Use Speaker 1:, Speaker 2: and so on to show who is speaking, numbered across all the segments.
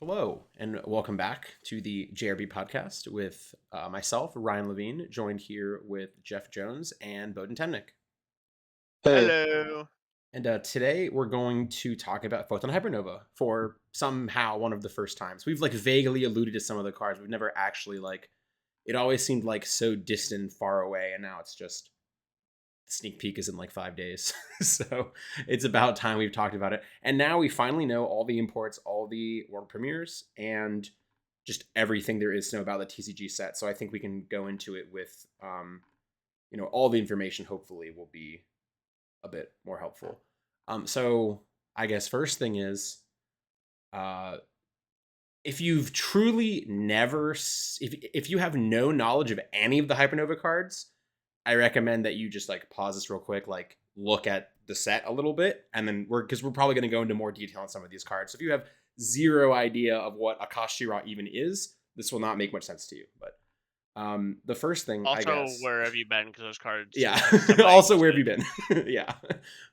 Speaker 1: Hello, and welcome back to the JRB podcast with myself, Ryan Levine, joined here with Jeff Jones and Bowden Temnick.
Speaker 2: Hey,
Speaker 3: Hello.
Speaker 1: And today we're going to talk about Photon Hypernova for somehow one of the first times. We've vaguely alluded to some of the cards. We've never actually it always seemed so distant and far away, and now it's just the sneak peek is in 5 days. So it's about time we've talked about it. And now we finally know all the imports, all the world premieres, and just everything there is to know about the TCG set. So I think we can go into it with, all the information hopefully will be a bit more helpful. So I guess first thing is, uh, if you've truly never, if you have no knowledge of any of the Hypernova cards, I recommend that you just pause this real quick, look at the set a little bit, and then because we're probably going to go into more detail on some of these cards. So if you have zero idea of what a PHHY even is, this will not make much sense to you. But the first thing, I
Speaker 3: Also,
Speaker 1: guess,
Speaker 3: where have you been? Because those cards.
Speaker 1: yeah.
Speaker 3: somebody
Speaker 1: Also, where have
Speaker 3: used
Speaker 1: you been? Yeah,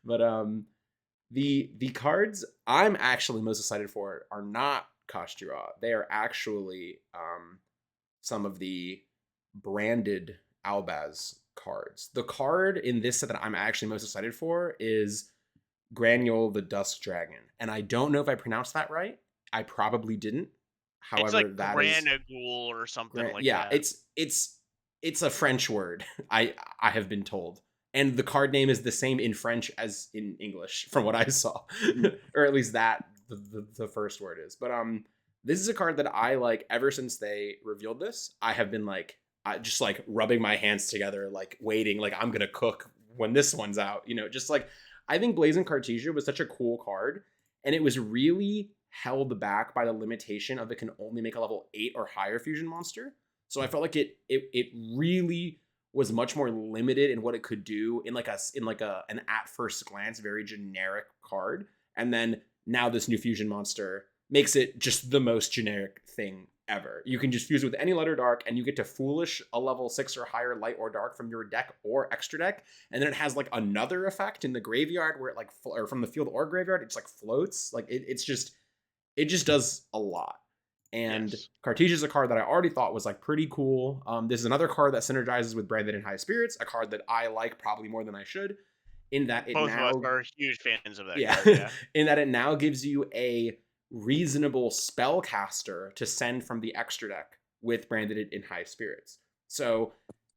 Speaker 1: but the cards I'm actually most excited for are not PHHY. They are actually some of the branded Albaz cards. The card in this set that I'm actually most excited for is Granule the Dusk Dragon. And I don't know if I pronounced that right. I probably didn't.
Speaker 3: It's
Speaker 1: However,
Speaker 3: like
Speaker 1: that is
Speaker 3: Granagul or something like
Speaker 1: yeah,
Speaker 3: that.
Speaker 1: it's a French word. I have been told. And the card name is the same in French as in English from what I saw. Or at least that the first word is. But this is a card that I ever since they revealed this. I have been just rubbing my hands together, waiting, I'm gonna cook when this one's out. Just I think Blazing Cartesia was such a cool card, and it was really held back by the limitation of it can only make a level 8 or higher fusion monster. So I felt like it really was much more limited in what it could do in an at first glance very generic card. And then now this new fusion monster makes it just the most generic thing ever. You can just fuse it with any light or dark, and you get to foolish a level 6 or higher light or dark from your deck or extra deck. And then it has another effect in the graveyard where it or from the field or graveyard, it's floats. It just does a lot. And
Speaker 3: Yes.
Speaker 1: Cartesia is a card that I already thought was pretty cool. This is another card that synergizes with Branded in High Spirits, a card that I like probably more than I should. In that it
Speaker 3: Both of us
Speaker 1: now,
Speaker 3: are huge fans of that
Speaker 1: yeah,
Speaker 3: card. Yeah.
Speaker 1: in that it now gives you a reasonable spellcaster to send from the extra deck with Branded in High Spirits. So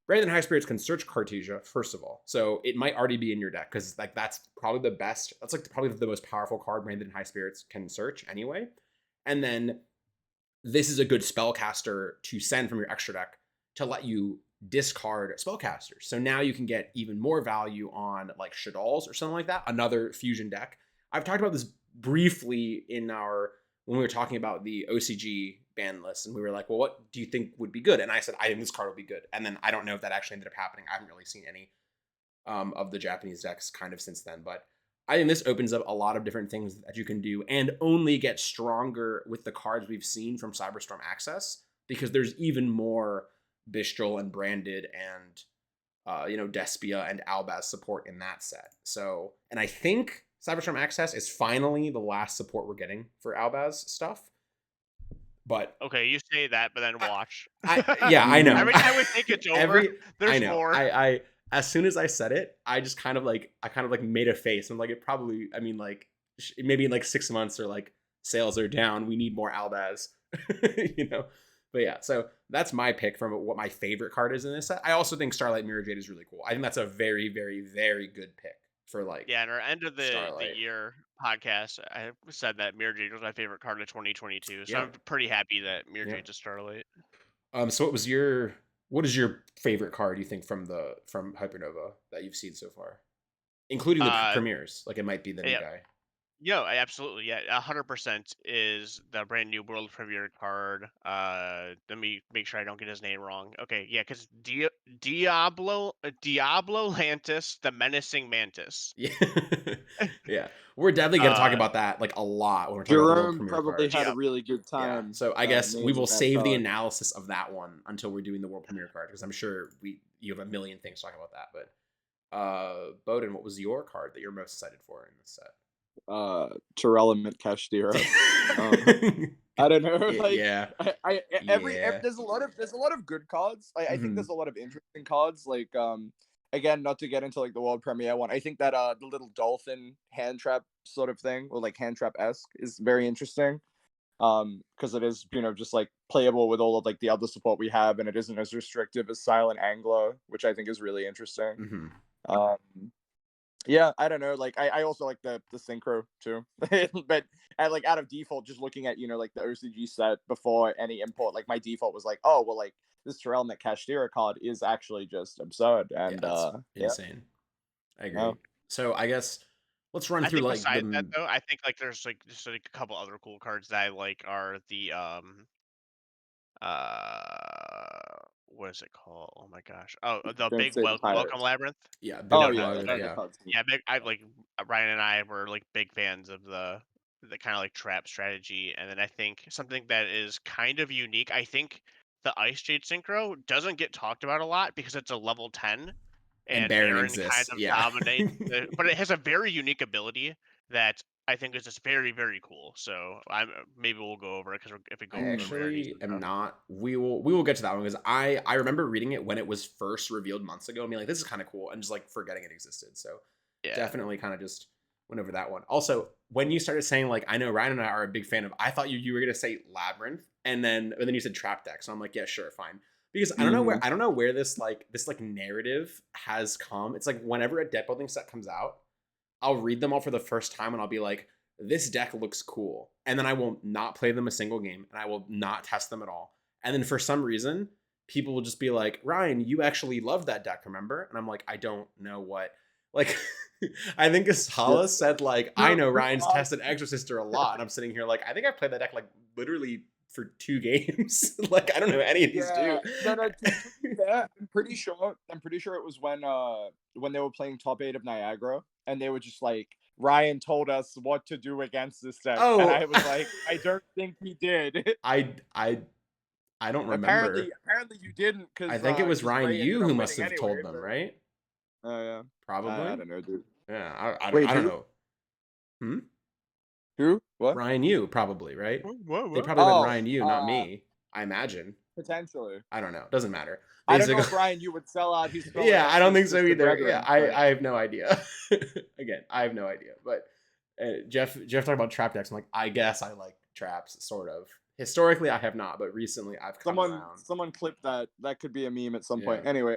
Speaker 1: Branded in High Spirits can search Cartesia first of all, so it might already be in your deck because that's probably the best. That's probably the most powerful card Branded in High Spirits can search anyway. And then this is a good spellcaster to send from your extra deck to let you discard spellcasters. So now you can get even more value on Shadal's or something like that, another fusion deck. I've talked about this briefly when we were talking about the OCG ban list, and we were like, well, what do you think would be good? And I said, I think this card would be good. And then I don't know if that actually ended up happening. I haven't really seen any of the Japanese decks kind of since then, but I think this opens up a lot of different things that you can do and only get stronger with the cards we've seen from Cyberstorm Access, because there's even more Bistral and Branded and Despia and Albaz support in that set. So, and I think Cyberstorm Access is finally the last support we're getting for Albaz stuff. But
Speaker 3: Okay, you say that, but then watch.
Speaker 1: yeah, I know.
Speaker 3: Every time we think it's over,
Speaker 1: I
Speaker 3: there's
Speaker 1: know.
Speaker 3: more.
Speaker 1: I as soon as I said it, I just kind of made a face. I'm it probably, maybe in 6 months or sales are down, we need more Albaz, But yeah, so that's my pick from what my favorite card is in this set. I also think Starlight Mirror Jade is really cool. I think that's a very, very, very good pick for
Speaker 3: Yeah, in our end of the
Speaker 1: Starlight.
Speaker 3: year podcast, I said that Mirror Jade was my favorite card of 2022. So
Speaker 1: Yeah.
Speaker 3: I'm pretty happy that Mirror
Speaker 1: Yeah.
Speaker 3: Jade's a Starlight.
Speaker 1: So what is your favorite card you think from Hypernova that you've seen so far, including the premieres? It might be the new
Speaker 3: Yeah.
Speaker 1: guy.
Speaker 3: Yo, absolutely, yeah, 100% is the brand new world premiere card. Let me make sure I don't get his name wrong. Okay, yeah, because Diablo Lantis, the menacing mantis.
Speaker 1: Yeah, yeah, we're definitely gonna talk
Speaker 3: Uh,
Speaker 1: about that a lot when we're talking about the world
Speaker 2: Jerome
Speaker 1: premiere
Speaker 2: probably
Speaker 1: cards.
Speaker 2: had a
Speaker 3: Yep.
Speaker 2: really good
Speaker 1: Yeah,
Speaker 2: time.
Speaker 1: so I guess we will
Speaker 2: naming that
Speaker 1: save the
Speaker 2: card.
Speaker 1: analysis of that one until we're doing the world premiere card, because I'm sure you have a million things to talk about that. But Bowden, what was your card that you're most excited for in this set?
Speaker 2: Terelement Kashtira. I don't know. Like
Speaker 1: Yeah.
Speaker 2: every
Speaker 1: Yeah.
Speaker 2: there's a lot of good cards. I think
Speaker 1: Hmm.
Speaker 2: there's a lot of interesting cards. Like again, not to get into like the world premiere one. I think that the little dolphin hand trap sort of thing, or like hand trap esque, is very interesting. Because it is, just like playable with all of like the other support we have, and it isn't as restrictive as Silent Angler, which I think is really interesting.
Speaker 1: Hmm.
Speaker 2: Um, yeah, I don't know. Like I also like the synchro too, but like out of default, just looking at like the OCG set before any import, like my default was like, oh well, like this Terrelmet Kashtira card is actually just absurd,
Speaker 1: Yeah,
Speaker 2: and
Speaker 1: it's
Speaker 2: yeah,
Speaker 1: insane. I
Speaker 2: no,
Speaker 1: agree. So I guess let's run
Speaker 3: I
Speaker 1: through
Speaker 3: think
Speaker 1: like
Speaker 3: besides that though, I think like there's like just like a couple other cool cards that I like are the what is it called? Oh my gosh. Oh, the
Speaker 2: don't
Speaker 3: big
Speaker 2: say the
Speaker 3: welcome
Speaker 2: pirates.
Speaker 3: labyrinth.
Speaker 1: yeah, big
Speaker 2: Oh
Speaker 3: No,
Speaker 1: welcome
Speaker 3: no,
Speaker 2: yeah,
Speaker 1: labyrinth.
Speaker 2: that
Speaker 1: Yeah,
Speaker 2: card's
Speaker 3: yeah, big. I like Ryan and I were like big fans of the kind of like trap strategy, and then I think something that is kind of unique. I think the Ice Jade Synchro doesn't get talked about a lot because it's a level 10,
Speaker 1: and
Speaker 3: and
Speaker 1: Baron
Speaker 3: Aaron kind
Speaker 1: exists.
Speaker 3: of
Speaker 1: Yeah.
Speaker 3: dominates. But it has a very unique ability that I think is just very very cool. So I'm maybe we'll go over it because if we go
Speaker 1: I
Speaker 3: over the rarities
Speaker 1: actually
Speaker 3: and
Speaker 1: am
Speaker 3: stuff.
Speaker 1: not. We will get to that one because I remember reading it when it was first revealed months ago and being like, this is kind of cool, and just like forgetting it existed. So
Speaker 3: Yeah.
Speaker 1: definitely kind of just went over that one. Also, when you started saying like, I know Ryan and I are a big fan of, I thought you were gonna say Labyrinth, and then you said Trap Deck. So I'm like, yeah, sure, fine. Because
Speaker 2: Mm-hmm.
Speaker 1: I don't know where this narrative has come. It's like whenever a deck building set comes out, I'll read them all for the first time and I'll be like, this deck looks cool. And then I will not play them a single game and I will not test them at all. And then for some reason, people will just be like, Ryan, you actually love that deck, remember? And I'm like, I don't know what. Like, I think
Speaker 2: Yeah.
Speaker 1: Ashala said, like, I
Speaker 2: True,
Speaker 1: know
Speaker 2: true,
Speaker 1: Ryan's tested Exorcister a lot. And I'm sitting here like, I think I've played that deck like literally for 2 games. Like, I don't know any of these
Speaker 2: Yeah,
Speaker 1: do.
Speaker 2: no, no. To be fair, I'm pretty sure it was when they were playing top eight of Niagara, and they were just like, Ryan told us what to do against this deck, and
Speaker 1: Oh,
Speaker 2: I was like, I don't think he did.
Speaker 1: I, I, I don't remember.
Speaker 2: Apparently you didn't,
Speaker 1: I
Speaker 2: because
Speaker 1: think it was Ryan
Speaker 2: Ray ended
Speaker 1: Yu who
Speaker 2: up
Speaker 1: must
Speaker 2: winning
Speaker 1: have
Speaker 2: anyway.
Speaker 1: told them,
Speaker 2: But
Speaker 1: right?
Speaker 2: oh yeah, I
Speaker 1: Probably.
Speaker 2: don't know, dude.
Speaker 1: Yeah,
Speaker 2: Wait,
Speaker 1: I don't
Speaker 2: who?
Speaker 1: know. Hmm?
Speaker 2: Who? What?
Speaker 1: Ryan Yu, probably, right? They
Speaker 3: What?
Speaker 1: probably been
Speaker 2: Oh,
Speaker 1: Ryan Yu, not me. I imagine.
Speaker 2: potentially.
Speaker 1: I don't know. Doesn't matter.
Speaker 2: I don't know
Speaker 1: Basically,
Speaker 2: if Ryan you would sell out his fellow
Speaker 1: yeah, I don't think so
Speaker 2: Exorcist
Speaker 1: either. Yeah,
Speaker 2: brethren, but
Speaker 1: I have no idea. Again, I have no idea. But Jeff talked about trap decks. I'm like, I guess I like traps, sort of. Historically, I have not, but recently I've come around.
Speaker 2: someone clipped that. That could be a meme at some
Speaker 1: Yeah.
Speaker 2: point. Anyway,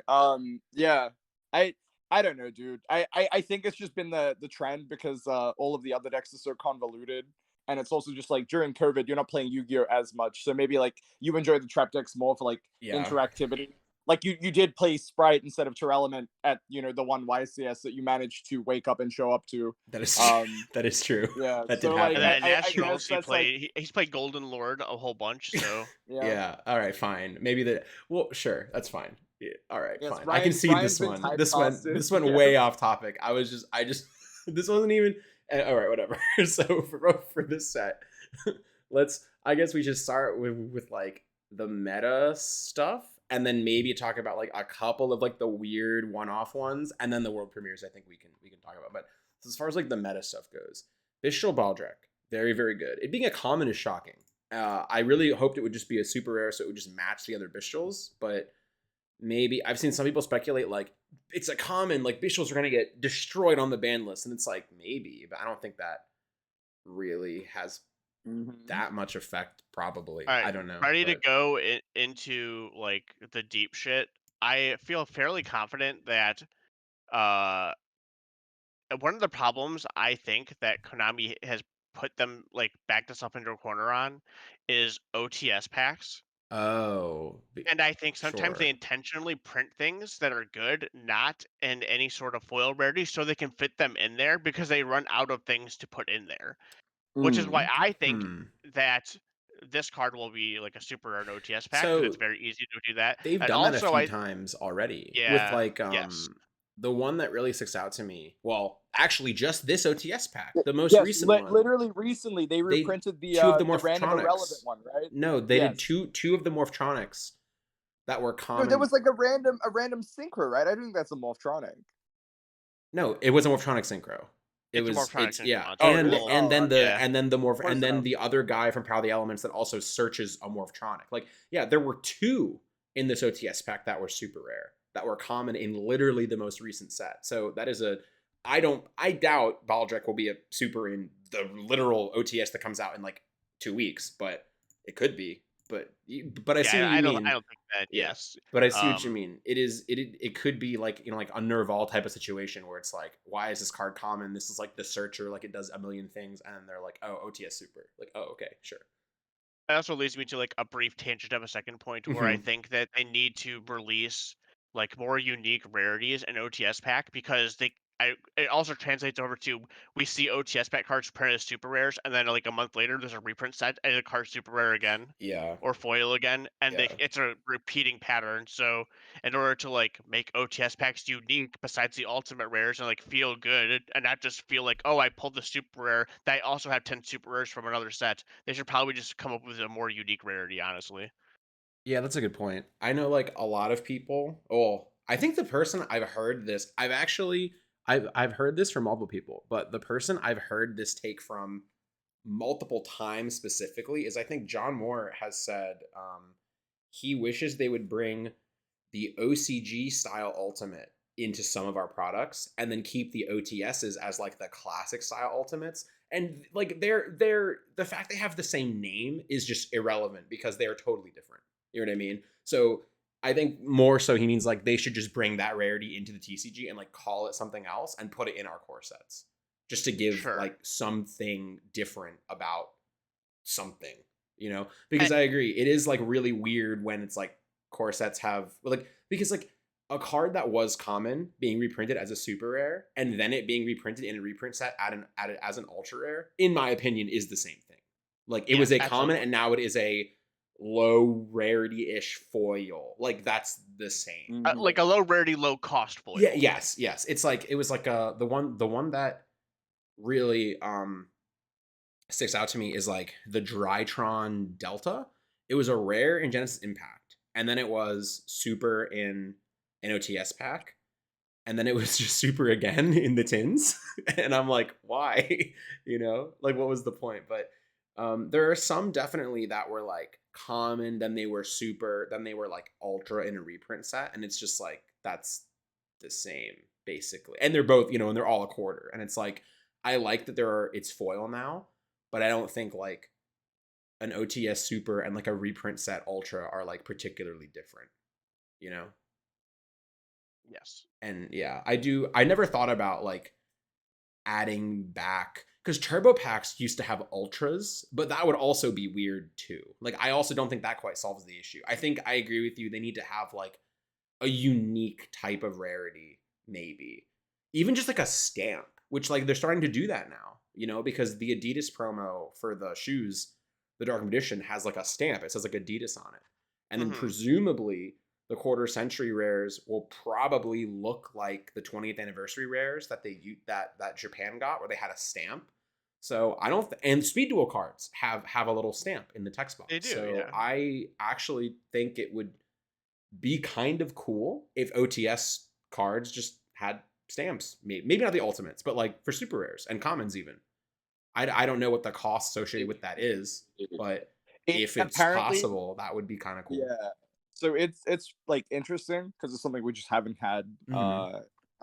Speaker 2: yeah, I I don't know, dude. I think it's just been the trend because all of the other decks are so convoluted, and it's also just like during COVID, you're not playing Yu-Gi-Oh as much, so maybe like you enjoy the trap decks more for like
Speaker 1: Yeah.
Speaker 2: interactivity. Like you did play Sprite instead of Terelement at the one YCS that you managed to wake up and show up to.
Speaker 1: That is
Speaker 2: Um,
Speaker 1: that is true.
Speaker 2: yeah,
Speaker 1: That did
Speaker 2: so like
Speaker 3: And
Speaker 1: happen.
Speaker 3: then at
Speaker 2: I guess
Speaker 3: Nationals,
Speaker 2: that's like
Speaker 3: he's played Golden Lord a whole bunch. So
Speaker 2: yeah.
Speaker 1: Yeah. All right. Fine. Maybe that. Well, sure. That's fine. Yeah, all right.
Speaker 2: Yes,
Speaker 1: Fine. I can see
Speaker 2: Ryan's
Speaker 1: this
Speaker 2: been
Speaker 1: one.
Speaker 2: typecasted.
Speaker 1: This went
Speaker 2: Yeah.
Speaker 1: way off topic. I just. This wasn't even. All right. Whatever. So for this set, let's. I guess we should start with like the meta stuff, and then maybe talk about like a couple of like the weird one-off ones, and then the world premieres. I think we can talk about. But as far as like the meta stuff goes, Bishul Baldrek, very very good. It being a common is shocking. I really hoped it would just be a super rare, so it would just match the other Bishuls. But maybe I've seen some people speculate like it's a common, like Bishuls are gonna get destroyed on the ban list, and it's like maybe, but I don't think that really has
Speaker 2: Mhm.
Speaker 1: that much effect. Probably,
Speaker 3: all right,
Speaker 1: I don't know,
Speaker 3: ready to
Speaker 1: but
Speaker 3: go into like the deep shit. I feel fairly confident that uh one of the problems I think that Konami has put them like backed us up into a corner on is OTS packs.
Speaker 1: oh,
Speaker 3: And I think sometimes they
Speaker 1: sure,
Speaker 3: intentionally print things that are good, not in any sort of foil rarity, so they can fit them in there because they run out of things to put in there. Which is why
Speaker 2: Mm.
Speaker 3: I think
Speaker 1: hmm.
Speaker 3: that this card will be like a super rare OTS pack because it's
Speaker 1: So
Speaker 3: very easy to do that.
Speaker 1: they've
Speaker 3: And
Speaker 1: done that a
Speaker 3: also,
Speaker 1: few times already with
Speaker 3: yeah,
Speaker 1: like
Speaker 3: yes,
Speaker 1: the one that really sticks out to me. Well, actually, just this OTS pack,
Speaker 2: Y-
Speaker 1: the most
Speaker 2: Yes,
Speaker 1: recent one.
Speaker 2: literally recently they
Speaker 1: They
Speaker 2: reprinted
Speaker 1: two of the
Speaker 2: the random irrelevant
Speaker 1: Morphtronics.
Speaker 2: one, right?
Speaker 1: No, they did
Speaker 2: Yes.
Speaker 1: two of the Morphtronics that were
Speaker 2: No, there
Speaker 1: common.
Speaker 2: was like a random synchro, right? I think that's a Morphtronic.
Speaker 1: No, it was a Morphtronic Synchro.
Speaker 3: It's a Morphtronics
Speaker 1: yeah,
Speaker 3: nuance.
Speaker 2: Oh,
Speaker 3: Or,
Speaker 2: really?
Speaker 3: well,
Speaker 1: and then
Speaker 3: yeah.
Speaker 2: Close enough.
Speaker 1: the other guy from Power of the Elements that also searches a Morphtronic. Like, yeah, there were 2 in this OTS pack that were super rare, that were common in literally the most recent set. So that is I doubt Baldric will be a super in the literal OTS that comes out in like 2 weeks, but it could be. But I see what
Speaker 3: Yeah,
Speaker 1: you
Speaker 3: I
Speaker 1: mean.
Speaker 3: don't think that.
Speaker 1: Yeah.
Speaker 3: Yes.
Speaker 1: But I see what you mean. It could be like, like a Nerval type of situation where it's like, why is this card common? This is like the searcher, like it does a million things, and they're like, oh, OTS super. Like, oh, okay, sure.
Speaker 3: That also leads me to like a brief tangent of a second point where I think that they need to release like more unique rarities in OTS pack because it also translates over to we see OTS pack cards printed as super rares and then like a month later there's a reprint set and the card's super rare again
Speaker 1: Yeah.
Speaker 3: or foil again and
Speaker 1: Yeah.
Speaker 3: it's a repeating pattern. So in order to like make OTS packs unique besides the ultimate rares and like feel good and not just feel like, oh, I pulled the super rare that I also have 10 super rares from another set, they should probably just come up with a more unique rarity, honestly.
Speaker 1: Yeah, that's a good point. I know like a lot of people. Oh, I think the person I've heard this, I've heard this from multiple people, but the person I've heard this take from multiple times specifically is, I think John Moore has said he wishes they would bring the OCG style ultimate into some of our products and then keep the OTSs as like the classic style ultimates. And like they're the fact they have the same name is just irrelevant because they are totally different. You know what I mean? So I think more so he means like they should just bring that rarity into the TCG and like call it something else and put it in our core sets, just to give
Speaker 3: Sure.
Speaker 1: like something different about something, because
Speaker 3: And,
Speaker 1: I agree. It is like really weird when it's like core sets have like, because like a card that was common being reprinted as a super rare and then it being reprinted in a reprint set added as an ultra rare, in my opinion, is the same thing. Like it was
Speaker 3: yes,
Speaker 1: a common
Speaker 3: absolutely.
Speaker 1: and now it is a low rarity-ish foil. Like that's the same.
Speaker 3: Like a low rarity, low cost foil.
Speaker 1: Yeah, yes. It's like it was like the one that really sticks out to me is like the Drytron Delta. It was a rare in Genesis Impact, and then it was super in an OTS pack, and then it was just super again in the tins. And I'm like, why? Like what was the point? But there are some definitely that were like common, then they were super, then they were like ultra in a reprint set, and it's just like that's the same basically. And they're both, and they're all a quarter. And it's like I like that it's foil now, but I don't think like an OTS super and like a reprint set ultra are like particularly different, you know?
Speaker 3: Yes.
Speaker 1: And yeah, I never thought about like adding back, because turbo packs used to have ultras, but that would also be weird too. Like I also don't think that quite solves the issue. I think I agree with you. They need to have like a unique type of rarity, maybe even just like a stamp, which like they're starting to do that now, because the Adidas promo for the shoes, the Dark Edition, has like a stamp. It says like Adidas on it. And then presumably the quarter century rares will probably look like the 20th anniversary rares that that Japan got, where they had a stamp. So I don't and speed duel cards have a little stamp in the text box.
Speaker 3: They do,
Speaker 1: So
Speaker 3: yeah.
Speaker 1: I actually think it would be kind of cool if OTS cards just had stamps. Maybe not the ultimates, but like for super rares and commons even. I don't know what the cost associated with that is, but if it's
Speaker 2: apparently,
Speaker 1: possible, that would be kind of cool.
Speaker 2: yeah. So it's like interesting because it's something we just haven't had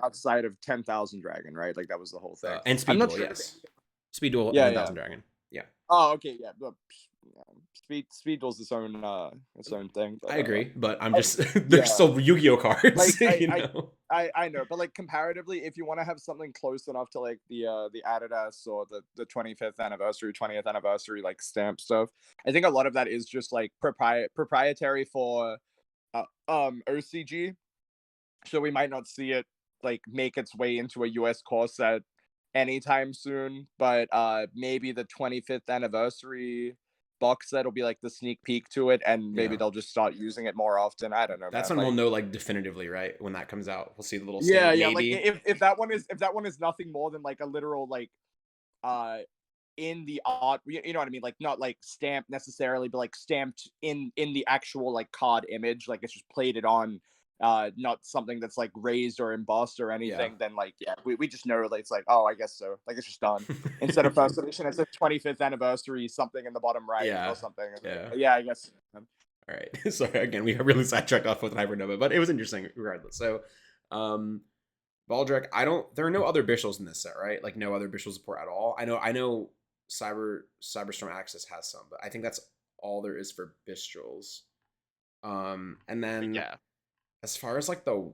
Speaker 2: outside of 10,000 Dragon, right? Like that was the whole thing.
Speaker 1: And Speed
Speaker 2: I'm not
Speaker 1: Duel,
Speaker 2: sure.
Speaker 1: yes. Speed Duel
Speaker 2: Yeah,
Speaker 1: and
Speaker 2: yeah.
Speaker 1: 1000 Dragon. Yeah.
Speaker 2: Oh, okay, yeah. But, Speed Duel's its own thing. But,
Speaker 1: I agree, but I'm
Speaker 2: like,
Speaker 1: just they're
Speaker 2: yeah.
Speaker 1: still Yu-Gi-Oh cards,
Speaker 2: Like
Speaker 1: you know.
Speaker 2: I know, but like comparatively, if you want to have something close enough to like the Adidas or the 25th anniversary, 20th anniversary like stamp stuff, I think a lot of that is just like proprietary for OCG. So we might not see it like make its way into a US core set anytime soon, but maybe the 25th anniversary box set will be like the sneak peek to it, and maybe
Speaker 1: Yeah.
Speaker 2: they'll just start using it more often. I don't know,
Speaker 1: That's
Speaker 2: man.
Speaker 1: when
Speaker 2: Like,
Speaker 1: we'll know like definitively, right? When that comes out, we'll see the little
Speaker 2: yeah,
Speaker 1: stamp.
Speaker 2: yeah.
Speaker 1: Maybe.
Speaker 2: Like if that one is nothing more than like a literal like uh in the art, you know what I mean? Like not like stamped necessarily, but like stamped in the actual like card image. Like it's just plated on not something that's like raised or embossed or anything, then like we just know like it's like, oh, I guess so. Like it's just done. Instead of first edition, it's a 25th anniversary something in the bottom right or something. Yeah, I guess.
Speaker 1: All right. Sorry, again, we got really sidetracked off with Hypernova, but it was interesting regardless. So, Baldric, there are no other Bishals in this set, right? Like no other Bishal support at all. I know Cyberstorm Axis has some, but I think that's all there is for Bishals. And then as far as like the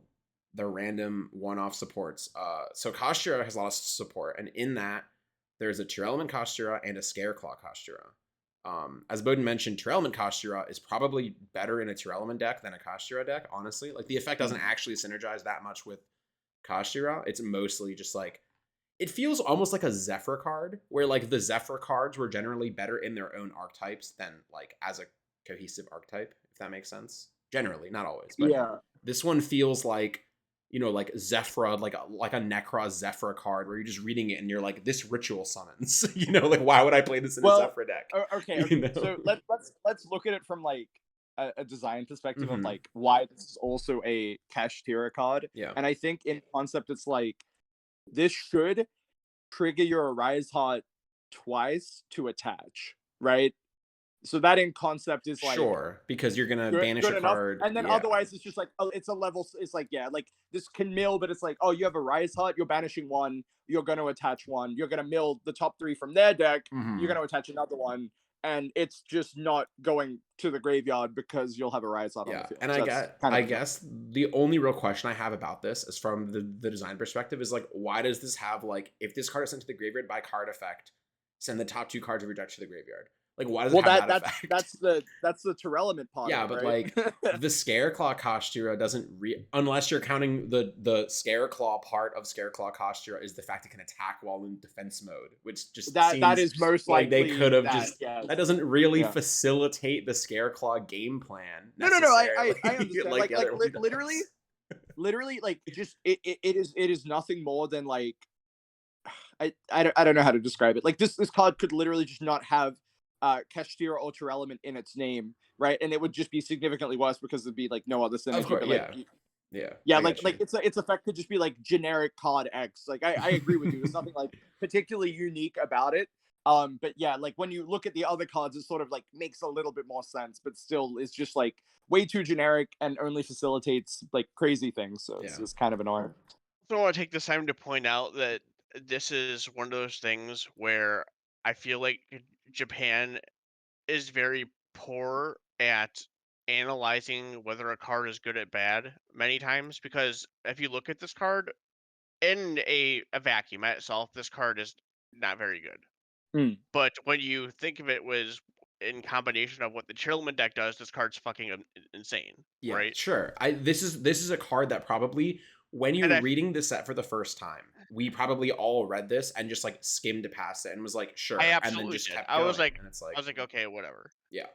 Speaker 1: random one-off supports, so Kashira has a lot of support, and in that there's a Tier Element Kashira and a Scareclaw Kashira. As Bowden mentioned, Tier Element Kashira is probably better in a Tier Element deck than a Kashira deck, honestly. Like the effect doesn't actually synergize that much with Kashira. It's mostly just like, it feels almost like a Zephyr card, where like the Zephyr cards were generally better in their own archetypes than like as a cohesive archetype, if that makes sense. Generally, not always, but this one feels like, you know, like Zephyr, like a Necros Zephyr card where you're just reading it and you're like, this ritual summons. You know, like why would I play this in a Zephyr deck?
Speaker 2: Okay. You know? So let's look at it from like a design perspective of like why this is also a Kashtira card.
Speaker 1: Yeah.
Speaker 2: And I think in concept it's like this should trigger your Arise Heart twice to attach, right? So that in concept is like
Speaker 1: because you're gonna banish a card,
Speaker 2: and then otherwise it's just like it's a level. It's like like this can mill, but it's like, oh, you have a Rise Heart, you're banishing one, you're gonna attach one, you're gonna mill the top 3 from their deck, you're gonna attach another one, and it's just not going to the graveyard because you'll have a Rise Heart on the field.
Speaker 1: And
Speaker 2: so
Speaker 1: I guess the only real question I have about this is from the design perspective is like, why does this have like, if this card is sent to the graveyard by card effect, send the top 2 cards of your deck to the graveyard? Like, why does it have that effect?
Speaker 2: That's the Tier Element part.
Speaker 1: Yeah, but right? Like the Scareclaw Kashtira doesn't unless you're counting the Scareclaw part of Scareclaw Kashtira is the fact it can attack while in defense mode, which just
Speaker 2: that is most
Speaker 1: like
Speaker 2: likely
Speaker 1: they could have that doesn't really facilitate the Scareclaw game plan.
Speaker 2: No, I understand. like literally, like just it is nothing more than like I don't know how to describe it. Like this card could literally just not have Kashtira Ultra Element in its name, right? And it would just be significantly worse because there'd be like no other synergy.
Speaker 1: Of course,
Speaker 2: like its effect could just be like generic card X. Like I agree with you. There's nothing like particularly unique about it. But yeah, like when you look at the other cards, it sort of like makes a little bit more sense, but still is just like way too generic and only facilitates like crazy things. So it's kind of annoying.
Speaker 3: So I want to take this time to point out that this is one of those things where I feel like Japan is very poor at analyzing whether a card is good or bad many times, because if you look at this card in a vacuum at itself, this card is not very good. But when you think of it was in combination of what the Tier Element deck does, this card's fucking insane.
Speaker 1: Yeah,
Speaker 3: right?
Speaker 1: Sure. This is a card that probably, when you're reading this set for the first time, we probably all read this and just like skimmed past it and was like, sure.
Speaker 3: I absolutely
Speaker 1: and then just
Speaker 3: did.
Speaker 1: kept
Speaker 3: I was
Speaker 1: going,
Speaker 3: like,
Speaker 1: and it's like,
Speaker 3: okay, whatever.
Speaker 1: Yeah.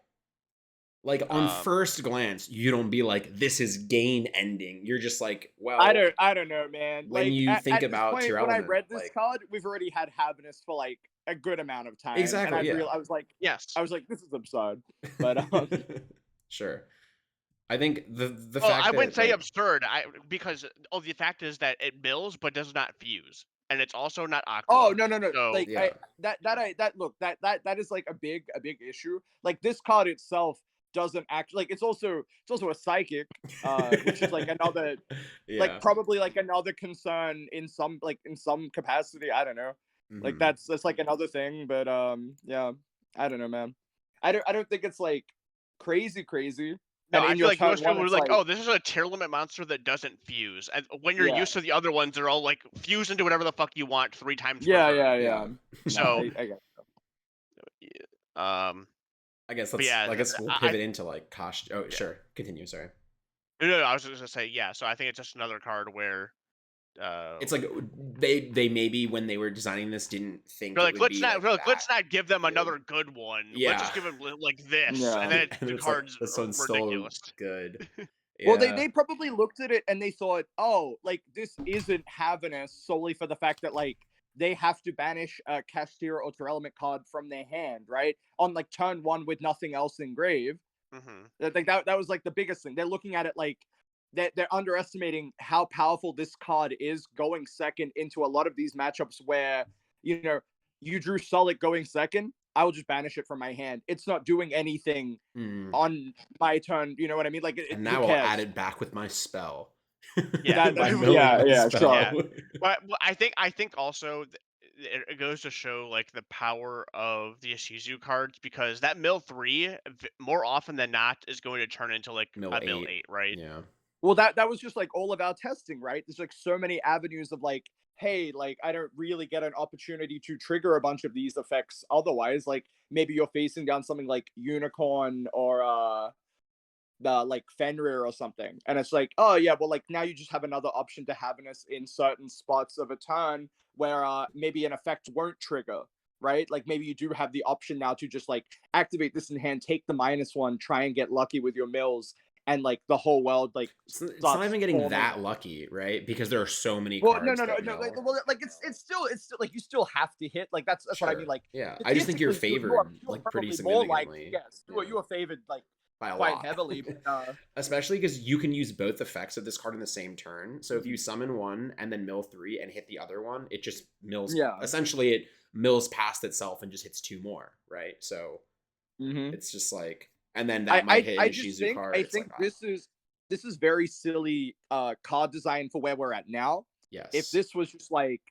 Speaker 1: Like on first glance, you don't be like, this is gain ending. You're just like, well,
Speaker 2: I don't know, man.
Speaker 1: When
Speaker 2: like,
Speaker 1: you think about Tier Element,
Speaker 2: when I read this card, we've already had Havness for like a good amount of time.
Speaker 1: Exactly.
Speaker 2: And I was like, I was like, this is absurd. But
Speaker 1: sure. I think the fact
Speaker 3: I wouldn't
Speaker 1: that,
Speaker 3: say absurd, because the fact is that it mills but does not fuse, and it's also not aqua.
Speaker 2: Oh no!
Speaker 3: So,
Speaker 2: like that is like a big issue. Like this card itself doesn't actually, like it's also a psychic, which is like another like probably like another concern in some capacity. I don't know. Like that's like another thing, but yeah, I don't know, man. I don't think it's like crazy.
Speaker 3: No, I feel like most people were like, oh, this is a Tier Limit monster that doesn't fuse. And when you're used to the other ones, they're all like fuse into whatever the fuck you want 3 times per turn. So
Speaker 2: I guess so.
Speaker 1: I guess we'll pivot into like Kosh. Oh, sure. Continue. Sorry.
Speaker 3: No, I was just gonna say, so I think it's just another card where
Speaker 1: it's like they maybe when they were designing this didn't think
Speaker 3: let's not give them another good one. Let's just give them like this, and then the card's
Speaker 1: this one's
Speaker 3: ridiculous.
Speaker 1: So good.
Speaker 2: Well, they probably looked at it and they thought, oh, like this isn't Havernus solely for the fact that like they have to banish a Kashtira Ultra Element card from their hand, right? On like turn 1 with nothing else in grave. I think that was like the biggest thing. They're looking at it like they're underestimating how powerful this card is going second into a lot of these matchups where, you know, you drew Solid going second, I will just banish it from my hand. It's not doing anything on my turn. You know what I mean? Like,
Speaker 1: And
Speaker 2: who
Speaker 1: now I'll add
Speaker 2: cares?
Speaker 1: it back with my spell.
Speaker 3: Yeah.
Speaker 1: By milling my
Speaker 2: Yeah,
Speaker 1: spell.
Speaker 2: sure.
Speaker 3: Yeah. But I think also it goes to show like the power of the Ishizu cards, because that mill 3 more often than not is going to turn into like
Speaker 1: Mill
Speaker 3: a mill
Speaker 1: 8.
Speaker 3: 8, right?
Speaker 1: Yeah.
Speaker 2: Well, that was just like all of our testing, right? There's like so many avenues of like, hey, like I don't really get an opportunity to trigger a bunch of these effects otherwise. Like maybe you're facing down something like Unicorn or the like Fenrir or something, and it's like, oh yeah, well like now you just have another option to Havernus in certain spots of a turn where maybe an effect won't trigger, right? Like maybe you do have the option now to just like activate this in hand, take the -1, try and get lucky with your mills, and like the whole world like
Speaker 1: It's not
Speaker 2: starts
Speaker 1: even getting
Speaker 2: forming.
Speaker 1: that lucky, right? Because there are so many
Speaker 2: Well, no,
Speaker 1: cards
Speaker 2: no, no,
Speaker 1: that
Speaker 2: no. Like,
Speaker 1: mill.
Speaker 2: well, like it's still like you still have to hit. Like that's what I mean.
Speaker 1: Sure.
Speaker 2: Like
Speaker 1: Yeah. I just think you're
Speaker 2: statistically,
Speaker 1: favored
Speaker 2: you are
Speaker 1: like pretty
Speaker 2: probably more like
Speaker 1: significantly.
Speaker 2: yes,
Speaker 1: Yeah.
Speaker 2: you are favored like
Speaker 1: By a
Speaker 2: quite
Speaker 1: lot.
Speaker 2: heavily. But
Speaker 1: Especially because you can use both effects of this card in the same turn. So if you summon one and then mill 3 and hit the other one, it just mills.
Speaker 2: yeah.
Speaker 1: Essentially, it mills past itself and just hits 2 more, right? So
Speaker 2: Mm-hmm.
Speaker 1: it's just like, and then that might hit an
Speaker 2: I just
Speaker 1: Ishizu
Speaker 2: think
Speaker 1: card.
Speaker 2: I
Speaker 1: It's
Speaker 2: think
Speaker 1: like,
Speaker 2: this is very silly card design for where we're at now.
Speaker 1: yes.
Speaker 2: If this was just like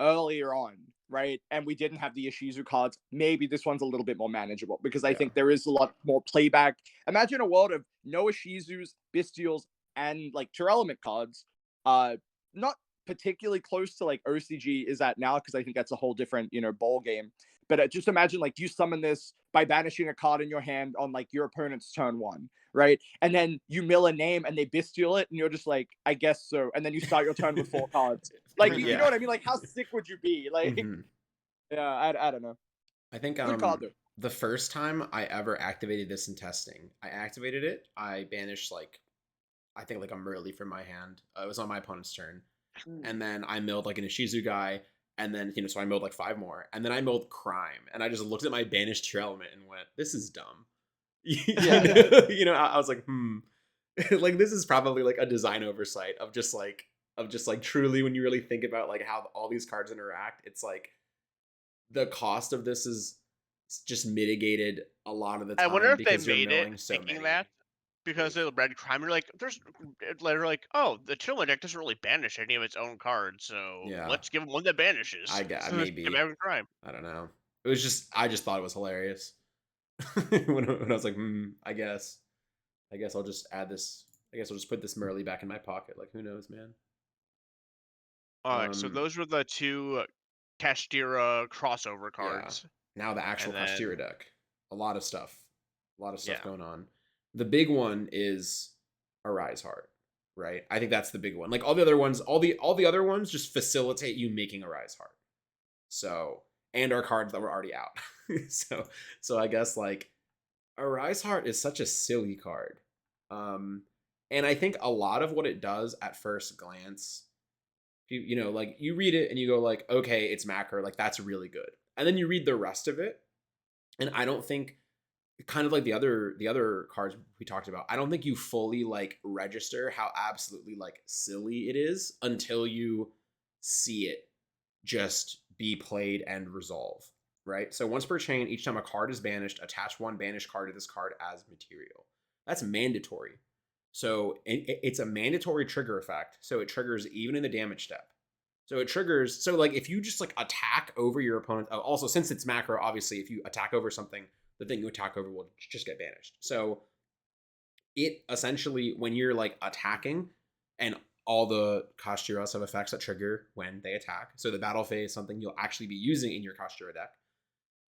Speaker 2: earlier on, right, and we didn't have the Ishizu cards, maybe this one's a little bit more manageable because I
Speaker 1: Yeah.
Speaker 2: think there is a lot more playback. Imagine a world of no Ishizus, Bestials, and like Tour Element cards. Not particularly close to like OCG is at now because I think that's a whole different ball game. But just imagine like you summon this by banishing a card in your hand on like your opponent's turn 1, right? And then you mill a name and they bestial it, and you're just like, I guess so. And then you start your turn with 4 cards. Like you know what I mean? Like how sick would you be? Like yeah, I don't know.
Speaker 1: I think
Speaker 2: Good card though.
Speaker 1: the first time I ever activated this in testing, I activated it. I banished like I think like a Merly from my hand. It was on my opponent's turn, and then I milled like an Ishizu guy, and then so I milled like 5 more, and then I milled Crime, and I just looked at my banished Tier Element and went, "This is dumb." I was like, like this is probably like a design oversight of just like truly when you really think about like how all these cards interact, it's like the cost of this is just mitigated a lot of the time.
Speaker 3: I wonder if they
Speaker 1: because you're
Speaker 3: made
Speaker 1: milling
Speaker 3: it
Speaker 1: so
Speaker 3: thinking
Speaker 1: many.
Speaker 3: that, because of the red crime. You're like, they're like, oh, the Chillman deck doesn't really banish any of its own cards, so
Speaker 1: Yeah.
Speaker 3: let's give them one that banishes.
Speaker 1: I guess
Speaker 3: So let's
Speaker 1: maybe.
Speaker 3: give every crime.
Speaker 1: I don't know. It was just I just thought it was hilarious when I was like, I guess I'll just add this. I guess I'll just put this Merly back in my pocket. Like, who knows, man?
Speaker 3: All right, so those were the 2 Kashtira crossover cards.
Speaker 1: Now the actual
Speaker 3: And then-
Speaker 1: Kashtira deck. A lot of stuff.
Speaker 3: Yeah.
Speaker 1: Going on. The big one is Arise Heart, right? I think that's the big one. Like all the other ones, all the other ones just facilitate you making Arise Heart. So, and our cards that were already out. so I guess like Arise Heart is such a silly card. And I think a lot of what it does at first glance, like you read it and you go like, okay, it's macro, like that's really good. And then you read the rest of it, and I don't think, kind of like the other cards we talked about, I don't think you fully like register how absolutely like silly it is until you see it just be played and resolve, right? So once per chain, each time a card is banished, attach 1 banished card to this card as material. That's mandatory. So it's a mandatory trigger effect. So it triggers even in the damage step. So it triggers. So like if you just like attack over your opponent. Also, since it's macro, obviously, if you attack over something, the thing you attack over will just get banished. So it essentially, when you're like attacking, and all the Kashtira have effects that trigger when they attack. So the battle phase, something you'll actually be using in your Kashtira deck.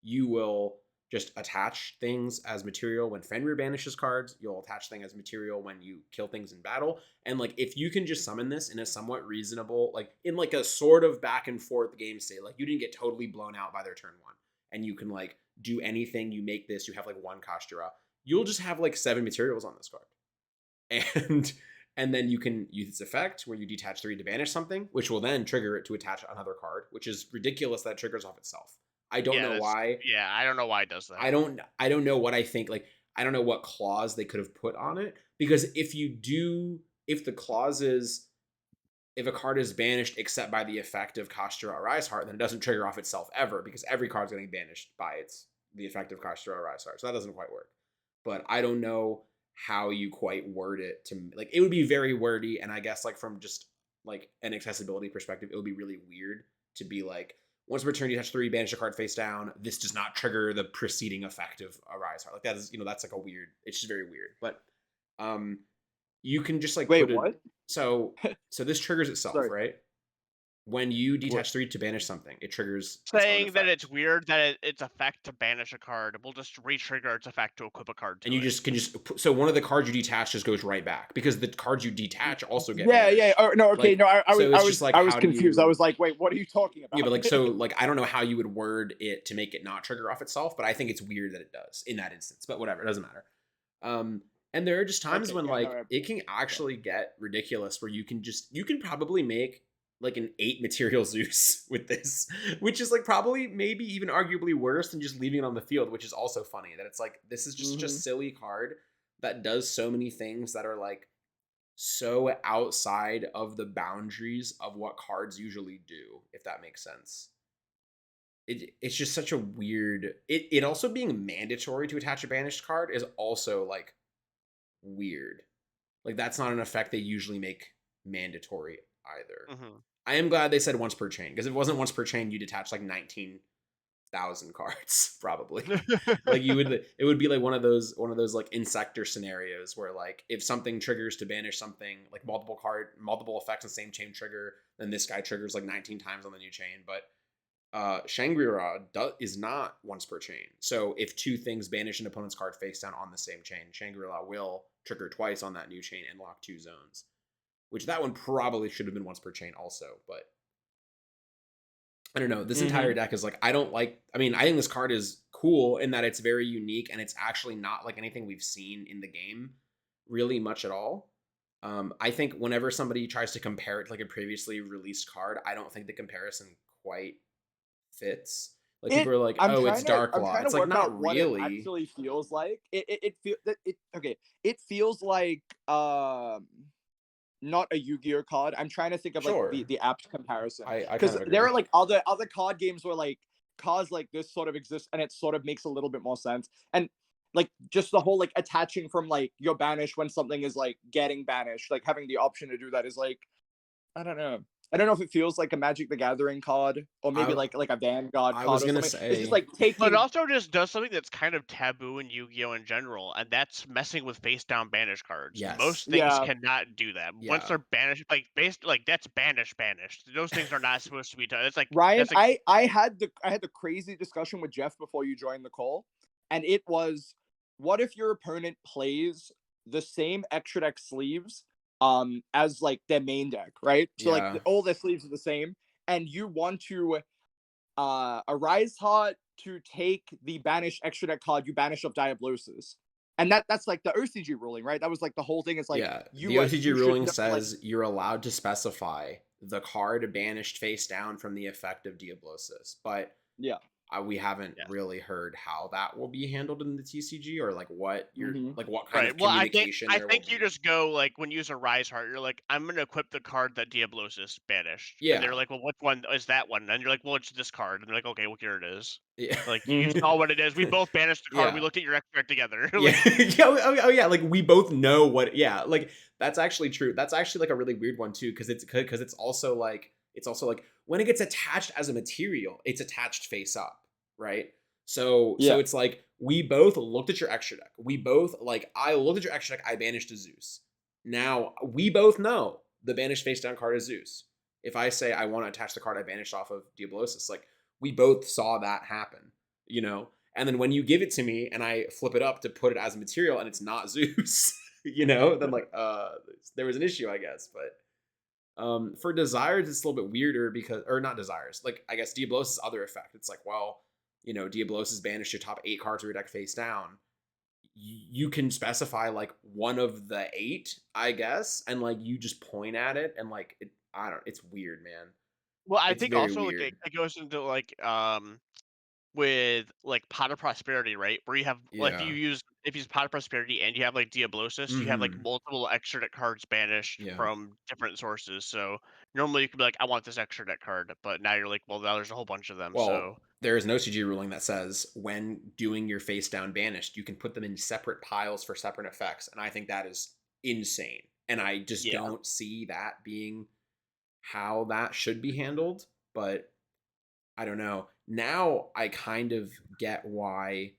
Speaker 1: You will just attach things as material when Fenrir banishes cards. You'll attach things as material when you kill things in battle. And like if you can just summon this in a somewhat reasonable, like in like a sort of back and forth game state, like you didn't get totally blown out by their turn 1, and you can like do anything, you make this, you have like 1 Kashtira, you'll just have like 7 materials on this card. And then you can use its effect where you detach 3 to banish something, which will then trigger it to attach another card, which is ridiculous that it triggers off itself. I don't know why.
Speaker 3: Yeah, I don't know why it does that.
Speaker 1: I don't know what I think. Like, I don't know what clause they could have put on it, because if you do if the clause is, if a card is banished except by the effect of Kashtira or Rise Heart, then it doesn't trigger off itself ever, because every card's getting banished by the effect of Kashtira or Rise Heart. So that doesn't quite work. But I don't know how you quite word it to, like, it would be very wordy, and I guess like from just like an accessibility perspective, it would be really weird to be like, once per turn you touch 3, banish a card face down. This does not trigger the preceding effect of a Rise Heart. Like that is, that's like a weird. It's just very weird. But you can just like
Speaker 2: Wait,
Speaker 1: put it.
Speaker 2: what?
Speaker 1: So this triggers itself,
Speaker 2: Sorry.
Speaker 1: right? When you detach 3 to banish something, it triggers its own
Speaker 3: Saying that
Speaker 1: effect.
Speaker 3: it's weird that its effect to banish a card will just re-trigger its effect to equip a card to
Speaker 1: And you
Speaker 3: it.
Speaker 1: can so one of the cards you detach just goes right back, because the cards you detach also get
Speaker 2: Yeah,
Speaker 1: banished.
Speaker 2: yeah. Oh, no, okay,
Speaker 1: Like,
Speaker 2: no, I
Speaker 1: so it's
Speaker 2: was
Speaker 1: just like,
Speaker 2: I was
Speaker 1: how do
Speaker 2: confused.
Speaker 1: you-
Speaker 2: I was like, wait, what are you talking about?
Speaker 1: Yeah, but like, so like, I don't know how you would word it to make it not trigger off itself, but I think it's weird that it does in that instance. But whatever, it doesn't matter. And there are just times
Speaker 2: Okay,
Speaker 1: when
Speaker 2: yeah,
Speaker 1: like
Speaker 2: no,
Speaker 1: it can actually get ridiculous, where you can probably make like an 8 material Zeus with this, which is like probably maybe even arguably worse than just leaving it on the field, which is also funny that it's like, this is just such a silly card that does so many things that are like so outside of the boundaries of what cards usually do, if that makes sense. It's just such a weird, it also being mandatory to attach a banished card is also like weird. Like that's not an effect they usually make mandatory either.
Speaker 3: Mm-hmm.
Speaker 1: I am glad they said once per chain, because if it wasn't once per chain, you'd attach like 19,000 cards probably. Like it would be like one of those like insector scenarios where like if something triggers to banish something, like multiple effects on the same chain trigger, then this guy triggers like 19 times on the new chain. But Shangri-La is not once per chain. So if 2 things banish an opponent's card face down on the same chain, Shangri-La will trigger twice on that new chain and lock 2 zones. Which that one probably should have been once per chain also, but I don't know. This entire deck is like, I think this card is cool in that it's very unique, and it's actually not like anything we've seen in the game really much at all. I think whenever somebody tries to compare it to like a previously released card, I don't think the comparison quite fits. Like people are like, oh, it's Dark Law. It's like, not really.
Speaker 2: What it actually feels like. It feels like not a Yu-Gi-Oh card. I'm trying to think of like the apt comparison. Because there are like other card games where like cards like this sort of exist, and it sort of makes a little bit more sense. And like just the whole like attaching from like your banish when something is like getting banished, like having the option to do that is like, I don't know. I don't know if it feels like a Magic the Gathering card, or maybe like a Vanguard card.
Speaker 1: I was gonna
Speaker 2: or
Speaker 1: say,
Speaker 2: it's just like taking.
Speaker 3: But it also just does something that's kind of taboo in Yu-Gi-Oh in general, and that's messing with face down banish cards.
Speaker 1: Yes.
Speaker 3: Most things cannot do that.
Speaker 1: Yeah.
Speaker 3: Once they're banished, like that's banished. Those things are not supposed to be done. It's like,
Speaker 2: Ryan,
Speaker 3: that's like,
Speaker 2: I had the crazy discussion with Jeff before you joined the call, and it was, what if your opponent plays the same extra deck sleeves as like their main deck, right? So like all their sleeves are the same, and you want to a Rise Heart to take the banished extra deck card you banish of Diablosis. And that's like the OCG ruling, right? That was like the whole thing. It's like,
Speaker 1: the OCG ruling says you're allowed to specify the card banished face down from the effect of Diablosis, but we haven't really heard how that will be handled in the TCG, or like what you're like what kind of communication.
Speaker 3: I think you just go like, when you use a Rise Heart, you're like, I'm gonna equip the card that Diablosis banished.
Speaker 1: Yeah.
Speaker 3: And they're like, well, which one is that one? And you're like, well, it's this card. And they're like, okay, well, here it is.
Speaker 1: Yeah.
Speaker 3: Like, you saw what it is. We both banished the card. We looked at your extract together.
Speaker 1: Oh yeah, like we both know what. Yeah, like that's actually true. That's actually like a really weird one too, because it's also like when it gets attached as a material, it's attached face up, right? So it's like, we both looked at your extra deck. We both, like, I looked at your extra deck, I banished a Zeus. Now we both know the banished face down card is Zeus. If I say I want to attach the card I banished off of Diablosis, like, we both saw that happen, you know? And then when you give it to me and I flip it up to put it as a material and it's not Zeus, you know, then like, there was an issue, I guess. But for Desires, it's a little bit weirder because, or not Desires, like, I guess Diablosis' other effect. It's like, well, you know, Diablosis banished your top 8 cards of your deck face down. You can specify like one of the 8, I guess, and like you just point at it and like, it's weird, man.
Speaker 3: Well, I think also like it goes into like with like Pot of Prosperity, right? Where you have like
Speaker 1: Yeah.
Speaker 3: if you use Pot of Prosperity and you have like Diablosis, you have like
Speaker 1: Mm-hmm.
Speaker 3: multiple extra deck cards banished
Speaker 1: Yeah.
Speaker 3: from different sources. So normally you could be like, I want this extra deck card, but now you're like, well, now there's a whole bunch of them.
Speaker 1: Well,
Speaker 3: So
Speaker 1: there is no CG ruling that says when doing your face down banished, you can put them in separate piles for separate effects. And I think that is insane. And I just
Speaker 3: yeah,
Speaker 1: don't see that being how that should be handled. But I don't know. Now I kind of get why.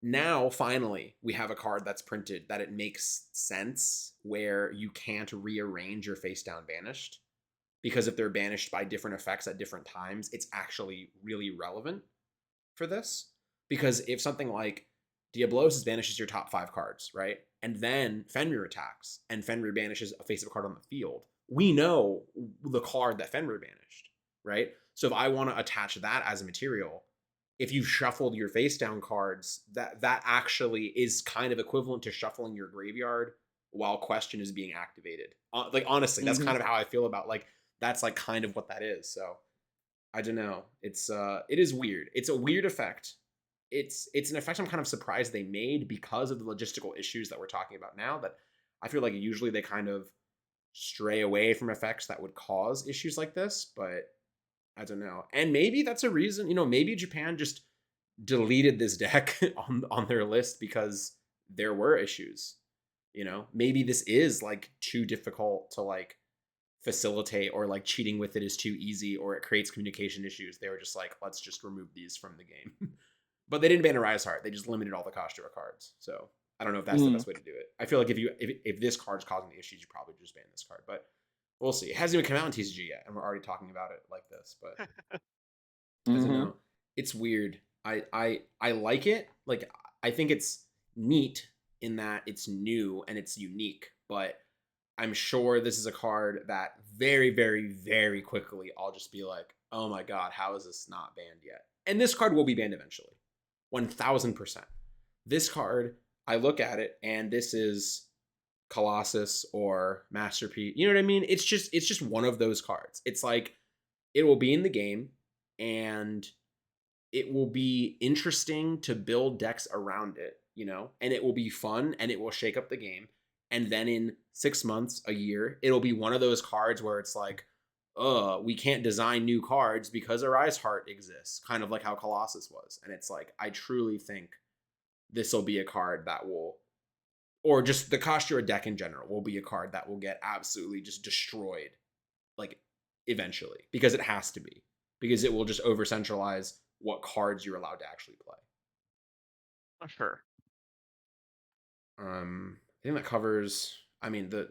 Speaker 1: Now, finally, we have a card that's printed that it makes sense where you can't rearrange your face down banished because if they're banished by different effects at different times, it's actually really relevant for this. Because if something like Diablosis banishes your top 5 cards, right? And then Fenrir attacks, and Fenrir banishes a face of a card on the field, we know the card that Fenrir banished, right? So if I want to attach that as a material, if you've shuffled your face down cards, that actually is kind of equivalent to shuffling your graveyard while question is being activated. Like honestly, that's
Speaker 2: Mm-hmm.
Speaker 1: kind of how I feel about like that's like kind of what that is. So I don't know. It is weird. It's a weird effect. It's an effect I'm kind of surprised they made because of the logistical issues that we're talking about now. That I feel like usually they kind of stray away from effects that would cause issues like this, but I don't know. And maybe that's a reason, maybe Japan just deleted this deck on their list because there were issues. Maybe this is like too difficult to like facilitate or like cheating with it is too easy or it creates communication issues. They were just like, let's just remove these from the game. But they didn't ban a Rise Heart. They just limited all the Kashira cards. So I don't know if that's the
Speaker 2: Mm-hmm.
Speaker 1: best way to do it. I feel like if this card's causing the issues, you probably just ban this card. But we'll see. It hasn't even come out in TCG yet, and we're already talking about it like this. But I don't
Speaker 2: Mm-hmm.
Speaker 1: know. It's weird. I like it. Like I think it's neat in that it's new and it's unique, but I'm sure this is a card that very, very, very quickly I'll just be like, oh my god, how is this not banned yet? And this card will be banned eventually. 1000%. This card, I look at it and this is Colossus or Masterpiece. You know what I mean? It's just one of those cards. It's like it will be in the game and it will be interesting to build decks around it, and it will be fun and it will shake up the game. And then in 6 months, a year, it'll be one of those cards where it's like, we can't design new cards because a Rise Heart exists, kind of like how Colossus was. And it's like, I truly think this will be a card that will, or just the Kashira deck in general, will be a card that will get absolutely just destroyed, like eventually, because it has to be, because it will just over centralize what cards you're allowed to actually play.
Speaker 3: sure.
Speaker 1: I think that covers. I mean, the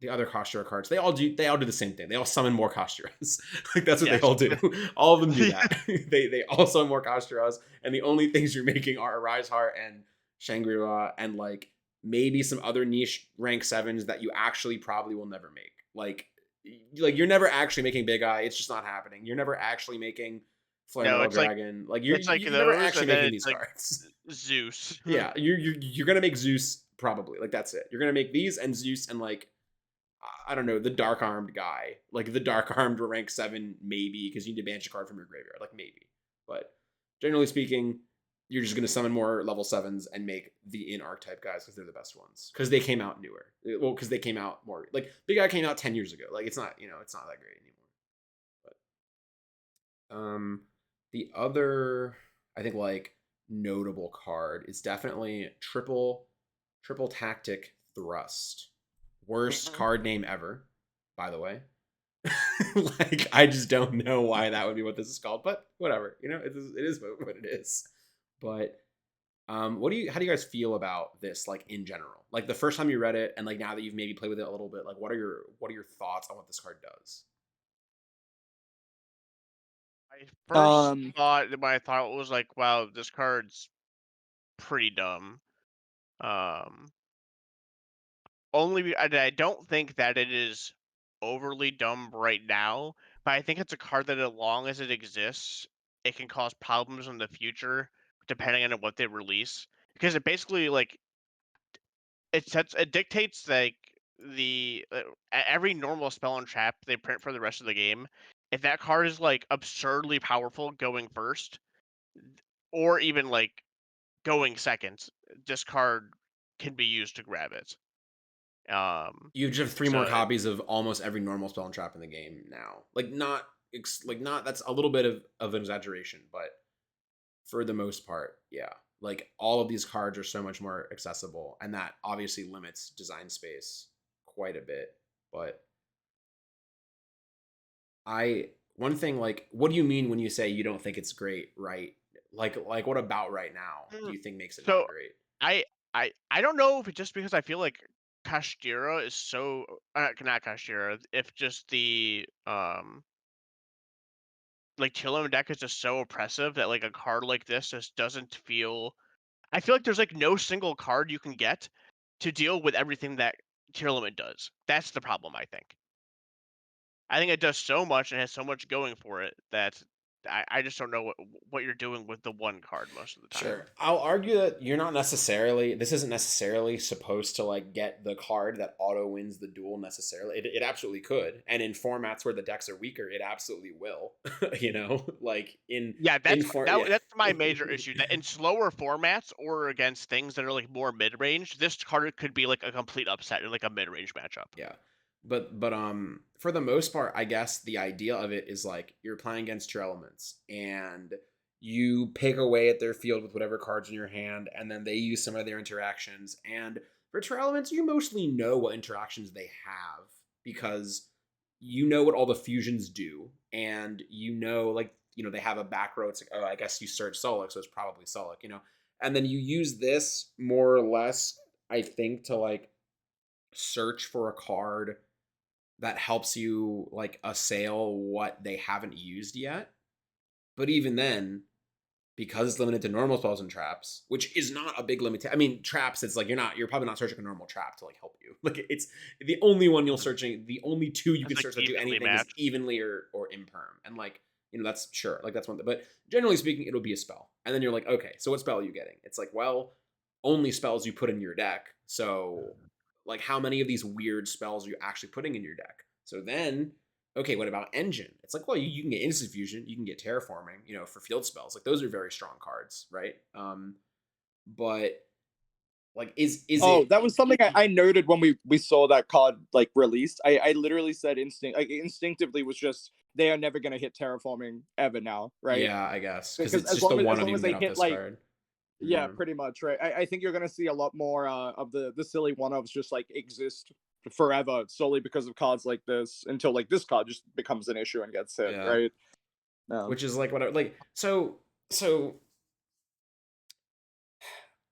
Speaker 1: other Kashira cards, they all do the same thing. They all summon more Kashiras. Like that's what they
Speaker 3: Yes.
Speaker 1: all do. All of them do
Speaker 3: Yeah.
Speaker 1: that. They all summon more Kashiras, and the only things you're making are Rise Heart and Shangri-La, and like maybe some other niche rank 7s that you actually probably will never make. Like you're never actually making Big Eye. It's just not happening. You're never actually making Flare
Speaker 3: No,
Speaker 1: Metal Dragon. Like
Speaker 3: it's like
Speaker 1: you're never
Speaker 3: those,
Speaker 1: actually
Speaker 3: and then
Speaker 1: making
Speaker 3: it's
Speaker 1: these
Speaker 3: like
Speaker 1: cards.
Speaker 3: Zeus.
Speaker 1: Yeah, you're gonna make Zeus probably. Like that's it. You're gonna make these and Zeus and like I don't know, the dark armed guy, like the dark armed rank 7 maybe because you need to banish a card from your graveyard, like maybe. But generally speaking, you're just gonna summon more level 7s and make the in archetype guys because they're the best ones because they came out newer. Well, because they came out more like Big Guy came out 10 years ago. Like it's not it's not that great anymore. But the other I think like notable card is definitely triple tactic thrust. Worst
Speaker 3: Mhm.
Speaker 1: card name ever, by the way. Like I just don't know why that would be what this is called, but whatever. It is what it is. But how do you guys feel about this like in general? Like the first time you read it and like now that you've maybe played with it a little bit, like what are your thoughts on what this card does?
Speaker 3: I first
Speaker 2: Um.
Speaker 3: thought my thought was like, wow, this card's pretty dumb. Um, I don't think that it is overly dumb right now, but I think it's a card that as long as it exists, it can cause problems in the future, depending on what they release. Because it basically like it dictates like every normal spell and trap they print for the rest of the game. If that card is like absurdly powerful going first, or even like going second, this card can be used to grab it.
Speaker 1: You just have 3 more
Speaker 3: So
Speaker 1: copies of almost every normal spell and trap in the game now. Like not that's a little bit of an exaggeration, but for the most part, yeah. Like all of these cards are so much more accessible, and that obviously limits design space quite a bit. But I one thing like what do you mean when you say you don't think it's great, right? Like what about right now do
Speaker 3: mm,
Speaker 1: you think makes it not
Speaker 3: so
Speaker 1: great?
Speaker 3: I I don't know if it's just because I feel like Kashtira is so not Kashtira, if just the like Chillum deck is just so oppressive that like a card like this just doesn't feel. I feel like there's like no single card you can get to deal with everything that Tearlament does. That's the problem, I think. I think it does so much and has so much going for it that I just don't know what you're doing with the one card most of the time.
Speaker 1: Sure. I'll argue that this isn't necessarily supposed to like get the card that auto wins the duel necessarily. It absolutely could. And in formats where the decks are weaker, it absolutely will. You know, like
Speaker 3: Yeah,
Speaker 1: yeah.
Speaker 3: that's my major issue. That in slower formats or against things that are like more mid range, this card could be like a complete upset in like a mid range matchup.
Speaker 1: Yeah. But for the most part, I guess the idea of it is like you're playing against your elements and you pick away at their field with whatever cards in your hand, and then they use some of their interactions. And for True Elements, you mostly know what interactions they have because you know what all the fusions do, and you know, like, you know, they have a back row. It's like, oh, I guess you search Solok, so it's probably Solok, you know. And then you use this more or less, I think, to like search for a card that helps you like assail what they haven't used yet. But even then, because it's limited to normal spells and traps, which is not a big limitation. I mean, traps, it's like you're probably not searching a normal trap to like help you. Like it's the only one you'll searching, the only two you
Speaker 3: It's
Speaker 1: can
Speaker 3: like
Speaker 1: search that do
Speaker 3: evenly
Speaker 1: anything is
Speaker 3: matched.
Speaker 1: evenly or imperm. And like, you know, that's sure. Like that's one thing. But generally speaking, it'll be a spell. And then you're like, okay, so what spell are you getting? It's like, well, only spells you put in your deck. So like how many of these weird spells are you actually putting in your deck? So then okay, what about engine? It's like, well, you can get instant fusion, you can get terraforming, you know, for field spells. Like those are very strong cards, right? But like, is
Speaker 2: Oh,
Speaker 1: it?
Speaker 2: that was something I noted when we saw that card like released. I literally said instinctively was just they are never gonna hit terraforming ever now, right?
Speaker 1: Yeah, I guess because
Speaker 2: Because
Speaker 1: it's just the one
Speaker 2: as
Speaker 1: of
Speaker 2: long
Speaker 1: you
Speaker 2: as
Speaker 1: can
Speaker 2: they
Speaker 1: get off
Speaker 2: hit
Speaker 1: this
Speaker 2: like
Speaker 1: card.
Speaker 2: yeah,
Speaker 1: Yeah,
Speaker 2: pretty much, right? I think you're gonna see a lot more of the silly one-offs just like exist forever solely because of cards like this until like this card just becomes an issue and gets hit,
Speaker 1: yeah.
Speaker 2: right?
Speaker 1: Which is like what I like. So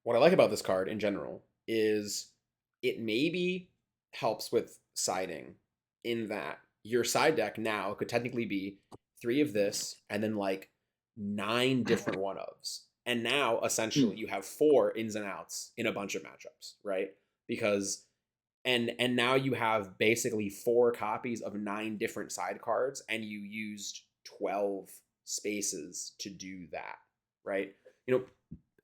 Speaker 1: what I like about this card in general is it maybe helps with siding in that your side deck now could technically be 3 of this and then like 9 different one ofs. And now essentially you have 4 ins and outs in a bunch of matchups, right? Because and now you have basically 4 copies of 9 different side cards and you used 12 spaces to do that, right? You know,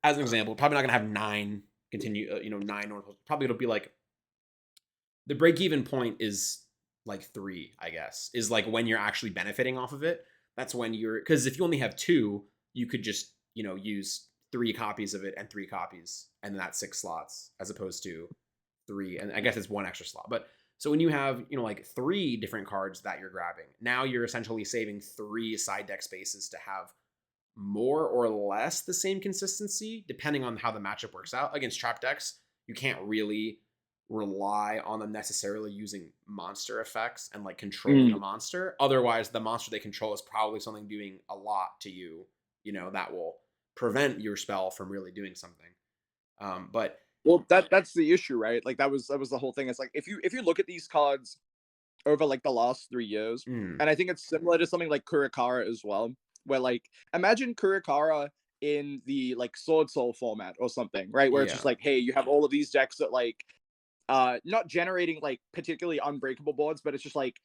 Speaker 1: as an example, probably not gonna have 9 continue, you know, 9 normal. Probably it'll be like the break even point is like 3, I guess, is like when you're actually benefiting off of it. That's when you're because if you only have 2, you could just, you know, use 3 copies of it and 3 copies, and that's 6 slots as opposed to 3, and I guess it's 1 extra slot. But so when you have, you know, like 3 different cards that you're grabbing, now you're essentially saving 3 side deck spaces to have more or less the same consistency depending on how the matchup works out. Against trap decks, you can't really rely on them necessarily using monster effects and like controlling a monster. Otherwise, the monster they control is probably something doing a lot to you, you know, that will prevent your spell from really doing something. But
Speaker 2: Well, that's the issue, right? Like that was the whole thing. It's like if you look at these cards over like the last 3 years,
Speaker 1: mm,
Speaker 2: and I think it's similar to something like Kurakara as well, where like imagine Kurakara in the like Sword Soul format or something, right? Where it's just
Speaker 1: yeah,
Speaker 2: like, hey, you have all of these decks that like not generating like particularly unbreakable boards, but it's just like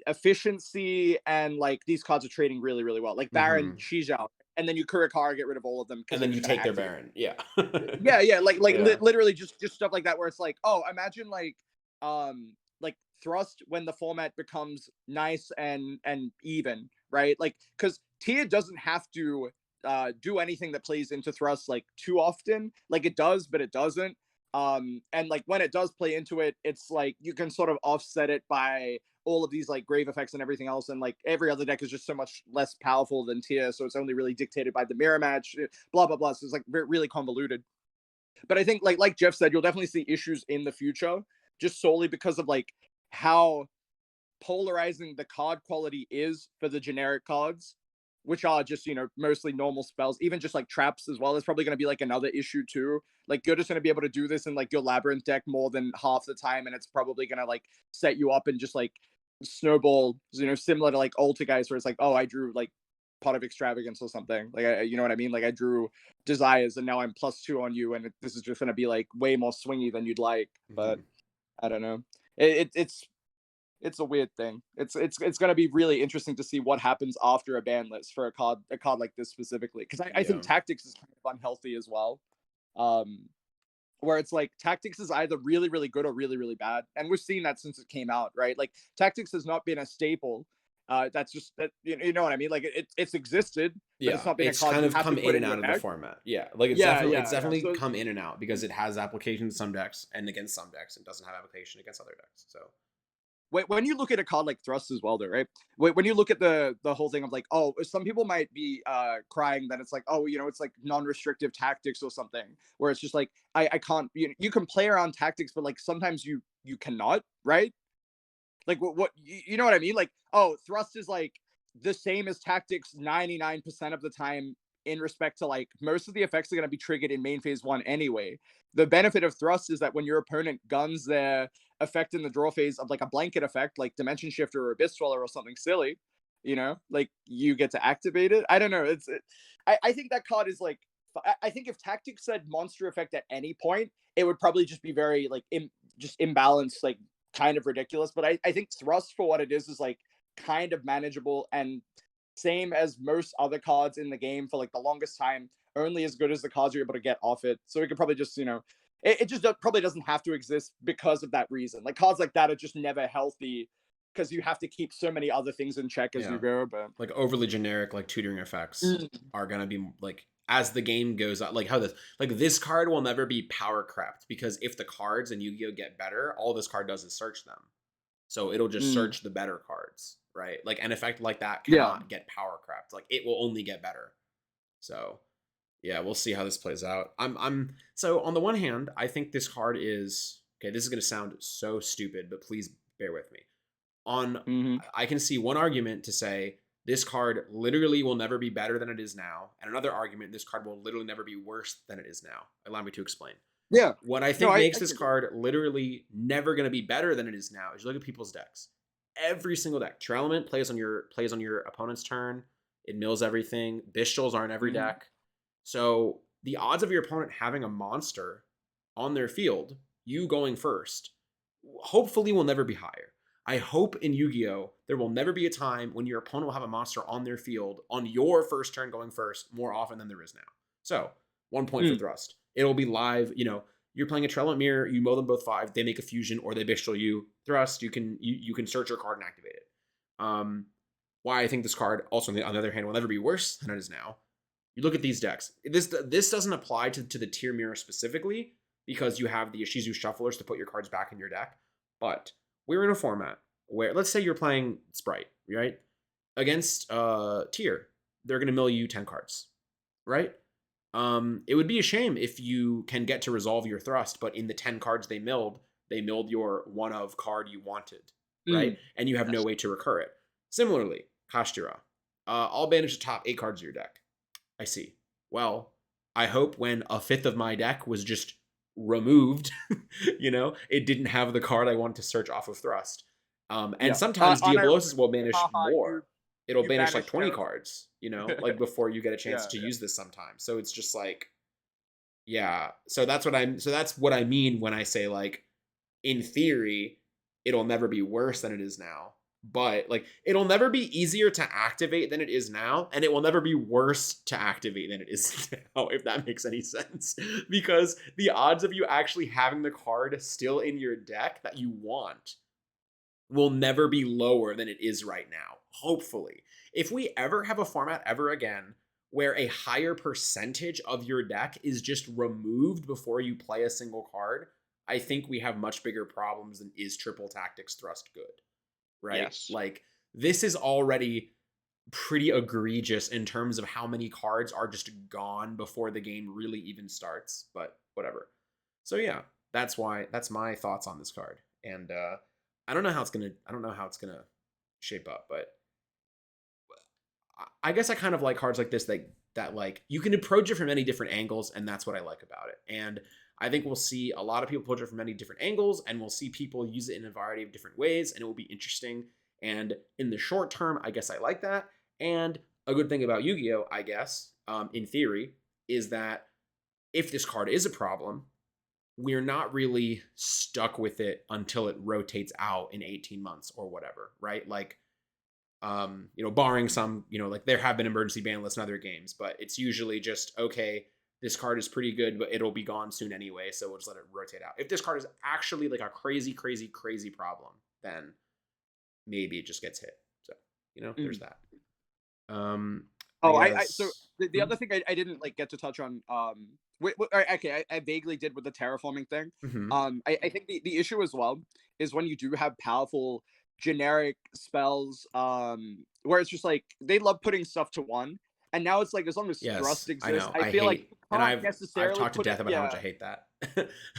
Speaker 2: efficiency and like these cards are trading really, really well. Like Baron,
Speaker 1: hmm
Speaker 2: Shizhao, and then you Kurakara get rid of all of them because
Speaker 1: and
Speaker 2: they're
Speaker 1: then you
Speaker 2: just gonna
Speaker 1: take their
Speaker 2: activate.
Speaker 1: Baron. Yeah,
Speaker 2: Yeah, yeah,
Speaker 1: yeah,
Speaker 2: literally just stuff like that where it's like, oh, imagine like thrust when the format becomes nice and even, right? Like because tier doesn't have to do anything that plays into thrust like too often. Like it does, but it doesn't. And like when it does play into it, it's like you can sort of offset it by all of these like grave effects and everything else, and like every other deck is just so much less powerful than tier, so it's only really dictated by the mirror match, blah blah blah. So it's like really convoluted. But I think like Jeff said, you'll definitely see issues in the future, just solely because of like how polarizing the card quality is for the generic cards, which are just, you know, mostly normal spells. Even just like traps as well is probably going to be like another issue too. Like you're just going to be able to do this in like your labyrinth deck more than half the time, and it's probably going to like set you up and just like snowball, you know, similar to like Ulta guys, where it's like, oh, I drew like Pot of Extravagance or something. Like, you know what I mean? Like I drew Desires and now I'm +2 on you, and this is just going to be like way more swingy than you'd like. But I don't know. It's a weird thing. It's going to be really interesting to see what happens after a ban list for a card like this specifically, because I think Tactics is kind of unhealthy as well, where it's like Tactics is either really really good or really really bad, and we've seen that since it came out, right? Like Tactics has not been a staple. That's just that, you know what I mean? Like it's existed, but it's not been a card
Speaker 1: kind of
Speaker 2: have
Speaker 1: come
Speaker 2: to put
Speaker 1: in and out of the format. Yeah, like it's definitely
Speaker 2: So,
Speaker 1: come in and out because it has application in some decks and against some decks, and doesn't have application against other decks. So
Speaker 2: when you look at a card like Thrust as well, though, right? When you look at the whole thing of like, oh, some people might be crying that it's like, oh, you know, it's like non-restrictive Tactics or something, where it's just like, I can't, you can play around Tactics, but like sometimes you cannot, right? Like what you know what I mean? Like, oh, Thrust is like the same as Tactics 99% of the time, in respect to like most of the effects are going to be triggered in main phase 1 anyway. The benefit of Thrust is that when your opponent guns their effect in the draw phase of like a blanket effect like Dimension Shifter or Abyss Dweller or something silly, you know, like you get to activate it. I don't know. I think that card is like, I think if Tactics said monster effect at any point, it would probably just be very like just imbalanced, like kind of ridiculous. But I think Thrust for what it is like kind of manageable, and same as most other cards in the game for like the longest time, only as good as the cards you're able to get off it. So we could probably just, you know, it just probably doesn't have to exist because of that reason. Like cards like that are just never healthy because you have to keep so many other things in check as you go. But
Speaker 1: like overly generic like tutoring effects are gonna be like, as the game goes on, like how this card will never be power crept, because if the cards in Yu-Gi-Oh get better, all this card does is search them. So it'll just search the better cards, right? Like an effect like that cannot get power crept. Like it will only get better. So yeah, we'll see how this plays out. So on the one hand, I think this card is okay. This is gonna sound so stupid, but please bear with me. I can see one argument to say this card literally will never be better than it is now, and another argument, this card will literally never be worse than it is now. Allow me to explain.
Speaker 2: Yeah.
Speaker 1: What I think makes this card literally never going to be better than it is now is you look at people's decks. Every single deck. True Element plays on your opponent's turn. It mills everything. Bistals are in every deck. So the odds of your opponent having a monster on their field, you going first, hopefully will never be higher. I hope in Yu-Gi-Oh! There will never be a time when your opponent will have a monster on their field on your first turn going first more often than there is now. So 1 point for Thrust. It'll be live, you know, you're playing a Trello Mirror, you mow them both 5, they make a fusion or they Bishal you. Thrust, you can search your card and activate it. Why I think this card also on the other hand will never be worse than it is now. You look at these decks. This doesn't apply to the tier mirror specifically because you have the Ishizu shufflers to put your cards back in your deck. But we're in a format where, let's say you're playing Sprite, right? Against tier, they're going to mill you 10 cards, right? It would be a shame if you can get to resolve your Thrust, but in the 10 cards they milled your one of card you wanted, right? And you have no way to recur it. Similarly, Kashtira. I'll banish the top 8 cards of your deck. I see. Well, I hope when a fifth of my deck was just removed, you know, it didn't have the card I want to search off of Thrust. And sometimes Diablosis will banish more. It'll banish like 20 cards, you know, like before you get a chance to use this sometimes. So it's just like, so that's what I mean when I say, like, in theory, it'll never be worse than it is now. But like, it'll never be easier to activate than it is now, and it will never be worse to activate than it is now, if that makes any sense. Because the odds of you actually having the card still in your deck that you want will never be lower than it is right now. Hopefully. If we ever have a format ever again where a higher percentage of your deck is just removed before you play a single card, I think we have much bigger problems than is triple tactics thrust good, right?
Speaker 3: Yes.
Speaker 1: Like, this is already pretty egregious in terms of how many cards are just gone before the game really even starts, but whatever. So yeah, that's my thoughts on this card. And I don't know how it's gonna shape up, but I guess I kind of like cards like this that like you can approach it from many different angles, and that's what I like about it. And I think we'll see a lot of people approach it from many different angles, and we'll see people use it in a variety of different ways, and it will be interesting. And in the short term, I guess I like that. And a good thing about Yu-Gi-Oh, I guess, in theory, is that if this card is a problem, we're not really stuck with it until it rotates out in 18 months or whatever, right? Like, barring some, like there have been emergency ban lists in other games, but it's usually just, okay, this card is pretty good, but it'll be gone soon anyway, so we'll just let it rotate out. If this card is actually like a crazy, crazy, crazy problem, then maybe it just gets hit. So, there's that.
Speaker 2: So the other thing I didn't like get to touch on, I vaguely did with the terraforming thing. I think the issue as well is when you do have powerful generic spells, where it's just like they love putting stuff to one, and now it's like as long as thrust exists, I feel like
Speaker 1: I've talked to death about how much I hate that.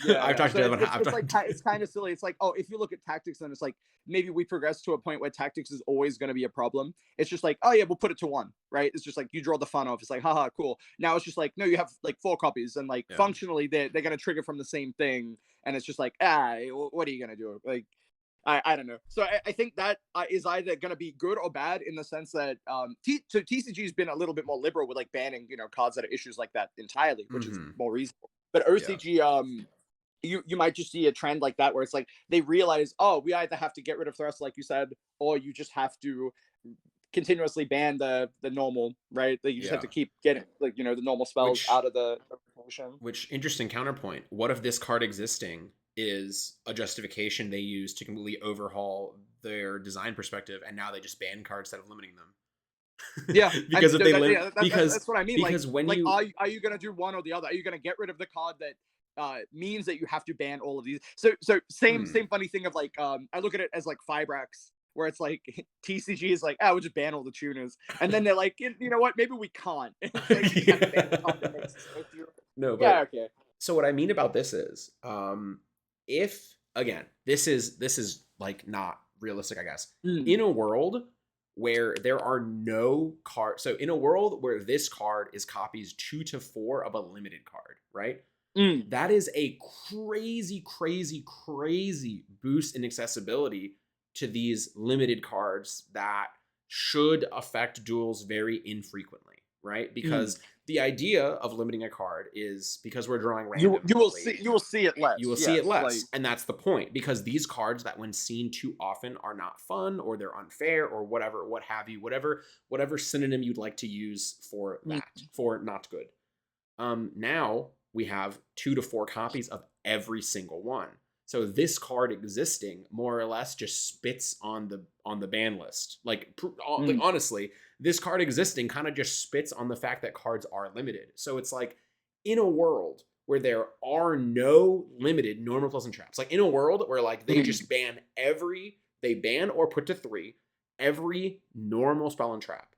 Speaker 1: I've talked to death about
Speaker 2: it's kind of silly. It's like, oh, if you look at tactics, then it's like maybe we progress to a point where tactics is always going to be a problem. It's just like, oh yeah, we'll put it to one, right? It's just like you draw the fun off. It's like, haha, cool. Now it's just like, no, you have like 4 copies, and like functionally they're going to trigger from the same thing, and it's just like, what are you going to do? Like, I don't know. So I think that is either going to be good or bad in the sense that TCG has been a little bit more liberal with like banning cards that are issues like that entirely, which is more reasonable. But OCG, you might just see a trend like that where it's like they realize, oh, we either have to get rid of thrust, like you said, or you just have to continuously ban the normal, right? Like you just have to keep getting like the normal spells out of the rotation.
Speaker 1: Which interesting counterpoint. What if this card existing is a justification they use to completely overhaul their design perspective, and now they just ban cards instead of limiting them?
Speaker 2: Yeah,
Speaker 1: because
Speaker 2: that's what I mean.
Speaker 1: Because
Speaker 2: are you gonna do one or the other? Are you gonna get rid of the card that means that you have to ban all of these? So same funny thing of like I look at it as like Fibrax, where it's like TCG is like, we'll just ban all the tuners, and then they're like, you know what, maybe we can't.
Speaker 1: No, but
Speaker 2: okay.
Speaker 1: So what I mean about this is, if again, this is like not realistic, I guess. In a world where there are no cards, so in a world where this card is copies 2 to 4 of a limited card, right? That is a crazy, crazy, crazy boost in accessibility to these limited cards that should affect duels very infrequently, right? Because the idea of limiting a card is because we're drawing randomly.
Speaker 2: You will see it less.
Speaker 1: You will see it less, and that's the point. Because these cards that, when seen too often, are not fun, or they're unfair, or whatever, what have you, whatever synonym you'd like to use for that, for not good. Now we have 2 to 4 copies of every single one. So this card existing more or less just spits on the ban list. Like honestly, this card existing kind of just spits on the fact that cards are limited. So it's like, in a world where there are no limited normal plus and traps, like in a world where like they just ban or put to 3 every normal spell and trap.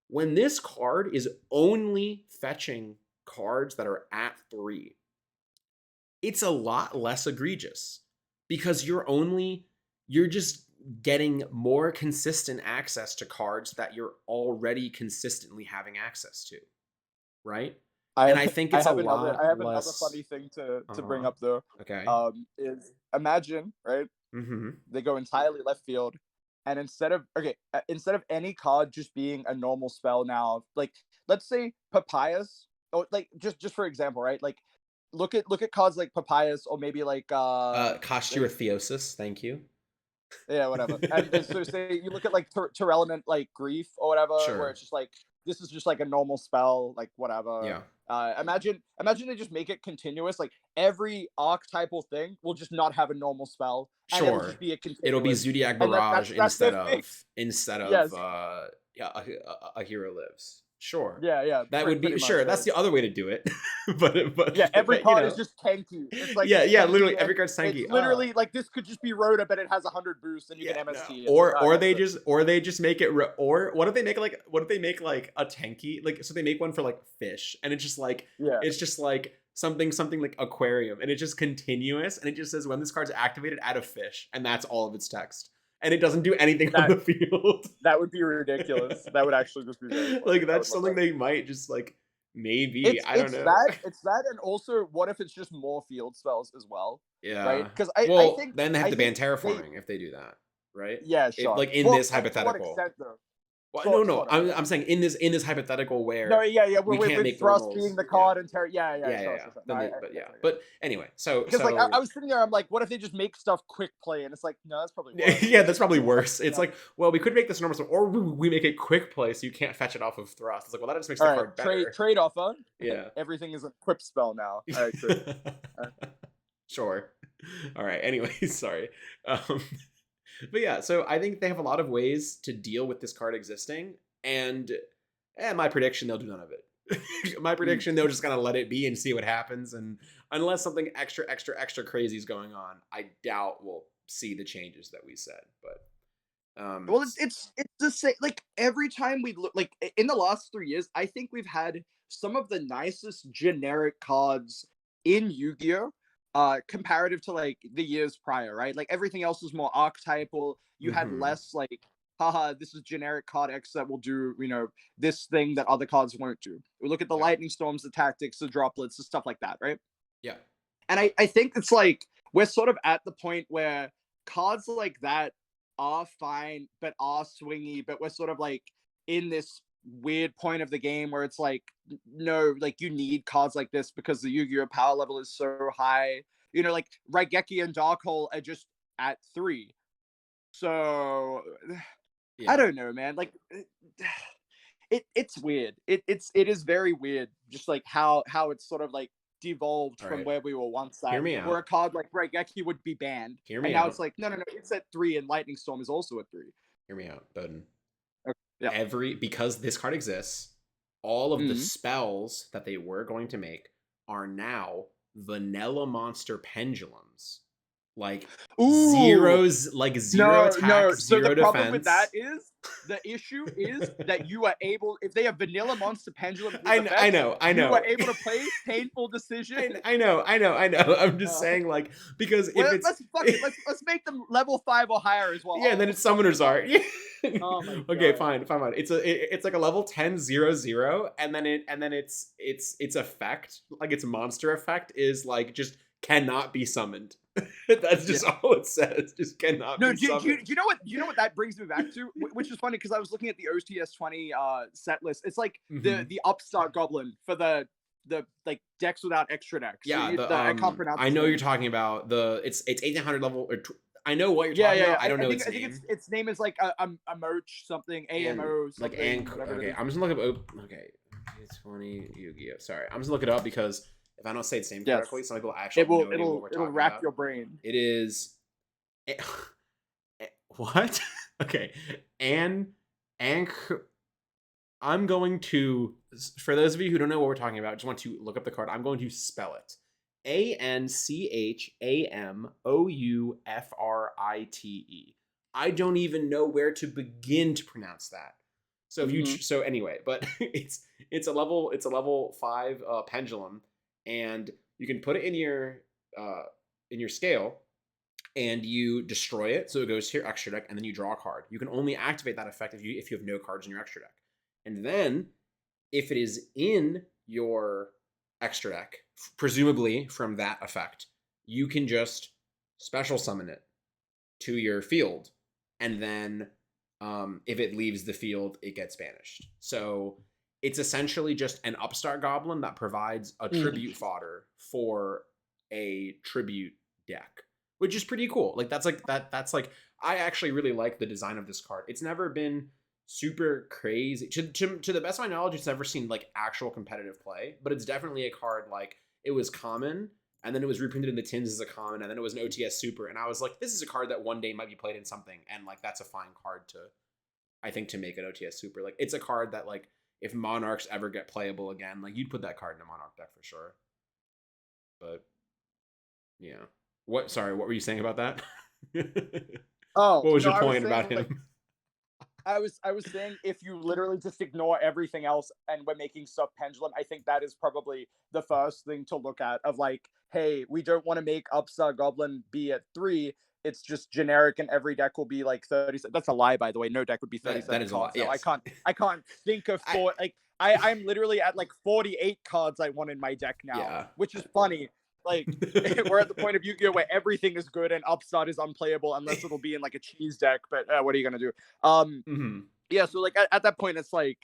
Speaker 1: When this card is only fetching cards that are at 3, it's a lot less egregious, because you're just getting more consistent access to cards that you're already consistently having access to, right? I think it's I have another
Speaker 2: funny thing to bring up though.
Speaker 1: Okay.
Speaker 2: Is imagine, right? They go entirely left field, and instead of any card just being a normal spell now, like let's say Papyrus, or like just for example, right? Like look at cards like Papyrus, or maybe like
Speaker 1: Costume Theosis, thank you.
Speaker 2: Yeah, whatever. And so say you look at like Terrelement, like Grief or whatever, where it's just like, this is just like a normal spell, like whatever.
Speaker 1: Yeah.
Speaker 2: Imagine they just make it continuous. Like every archetypal thing will just not have a normal spell. And it'll just be a continuous.
Speaker 1: It'll be Zodiac Barrage instead of
Speaker 2: yes.
Speaker 1: A Hero Lives. Sure.
Speaker 2: Yeah.
Speaker 1: That would be
Speaker 2: pretty much,
Speaker 1: sure.
Speaker 2: right?
Speaker 1: That's the other way to do it. but
Speaker 2: Yeah, every
Speaker 1: but,
Speaker 2: card is just tanky. It's like
Speaker 1: yeah,
Speaker 2: it's
Speaker 1: yeah.
Speaker 2: tanky
Speaker 1: Literally,
Speaker 2: and
Speaker 1: every card's tanky.
Speaker 2: it's literally like this could just be Rhoda, but it has 100 boost and you
Speaker 1: Yeah,
Speaker 2: can
Speaker 1: no.
Speaker 2: MST.
Speaker 1: Or they just make it or what if they make like a tanky, like, so they make one for like fish, and it's just like something like aquarium, and it's just continuous, and it just says when this card's activated, add a fish, and that's all of its text, and it doesn't do anything on the field.
Speaker 2: That would be ridiculous. That would actually just be very funny.
Speaker 1: Like, that's something they might just like, maybe, I don't know.
Speaker 2: It's that, and also, what if it's just more field spells as well?
Speaker 1: Yeah.
Speaker 2: Right? Because I think
Speaker 1: then they have to ban
Speaker 2: think
Speaker 1: terraforming if they do that, right?
Speaker 2: Yeah, sure.
Speaker 1: Like in
Speaker 2: Well,
Speaker 1: this
Speaker 2: to what
Speaker 1: hypothetical.
Speaker 2: extent, though?
Speaker 1: Well, no. I'm saying in this hypothetical where
Speaker 2: No, yeah.
Speaker 1: we can't make
Speaker 2: Thrust
Speaker 1: normals.
Speaker 2: being the card and sure.
Speaker 1: But anyway, so
Speaker 2: because like I was sitting there, I'm like, what if they just make stuff quick play? And it's like, no, that's probably worse.
Speaker 1: yeah, that's probably worse. It's like, well, we could make this normal stuff, or we make it quick play so you can't fetch it off of thrust. It's like, well, that just makes the card better.
Speaker 2: Trade offer.
Speaker 1: Yeah.
Speaker 2: Everything is a quip spell now. All right, true.
Speaker 1: Sure. All right. Anyway, sorry. But yeah, so I think they have a lot of ways to deal with this card existing, and my prediction, they'll do none of it. My prediction, they'll just kind of let it be and see what happens, and unless something extra crazy is going on, I doubt we'll see the changes that we said. But
Speaker 2: well, it's the same. Like every time we look, like in the last 3 years, I think we've had some of the nicest generic cards in Yu-Gi-Oh! Comparative to like the years prior, right? Like everything else was more archetypal. You had less like, haha, this is generic card X that will do, this thing that other cards won't do. We look at the lightning storms, the tactics, the droplets, the stuff like that, right?
Speaker 1: Yeah.
Speaker 2: And I think it's like we're sort of at the point where cards like that are fine, but are swingy, but we're sort of like in this weird point of the game where it's like, no, like you need cards like this because the Yu-Gi-Oh power level is so high. Like Raigeki and Darkhold are just at 3. So I don't know, man. Like it's weird. It is very weird, just like how it's sort of like devolved from where we were once at.
Speaker 1: Hear me out.
Speaker 2: Where a card like Raigeki would be banned. Now it's like, no, it's at 3 and Lightning Storm is also at 3.
Speaker 1: Hear me out, Bowden.
Speaker 2: Yeah.
Speaker 1: Because this card exists, all of the spells that they were going to make are now vanilla monster pendulums. Like zeros, like zero attack, zero defense.
Speaker 2: The problem with that is the issue is that you are able, if they have vanilla monster pendulum,
Speaker 1: I know.
Speaker 2: You are able to play painful decision.
Speaker 1: I know. I'm just saying, like, because if
Speaker 2: let's make them level 5 or higher as well.
Speaker 1: Yeah, then it's summoner's art.
Speaker 2: Oh my God.
Speaker 1: Okay, fine. It's like a level 10/0/0, and then its effect, like its monster effect, is like just cannot be summoned. That's just all it says. Just cannot be summoned.
Speaker 2: Do you know what that brings me back to? Which is funny because I was looking at the OTS 20 set list. It's like the upstart goblin for the like decks without extra decks.
Speaker 1: Yeah,
Speaker 2: so I can't pronounce.
Speaker 1: I know you're talking about it's 1800 level. I know what you're talking about. I don't know its name.
Speaker 2: Its name is like a merch something, AMO something.
Speaker 1: Okay, I'm just gonna look up. Okay, 20 Yu-Gi-Oh. Sorry, I'm just gonna look it up because if I don't say its name correctly, some people actually know what we're talking about.
Speaker 2: It'll wrap your brain.
Speaker 1: It is what? Okay, I'm going to, for those of you who don't know what we're talking about, just want to look up the card. I'm going to spell it. ANCHAMOUFRITE. I don't even know where to begin to pronounce that. So if so anyway, but it's a level 5 pendulum, and you can put it in your scale, and you destroy it, so it goes to your extra deck, and then you draw a card. You can only activate that effect if you have no cards in your extra deck. And then if it is in your extra deck, presumably from that effect, you can just special summon it to your field, and then if it leaves the field, it gets banished. So it's essentially just an upstart goblin that provides a tribute fodder for a tribute deck, which is pretty cool. Like that's I actually really like the design of this card. It's never been super crazy. To the best of my knowledge, it's never seen like actual competitive play, but it's definitely a card like it was common, and then it was reprinted in the tins as a common, and then it was an OTS super, and I was like, this is a card that one day might be played in something, and like that's a fine card to, I think, to make an OTS super. Like it's a card that like if Monarchs ever get playable again, like you'd put that card in a Monarch deck for sure. But yeah. Sorry, what were you saying about that?
Speaker 2: Oh,
Speaker 1: what was
Speaker 2: no,
Speaker 1: your
Speaker 2: I was
Speaker 1: point about
Speaker 2: saying, like,
Speaker 1: him?
Speaker 2: I was saying if you literally just ignore everything else and we're making stuff pendulum, I think that is probably the first thing to look at of like, hey, we don't want to make Upstart Goblin be at 3. It's just generic and every deck will be like 30. That's a lie, by the way. No deck would be 37
Speaker 1: that is a lot.
Speaker 2: cards. No,
Speaker 1: Yes.
Speaker 2: I can't think of four. Like I'm literally at like 48 cards I want in my deck now,
Speaker 1: Yeah.
Speaker 2: which is funny. Like we're at the point of Yu-Gi-Oh where everything is good and Upstart is unplayable unless it'll be in like a cheese deck. But what are you gonna do? Yeah, so like at that point, it's like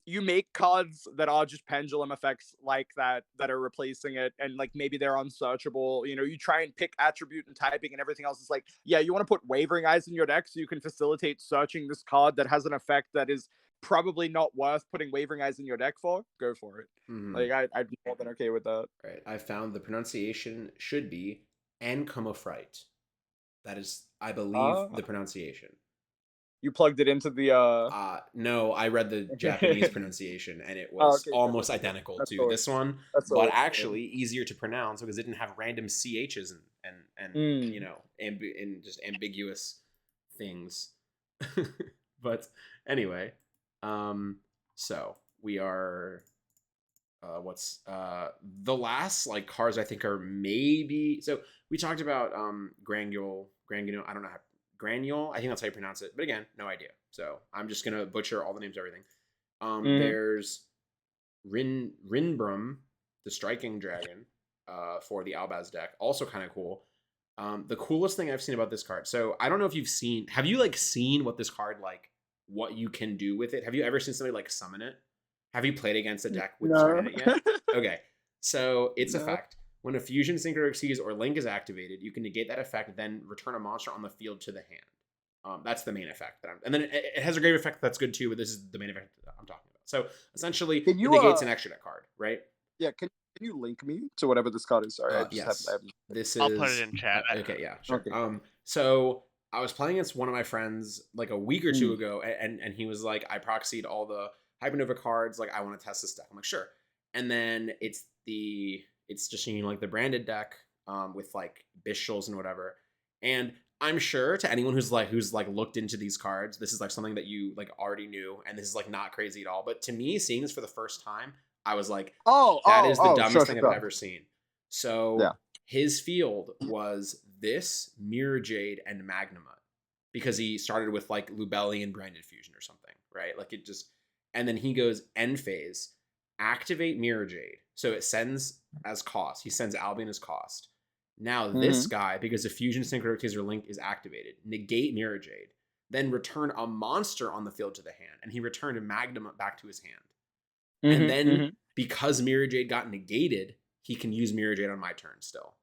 Speaker 2: you make cards that are just pendulum effects like that are replacing it, and like maybe they're unsearchable. You know, you try and pick attribute and typing and everything else. It's like, yeah, you want to put Wavering Eyes in your deck so you can facilitate searching this card that has an effect that is probably not worth putting Wavering Eyes in your deck for. Go for it. Like I'd be more than okay with that.
Speaker 1: Right. I found the pronunciation should be Ancomophrite. That is, I believe, the pronunciation.
Speaker 2: You plugged it into the
Speaker 1: no, I read the Japanese pronunciation and it was almost identical to this one, but actually easier to pronounce because it didn't have random CHs and you know, and just ambiguous things. But anyway, so we are what's the last like cards I think are maybe, so we talked about Granule, I don't know how, Granule, I think that's how you pronounce it, but again, no idea. So I'm just gonna butcher all the names of everything. There's Rinbrum, the Striking Dragon, for the Albaz deck, also kind of cool. The coolest thing I've seen about this card, so I don't know if have you like seen what this card, like what you can do with it? Have you ever seen somebody like summon it? Have you played against a deck with summon it yet? Okay, so its effect. When a Fusion, Synchro Exceeds, or Link is activated, you can negate that effect, then return a monster on the field to the hand. That's the main effect. And then it has a great effect that's good too, but this is the main effect that I'm talking about. So essentially, it negates an extra deck card, right?
Speaker 2: Yeah, can you link me to whatever this card is? Sorry, I just have
Speaker 1: this
Speaker 3: I'll put it in chat.
Speaker 1: Okay, yeah, sure.
Speaker 2: Okay.
Speaker 1: So I was playing against one of my friends like a week or two ago, and he was like, I proxied all the Hypernova cards, like I want to test this deck. I'm like, sure. And then it's just, you know, like the branded deck with like Bishals and whatever. And I'm sure to anyone who's like looked into these cards, this is like something that you like already knew, and this is like not crazy at all. But to me, seeing this for the first time, I was like, that is the dumbest thing I've ever seen. So his field was this, Mirror Jade, and Magnamut, because he started with like Lubellian Branded Fusion or something, right? Like it just, and then he goes end phase, activate Mirror Jade. So it sends as cost. He sends Albion as cost. Now this guy, because the Fusion, Synchro Exceeds, or Link is activated, negate Mirror Jade, then return a monster on the field to the hand, and he returned a Magnamut back to his hand. And then because Mirror Jade got negated, he can use Mirror Jade on my turn still.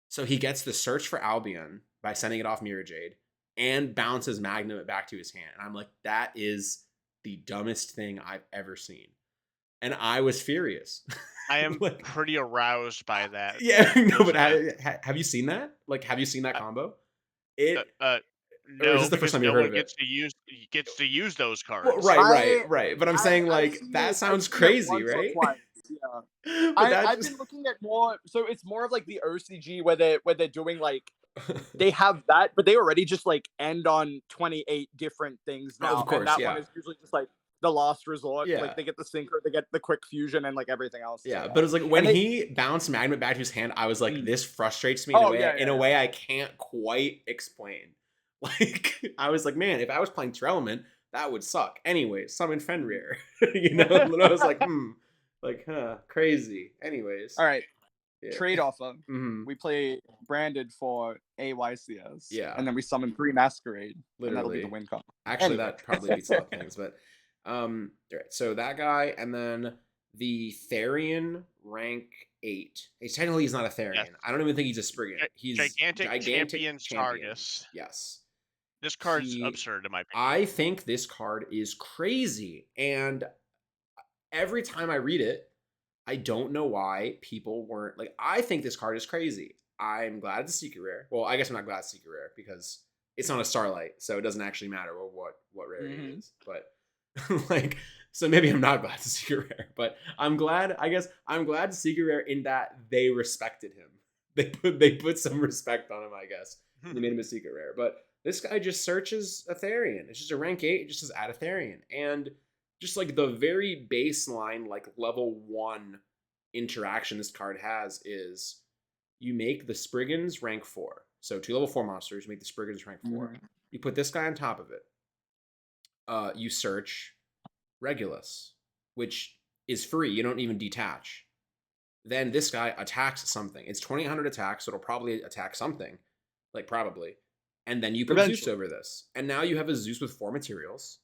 Speaker 1: So he gets the search for Albion by sending it off Mirror Jade and bounces Magnamut back to his hand. And I'm like, that is the dumbest thing I've ever seen. And I was furious.
Speaker 3: I am like, pretty aroused by that.
Speaker 1: Yeah, no, but have you seen that? Like, have you seen that combo?
Speaker 3: No,
Speaker 1: is this the first time you heard of it?
Speaker 3: Gets to use those cards.
Speaker 1: Well, right. But I'm saying like that sounds crazy, right?
Speaker 2: Yeah. I've been looking at more. So it's more of like the OCG where they're doing like they have that, but they already just like end on 28 different things now.
Speaker 1: Of course,
Speaker 2: and that one is usually just like the last resort.
Speaker 1: Yeah.
Speaker 2: Like they get the synchro, they get the quick fusion, and like everything else.
Speaker 1: Yeah, but it's like when he bounced Magnamut back to his hand, I was like, this frustrates me in a way I can't quite explain. Like I was like, man, if I was playing Trellman, that would suck. Anyways, summon Fenrir. You know, and I was like, crazy. Anyways.
Speaker 2: All right. Yeah. Trade offer. We play branded for AYCS.
Speaker 1: Yeah.
Speaker 2: And then we summon 3 Masquerade.
Speaker 1: Literally.
Speaker 2: And that'll be the win con.
Speaker 1: Actually, that probably beats a lot of things, but all right. So that guy, and then the Therian rank 8. Technically he's not a Therian. Yes. I don't even think he's a Spriggan. He's
Speaker 3: gigantic champion Sargus.
Speaker 1: Yes.
Speaker 3: This card's absurd in my opinion.
Speaker 1: I think this card is crazy, and every time I read it, I don't know why people weren't like. I think this card is crazy. I'm glad it's a secret rare. Well, I guess I'm not glad it's a secret rare because it's not a Starlight, so it doesn't actually matter what rarity it is. But like So maybe I'm not glad to secret rare, but I'm glad. I guess I'm glad to secret rare in that they respected him. They put some respect on him. I guess they made him a secret rare. But this guy just searches Aetherian. It's just a rank 8. It just says add Aetherian, and just like the very baseline, like level 1 interaction this card has is you make the Spriggans rank 4. So 2 level 4 monsters, you make the Spriggans rank 4.
Speaker 2: Mhm.
Speaker 1: You put this guy on top of it. You search Regulus, which is free. You don't even detach. Then this guy attacks something. It's 2800 attack, so it'll probably attack something. Like, probably. And then you put Zeus
Speaker 2: Eventually.
Speaker 1: over this. And now you have a Zeus with 4 materials.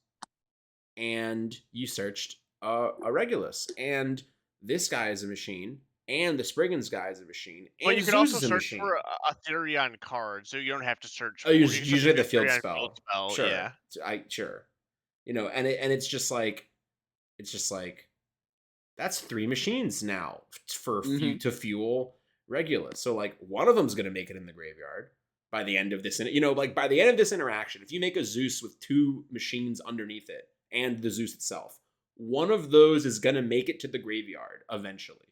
Speaker 1: And you searched a Regulus. And this guy is a machine. And the Spriggans guy is a machine. And
Speaker 3: But you can
Speaker 1: Zeus
Speaker 3: also
Speaker 1: is a
Speaker 3: search
Speaker 1: machine.
Speaker 3: for a Therion card, so you don't have to search.
Speaker 1: Oh,
Speaker 3: You can
Speaker 1: usually
Speaker 3: search
Speaker 1: the
Speaker 3: a
Speaker 1: field
Speaker 3: Therion
Speaker 1: spell. Sure.
Speaker 3: Yeah.
Speaker 1: Sure. You know, and it's just like that's 3 machines now for to fuel Regulus. So like one of them's gonna make it in the graveyard by the end of this. You know, like by the end of this interaction, if you make a Zeus with 2 machines underneath it and the Zeus itself, one of those is gonna make it to the graveyard eventually.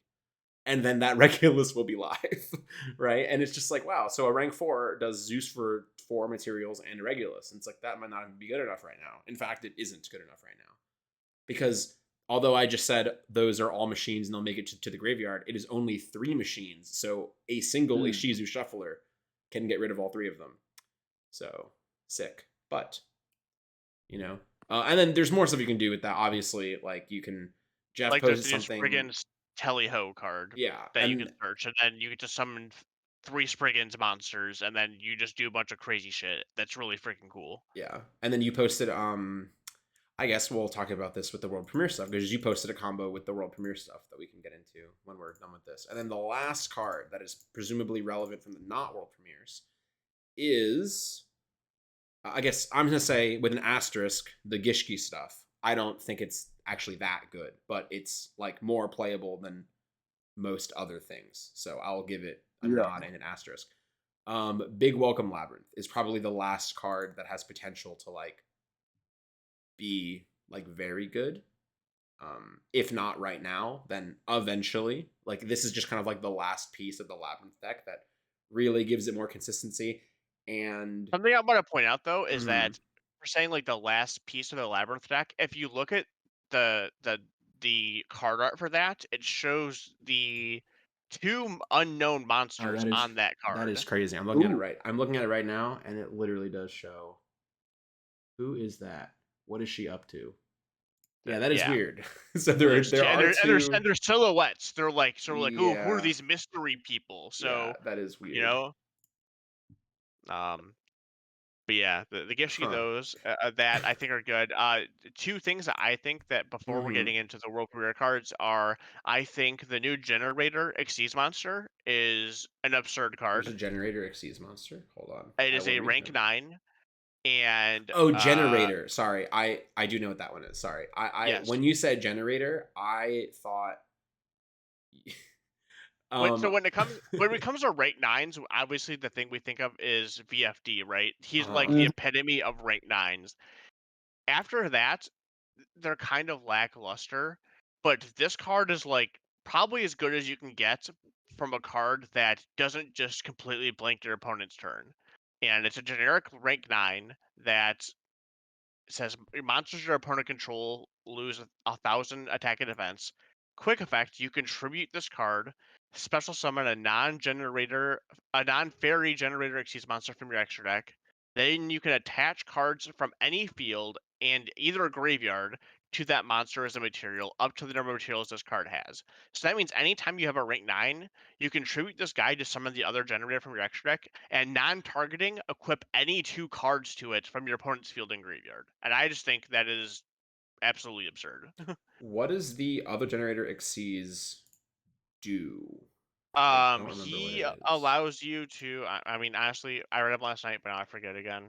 Speaker 1: And then that Regulus will be live, right? And it's just like, wow, so a rank 4 does Zeus for 4 materials and Regulus. And it's like, that might not even be good enough right now. In fact, it isn't good enough right now. Because although I just said those are all machines and they'll make it to the graveyard, it is only 3 machines. So a single Ishizu Shuffler can get rid of all 3 of them. So, sick. But, you know. And then there's more stuff you can do with that, obviously. Like, you can... Jeff
Speaker 3: like
Speaker 1: posted
Speaker 3: there's
Speaker 1: something...
Speaker 3: Spriggan's Teleho card that you can search, and then you get to summon 3 Spriggan's monsters, and then you just do a bunch of crazy shit. That's really freaking cool.
Speaker 1: Yeah. And then you posted... I guess we'll talk about this with the world premiere stuff, because you posted a combo with the world premiere stuff that we can get into when we're done with this. And then the last card that is presumably relevant from the not world premieres is, I guess I'm going to say with an asterisk, the Gishki stuff. I don't think it's actually that good, but it's like more playable than most other things. So I'll give it a nod and an asterisk. Big Welcome Labyrinth is probably the last card that has potential to like be like very good. If not right now, then eventually. Like this is just kind of like the last piece of the Labyrinth deck that really gives it more consistency. And
Speaker 3: something I want to point out though is that we're saying like the last piece of the Labyrinth deck. If you look at the card art for that, it shows the 2 unknown monsters on that card.
Speaker 1: That is crazy. I'm looking at it right. I'm looking at it right now, and it literally does show. Who is that? What is she up to? Yeah, that is weird. So there are
Speaker 3: and there's silhouettes. They're like sort of like, who are these mystery people? So
Speaker 1: that is weird.
Speaker 3: You know, but yeah, the Gishki those that I think are good. 2 things that I think that before we're getting into the world career cards are, I think the new Generator Xyz monster is an absurd card.
Speaker 1: There's a Generator Xyz monster. Hold on.
Speaker 3: It is a rank 9. And
Speaker 1: Generator. Sorry, I do know what that one is. Sorry,
Speaker 3: yes.
Speaker 1: When you said Generator, I thought.
Speaker 3: So when it comes to rank 9s, obviously the thing we think of is VFD, right? He's like the epitome of rank 9s. After that, they're kind of lackluster, but this card is like probably as good as you can get from a card that doesn't just completely blank your opponent's turn. And it's a generic rank 9 that says monsters your opponent control lose 1,000 attack and defense. Quick effect, you contribute this card, special summon a non-fairy generator Xyz monster from your extra deck. Then you can attach cards from any field and either a graveyard to that monster as a material up to the number of materials this card has. So that means anytime you have a rank 9, you contribute this guy to summon the other generator from your extra deck, and non-targeting, equip any 2 cards to it from your opponent's field and graveyard. And I just think that is absolutely absurd.
Speaker 1: What does the other Generator Xyz do?
Speaker 3: He allows you to. I mean, honestly, I read it last night, but now I forget again.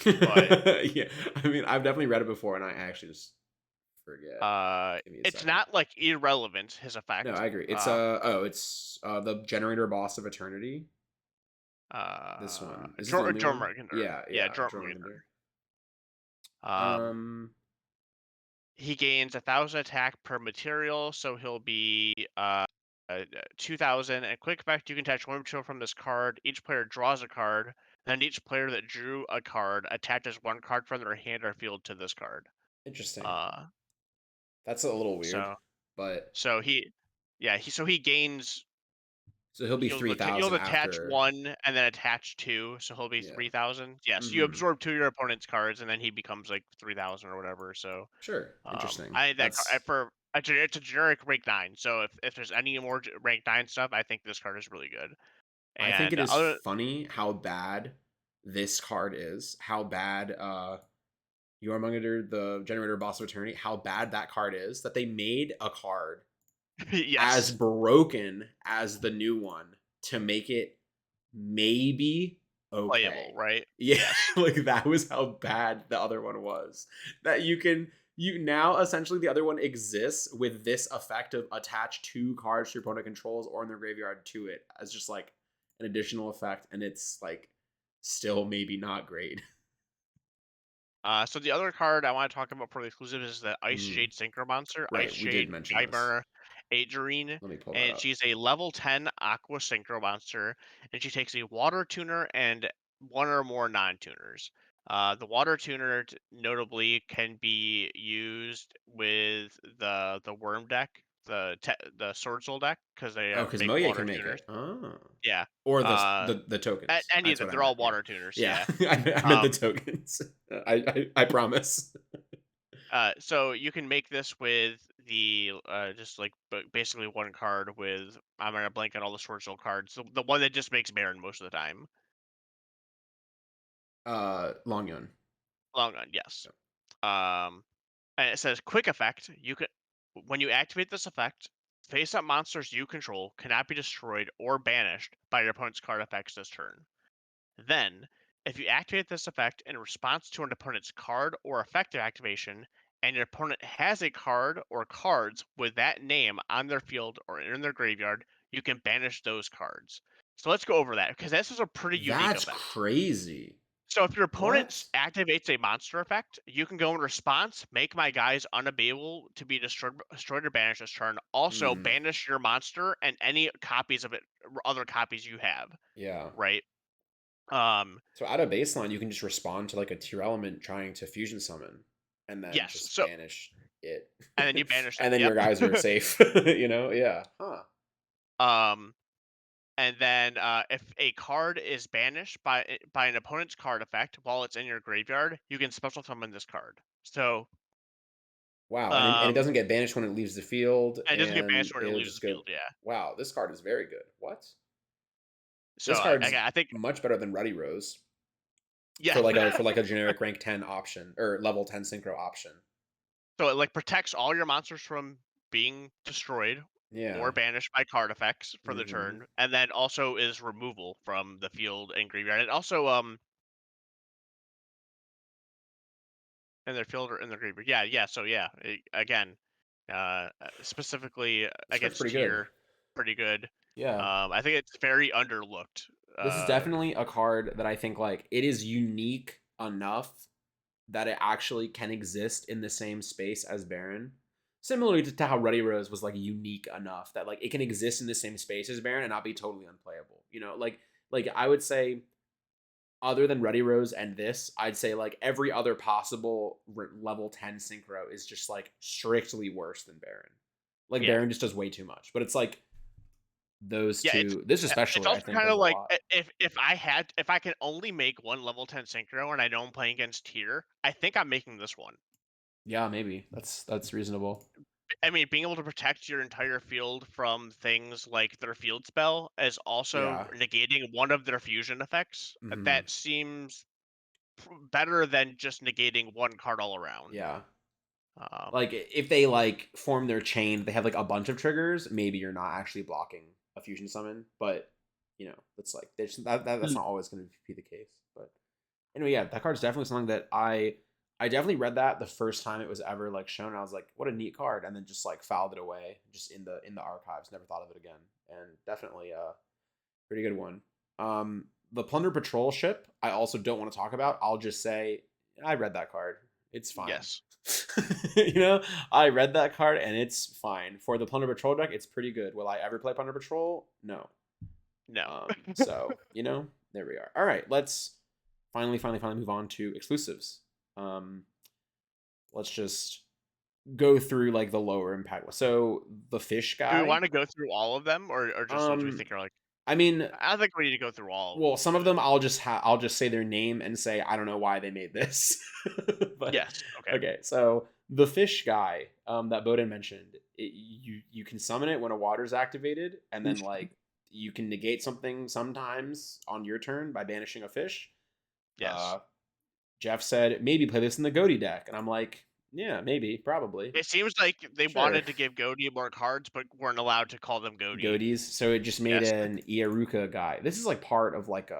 Speaker 3: But
Speaker 1: yeah, I mean, I've definitely read it before, and I actually just forget.
Speaker 3: It's not like irrelevant, his effect.
Speaker 1: No, I agree. It's the Generator Boss of Eternity. This one.
Speaker 3: Jormungandr.
Speaker 1: Yeah,
Speaker 3: Jormungandr. he gains 1,000 attack per material, so he'll be 2,000. And quick effect, you can attach one material from this card. Each player draws a card, and each player that drew a card attaches one card from their hand or field to this card.
Speaker 1: Interesting.
Speaker 3: Uh,
Speaker 1: That's a little weird,
Speaker 3: so
Speaker 1: but
Speaker 3: so he gains.
Speaker 1: so he'll be
Speaker 3: He'll
Speaker 1: 3,000
Speaker 3: attach
Speaker 1: after.
Speaker 3: one and then attach two, so he'll be
Speaker 1: Yeah.
Speaker 3: 3,000. Yes, you
Speaker 1: Mm-hmm.
Speaker 3: absorb two of your opponent's cards, and then he becomes like 3,000 or whatever. So,
Speaker 1: Sure. Interesting.
Speaker 3: I think that
Speaker 1: That's.
Speaker 3: it's a generic rank 9. So if there's any more rank 9 stuff, I think this card is really good.
Speaker 1: I think it
Speaker 3: And
Speaker 1: is
Speaker 3: other
Speaker 1: funny how bad this card is. How bad Yormungandr, the Generator Boss of Eternity, how bad that card is. That they made a card as
Speaker 3: yes,
Speaker 1: broken as the new one to make it maybe
Speaker 3: playable,
Speaker 1: okay.
Speaker 3: right?
Speaker 1: Yeah,
Speaker 3: Yes.
Speaker 1: like that was how bad the other one was. That you now essentially the other one exists with this effect of attach two cards to your opponent controls or in their graveyard to it as just like an additional effect, and it's like still maybe not great.
Speaker 3: So the other card I want to talk about for the exclusive is the Ice
Speaker 1: Mm,
Speaker 3: Jade Synchro Monster, Ice
Speaker 1: right, we did
Speaker 3: Jade
Speaker 1: mention this.
Speaker 3: Guymer Adrienne,
Speaker 1: Let me pull that
Speaker 3: and
Speaker 1: up.
Speaker 3: she's a level 10 Aqua Synchro Monster, and she takes a Water Tuner and one or more non-tuners. The Water Tuner notably can be used with the Worm deck, the Sword Soul deck, because they
Speaker 1: Oh, because
Speaker 3: make
Speaker 1: Moye
Speaker 3: Water
Speaker 1: can make
Speaker 3: Tuners.
Speaker 1: it. Oh.
Speaker 3: Yeah.
Speaker 1: Or
Speaker 3: Uh,
Speaker 1: the tokens.
Speaker 3: Any of
Speaker 1: That's
Speaker 3: them,
Speaker 1: what I
Speaker 3: they're all
Speaker 1: meant. Yeah.
Speaker 3: Water Tuners.
Speaker 1: Yeah.
Speaker 3: Yeah.
Speaker 1: I meant the
Speaker 3: Um,
Speaker 1: tokens. I promise.
Speaker 3: So you can make this with the just like basically one card with I'm gonna blank on all the Sword Soul cards. The one that just makes Baron most of the time.
Speaker 1: Long Yun.
Speaker 3: Long Gun, yes. Um, and it says quick effect. You can when you activate this effect, face up monsters you control cannot be destroyed or banished by your opponent's card effects this turn. Then, if you activate this effect in response to an opponent's card or effective activation, and your opponent has a card or cards with that name on their field or in their graveyard, you can banish those cards. So let's go over that because this is a pretty unique
Speaker 1: That's
Speaker 3: effect.
Speaker 1: crazy.
Speaker 3: So if your opponent
Speaker 1: What?
Speaker 3: activates a monster effect, you can go in response, make my guys unable to be destroyed or banished this turn. Also,
Speaker 1: Hmm.
Speaker 3: banish your monster and any copies of it, other copies you have.
Speaker 1: Yeah.
Speaker 3: Right. Um,
Speaker 1: So out of baseline, you can just respond to like a tier element trying to fusion summon, and then
Speaker 3: yes.
Speaker 1: just
Speaker 3: So
Speaker 1: banish it,
Speaker 3: and then you banish them.
Speaker 1: and then
Speaker 3: Yep.
Speaker 1: your guys are safe. Yeah. Huh.
Speaker 3: um, and then if a card is banished by an opponent's card effect while it's in your graveyard, you can special summon this card. So
Speaker 1: Wow. And it
Speaker 3: um,
Speaker 1: doesn't get banished when it leaves the field,
Speaker 3: and it doesn't get
Speaker 1: and
Speaker 3: banished when it
Speaker 1: it'll
Speaker 3: leaves
Speaker 1: just
Speaker 3: the
Speaker 1: go.
Speaker 3: field. Yeah.
Speaker 1: Wow, this card is very good. What?
Speaker 3: So
Speaker 1: This card's
Speaker 3: I think
Speaker 1: much better than Ruddy Rose
Speaker 3: yeah.
Speaker 1: for like a generic rank 10 option or level 10 synchro option.
Speaker 3: So it like protects all your monsters from being destroyed
Speaker 1: Yeah.
Speaker 3: or banished by card effects for the
Speaker 1: Mm-hmm.
Speaker 3: turn, and then also is removal from the field and graveyard. And also in their field or in their graveyard. Yeah. So yeah, again, specifically
Speaker 1: This card's
Speaker 3: against
Speaker 1: pretty good.
Speaker 3: tier, pretty good.
Speaker 1: Yeah.
Speaker 3: I think it's very underlooked.
Speaker 1: This is definitely a card that I think like it is unique enough that it actually can exist in the same space as Baron. Similarly to how Ruddy Rose was like unique enough that like it can exist in the same space as Baron and not be totally unplayable. Like I would say other than Ruddy Rose and this, I'd say like every other possible level 10 synchro is just like strictly worse than Baron. Like
Speaker 3: Yeah,
Speaker 1: Baron just does way too much. But it's like those
Speaker 3: yeah.
Speaker 1: two, this
Speaker 3: It's
Speaker 1: especially, I
Speaker 3: also
Speaker 1: think
Speaker 3: kind
Speaker 1: does
Speaker 3: of
Speaker 1: a
Speaker 3: like
Speaker 1: lot.
Speaker 3: if I can only make one level 10 synchro and I know I'm playing against tier, I think I'm making this one.
Speaker 1: Yeah, maybe. That's reasonable.
Speaker 3: I mean, being able to protect your entire field from things like their field spell is also
Speaker 1: Yeah.
Speaker 3: negating one of their fusion effects.
Speaker 1: Hmm.
Speaker 3: That seems better than just negating one card all around.
Speaker 1: Yeah.
Speaker 3: Um,
Speaker 1: Like if they like form their chain, they have like a bunch of triggers. Maybe you're not actually blocking a fusion summon, but it's like that's not always going to be the case. But anyway, yeah, that card's definitely something that I definitely read that the first time it was ever like shown. And I was like, what a neat card, and then just like filed it away just in the archives. Never thought of it again, and definitely a pretty good one. The Plunder Patrol ship, I also don't want to talk about. I'll just say I read that card. It's fine.
Speaker 3: yes.
Speaker 1: You know, I read that card and it's fine. For the Plunder Patrol deck, it's pretty good. Will I ever play Plunder Patrol? No.
Speaker 3: No.
Speaker 1: So, you know, there we are. All right, let's finally move on to exclusives. Let's just go through like the lower impact. So the fish
Speaker 3: Do we
Speaker 1: guy.
Speaker 3: want to go through all of them, or just ones we think are like?
Speaker 1: I mean,
Speaker 3: I don't think we need to go through all.
Speaker 1: well, some of them I'll just say their name and say I don't know why they made this. But
Speaker 3: Yes. Okay.
Speaker 1: okay, so the fish guy that Bowden mentioned, you can summon it when a water's activated, and then like you can negate something sometimes on your turn by banishing a fish.
Speaker 3: Yes.
Speaker 1: Jeff said maybe play this in the Goaty deck, and I'm like, yeah, maybe, probably.
Speaker 3: It seems like they
Speaker 1: Sure.
Speaker 3: wanted to give Goaty more cards, but weren't allowed to call them Goaty.
Speaker 1: Goaties, so it just made
Speaker 3: Yes.
Speaker 1: an Iaruka guy. This is like part of like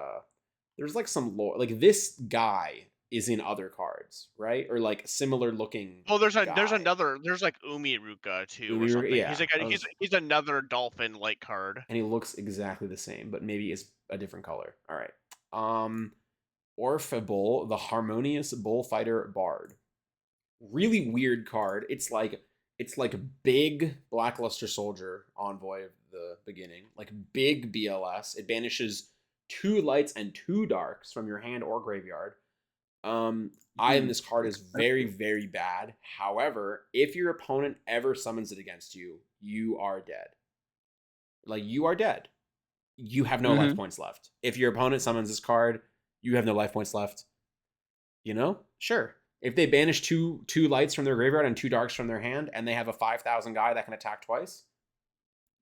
Speaker 1: there's like some lore, like this guy is in other cards, right? Or like similar looking.
Speaker 3: Well, there's
Speaker 1: guy.
Speaker 3: another. There's like Umiruka too, or
Speaker 1: Umiruka,
Speaker 3: something.
Speaker 1: yeah,
Speaker 3: He's like he's another dolphin like card.
Speaker 1: and he looks exactly the same, but maybe is a different color. All right. Orphible, the harmonious bullfighter bard. Really weird card. It's like big Blackluster Soldier, envoy of the beginning, like big BLS. It banishes 2 lights and 2 darks from your hand or graveyard. This card is very, very bad. However, if your opponent ever summons it against you, you are dead. Like, you are dead. You have no life points left. If your opponent summons this card, you have no life points left. You know? Sure. If they banish two lights from their graveyard and 2 darks from their hand, and they have a 5,000 guy that can attack twice,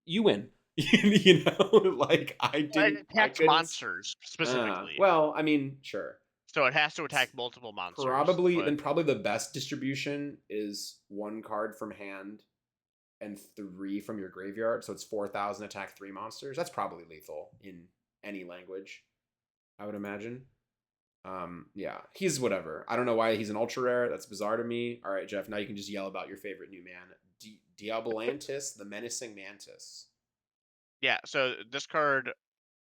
Speaker 1: you win. You know, like
Speaker 3: It attacks monsters specifically.
Speaker 1: Well, I mean, sure.
Speaker 3: So it has to attack multiple monsters.
Speaker 1: Probably the best distribution is 1 card from hand and 3 from your graveyard. So it's 4,000 attack 3 monsters. That's probably lethal in any language, I would imagine. Yeah, he's whatever. I don't know why he's an ultra rare. That's bizarre to me. All right, Jeff, now you can just yell about your favorite new man, Diabolantis, the menacing mantis.
Speaker 3: Yeah, so this card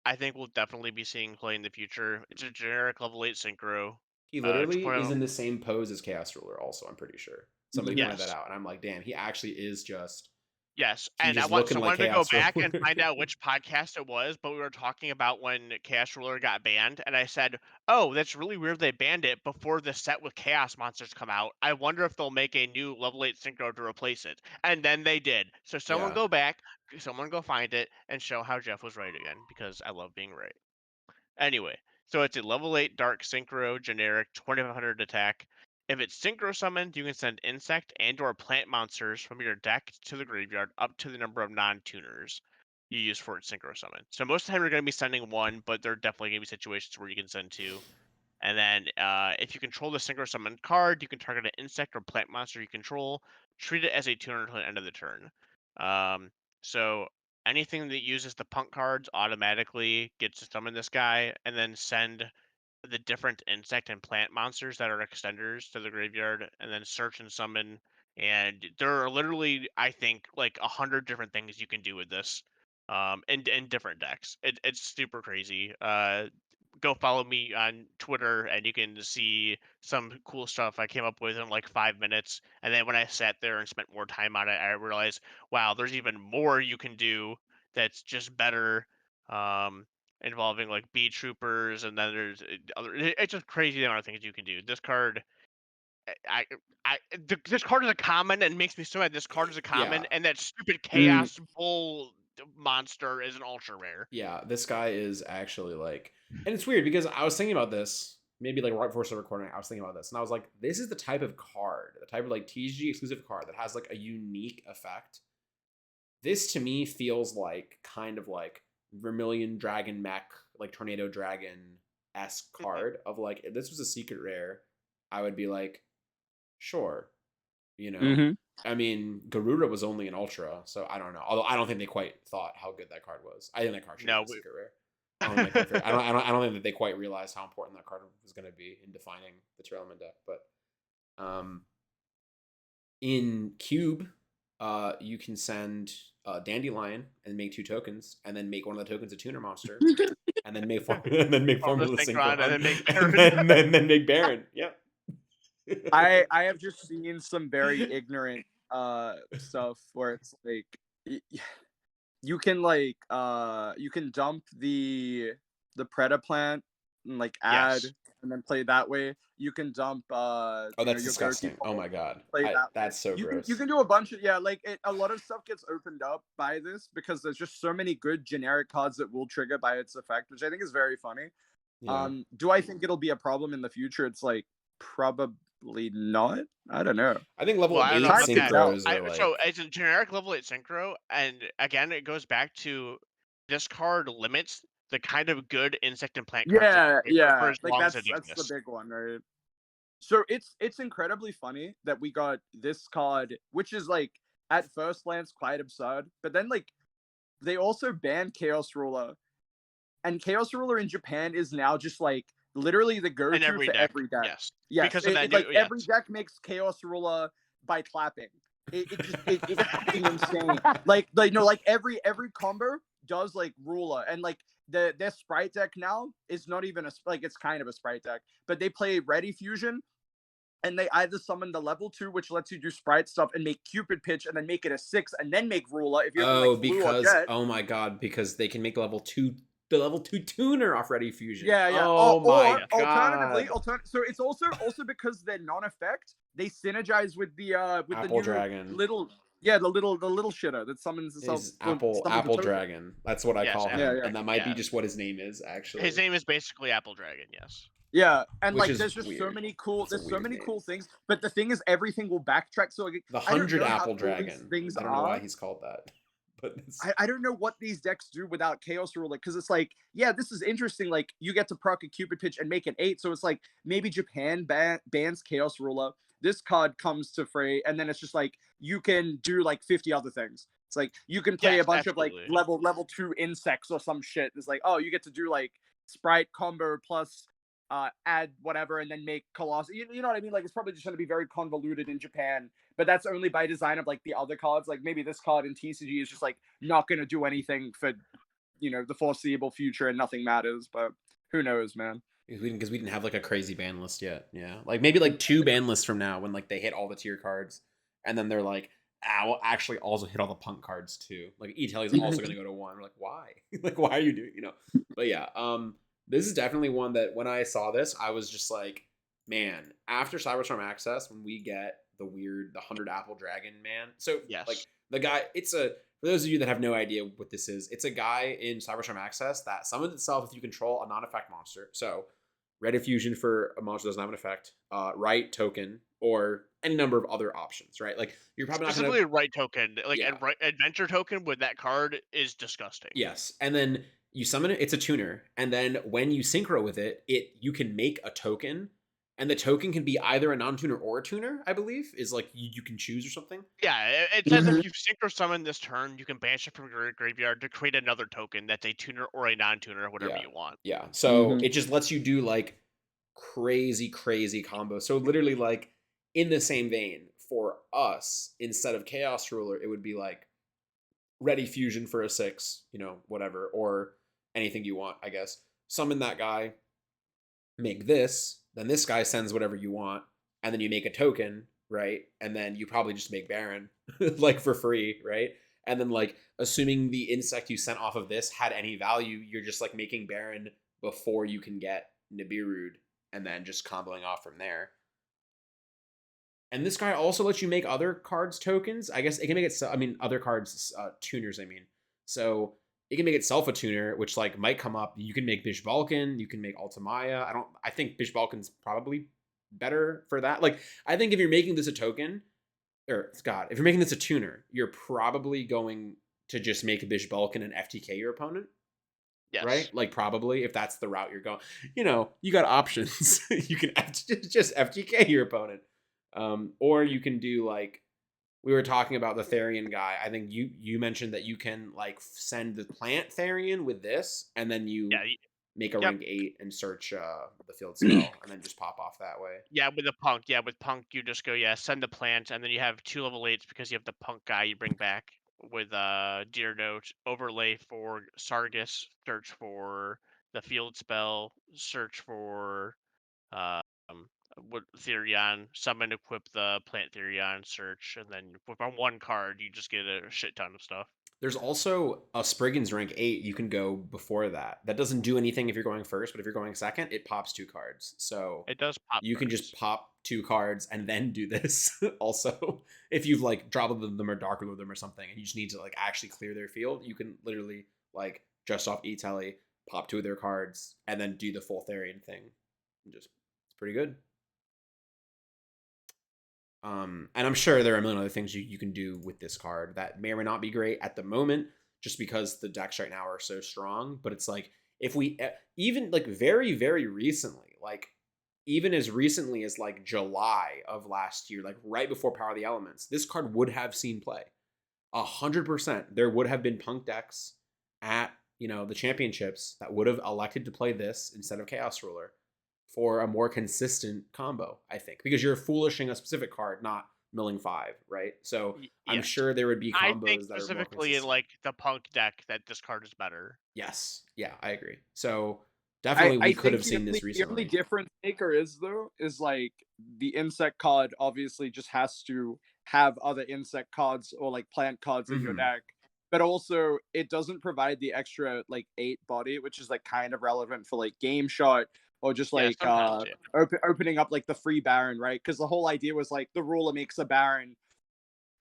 Speaker 3: I think we'll definitely be seeing play in the future. It's a generic level 8 synchro.
Speaker 1: He literally is in the same pose as Chaos Ruler also, I'm pretty sure. Somebody pointed that out, and I'm like, damn, he actually is just...
Speaker 3: Yes, and I wanted to go back and find out which podcast it was, but we were talking about when Chaos Ruler got banned, and I said, oh, that's really weird they banned it before the set with Chaos Monsters come out. I wonder if they'll make a new level 8 synchro to replace it. And then they did. So someone go back, someone go find it, and show how Jeff was right again, because I love being right. Anyway, so it's a level 8 Dark Synchro, generic, 2500 attack. If it's synchro summoned, you can send insect and or plant monsters from your deck to the graveyard up to the number of non-tuners you use for its synchro summon. So most of the time you're going to be sending 1, but there are definitely going to be situations where you can send 2. And then if you control the synchro summoned card, you can target an insect or plant monster you control, treat it as a tuner until the end of the turn. So anything that uses the punk cards automatically gets to summon this guy, and then send the different insect and plant monsters that are extenders to the graveyard, and then search and summon. And there are literally, I think, like 100 different things you can do with this, in different decks. It's super crazy. Go follow me on Twitter, and you can see some cool stuff I came up with in like 5 minutes. And then when I sat there and spent more time on it, I realized, wow, there's even more you can do that's just better. Involving like bee troopers, and then there's other. It's just crazy the amount of things you can do. This card, this card is a common, and makes me so mad. This card is a common, and that stupid chaos bull monster is an ultra rare.
Speaker 1: Yeah, this guy is actually like, and it's weird because I was thinking about this maybe like right before the recording. I was thinking about this, and I was like, this is the type of card, the type of like TCG exclusive card that has like a unique effect. This to me feels like kind of like Vermilion Dragon Mech, like Tornado Dragon-esque card of like, if this was a secret rare, I would be like, sure. You know? I mean, Garuda was only an ultra, so I don't know. Although I don't think they quite thought how good that card was. I think that card should be a secret rare. I don't think that they quite realized how important that card was going to be in defining the Tearlament deck. But in Cube, you can send Dandelion and make 2 tokens, and then make one of the tokens a tuner monster, and then make Formula Synchron,
Speaker 3: and then make Baron.
Speaker 1: and then make Baron. Yep.
Speaker 2: I have just seen some very ignorant stuff where it's like you can you can dump the Preda plant and like add
Speaker 3: Yes.
Speaker 2: and then play that way. You can dump
Speaker 1: Oh, that's
Speaker 2: your Gertie
Speaker 1: disgusting. Oh
Speaker 2: ball,
Speaker 1: my god.
Speaker 2: play that way.
Speaker 1: That's so
Speaker 2: You
Speaker 1: gross.
Speaker 2: can do a bunch of like a lot of stuff gets opened up by this because there's just so many good generic cards that will trigger by its effect, which I think is very funny.
Speaker 1: Yeah.
Speaker 2: Do I think it'll be a problem in the future? It's like probably not. I don't know.
Speaker 1: I think level
Speaker 3: Well, I don't know
Speaker 1: 8
Speaker 2: Time
Speaker 3: about
Speaker 2: to
Speaker 3: that.
Speaker 2: tell.
Speaker 1: synchros are
Speaker 3: So
Speaker 1: like
Speaker 3: it's a generic level 8 synchro, and again, it goes back to this card limits the kind of good insect and plant cards that
Speaker 2: Yeah,
Speaker 3: can trigger for
Speaker 2: yeah.
Speaker 3: as
Speaker 2: Like
Speaker 3: long as it
Speaker 2: that's the
Speaker 3: exists.
Speaker 2: big one, right? So it's incredibly funny that we got this card, which is like at first glance quite absurd, but then like they also banned Chaos Ruler, and Chaos Ruler in Japan is now just like literally the
Speaker 3: In
Speaker 2: go-to
Speaker 3: every
Speaker 2: for
Speaker 3: deck,
Speaker 2: every deck.
Speaker 3: yes.
Speaker 2: Yes,
Speaker 3: Because of that
Speaker 2: it's
Speaker 3: new,
Speaker 2: like every
Speaker 3: yes.
Speaker 2: deck makes Chaos Ruler by clapping. It's fucking insane. Like no, like every combo does like Ruler, and like their sprite deck now is not even like it's kind of a sprite deck, but they play Ready Fusion, and they either summon the level 2, which lets you do sprite stuff and make Cupid Pitch, and then make it a 6, and then make Ruler if you have like
Speaker 1: oh,
Speaker 2: Blue or
Speaker 1: because
Speaker 2: Jet.
Speaker 1: oh my god, because they can make the level 2 tuner off Ready Fusion.
Speaker 2: Yeah, yeah.
Speaker 1: Oh my
Speaker 2: Or
Speaker 3: Yes.
Speaker 2: alternatively,
Speaker 1: god.
Speaker 2: so it's also because they're non-effect, they synergize with the
Speaker 1: Apple
Speaker 2: new
Speaker 1: Dragon
Speaker 2: little the little shitter that summons itself
Speaker 1: is
Speaker 2: or summons a
Speaker 1: Apple
Speaker 2: token.
Speaker 1: Dragon. That's what I
Speaker 3: Yes.
Speaker 1: call
Speaker 2: Yeah,
Speaker 1: him,
Speaker 2: yeah.
Speaker 1: and that might be
Speaker 3: Yeah.
Speaker 1: just what his name is
Speaker 3: His
Speaker 1: actually,
Speaker 3: name is basically Apple Dragon, yes.
Speaker 2: Yeah, and
Speaker 1: which
Speaker 2: like
Speaker 1: is
Speaker 2: there's just so
Speaker 1: weird.
Speaker 2: many cool
Speaker 1: That's a
Speaker 2: there's so
Speaker 1: weird
Speaker 2: many
Speaker 1: name.
Speaker 2: cool things, but the thing is everything will backtrack, so like,
Speaker 1: The
Speaker 2: I don't
Speaker 1: 100
Speaker 2: know how
Speaker 1: Apple
Speaker 2: cool these
Speaker 1: Dragon.
Speaker 2: things
Speaker 1: I don't know why
Speaker 2: are.
Speaker 1: he's called that, but it's
Speaker 2: I don't know what these decks do without Chaos Ruler, because it's like, yeah, this is interesting. Like, you get to proc a Cupid Pitch and make an 8. So it's like, maybe Japan bans Chaos Ruler. This card comes to fray, and then it's just like, you can do like 50 other things. It's like, you can play
Speaker 3: Yes,
Speaker 2: a bunch of like
Speaker 3: absolutely.
Speaker 2: level 2 insects or some shit. It's like, oh, you get to do like Sprite combo plus add whatever and then make Colossus. You know what I mean? Like, it's probably just going to be very convoluted in Japan, but that's only by design of like the other cards. Like, maybe this card in TCG is just like not going to do anything for the foreseeable future and nothing matters. But who knows, man?
Speaker 1: because we didn't have like a crazy ban list yet. Yeah, like maybe like 2 ban lists from now when like they hit all the tier cards, and then they're like, ah, we'll actually also hit all the punk cards too. Like E-Telly is also going to go to 1. We're like, why? Like, why are you doing? But yeah, this is definitely one that when I saw this, I was just like, man, after Cyberstorm Access, when we get the 100 Apple Dragon man. So like
Speaker 3: Yes.
Speaker 1: the guy, it's a for those of you that have no idea what this is, it's a guy in Cyberstorm Access that summons itself if you control a non-effect monster. So Red Fusion for a monster doesn't have an effect, right token, or any number of other options, right? Like you're probably not gonna
Speaker 3: Specifically, right token, like
Speaker 1: yeah.
Speaker 3: adventure token with that card is disgusting.
Speaker 1: Yes. And then you summon it, it's a tuner. And then when you synchro with it, you can make a token. And the token can be either a non-tuner or a tuner, I believe, is like you can choose or something.
Speaker 3: Yeah, it says if you synchro summon this turn, you can banish it from your graveyard to create another token that's a tuner or a non-tuner, whatever
Speaker 1: Yeah.
Speaker 3: you want.
Speaker 1: Yeah. So it just lets you do like crazy, crazy combos. So literally like in the same vein for us, instead of Chaos Ruler, it would be like Ready Fusion for a 6, whatever, or anything you want, I guess. Summon that guy, make this, then this guy sends whatever you want, and then you make a token, right? And then you probably just make Baron, like for free, right? And then like assuming the insect you sent off of this had any value, you're just like making Baron before you can get Nibiru'd, and then just comboing off from there. And this guy also lets you make other cards tokens. I guess it can make it. I mean, other cards tuners. I mean, so it can make itself a tuner, which like might come up. You can make Bish Balkan. You can make Altamaya. I think Bish Balkan's probably better for that. Like, I think if you're making this a token, or God, if you're making this a tuner, you're probably going to just make Bish Balkan and FTK your opponent.
Speaker 3: Yes.
Speaker 1: Right? Like probably if that's the route you're going. You got options. You can just FTK your opponent. Or you can do like we were talking about the Therian guy. I think you mentioned that you can like send the plant Therian with this, and then you make a rank 8 and search the field spell, and then just pop off that way.
Speaker 3: Yeah, with the punk. Yeah, with punk, you just go send the plant, and then you have 2 level 8s because you have the punk guy you bring back with Deer Note, overlay for Sargus, search for the field spell, search for um with Therion, summon, equip the plant Therion, search, and then with on one card you just get a shit ton of stuff.
Speaker 1: There's also a Spriggan's rank 8. You can go before that. That doesn't do anything if you're going first, but if you're going second, it pops 2 cards. So
Speaker 3: It does pop
Speaker 1: you can
Speaker 3: cards.
Speaker 1: just pop 2 cards and then do this. Also, if you've like dropped them or dark ruled them or something, and you just need to like actually clear their field, you can literally like just off E-Telly, pop 2 of their cards, and then do the full Therian thing. And just it's pretty good. And I'm sure there are a million other things you can do with this card that may or may not be great at the moment, just because the decks right now are so strong. But it's like, if we even like very, very recently, like even as recently as like July of last year, like right before Power of the Elements, this card would have seen play. 100%. There would have been Punk decks at, the championships that would have elected to play this instead of Chaos Ruler for a more consistent combo, I think, because you're foolishing a specific card, not milling 5, right? So I'm
Speaker 3: Yes.
Speaker 1: sure there would be
Speaker 3: I
Speaker 1: combos
Speaker 3: think
Speaker 1: that are more
Speaker 3: specifically in
Speaker 1: consistent.
Speaker 3: like the Punk deck that this card is better.
Speaker 1: Yes, yeah, I agree. So definitely we could have seen this
Speaker 2: The only
Speaker 1: recently.
Speaker 2: difference maker is like the insect card obviously just has to have other insect cards or like plant cards in your
Speaker 1: Mhm.
Speaker 2: deck, but also it doesn't provide the extra like 8 body, which is like kind of relevant for like game shot or just
Speaker 3: Yeah,
Speaker 2: like
Speaker 3: sometimes, yeah.
Speaker 2: opening up like the free Baron, right? Because the whole idea was like the ruler makes a Baron,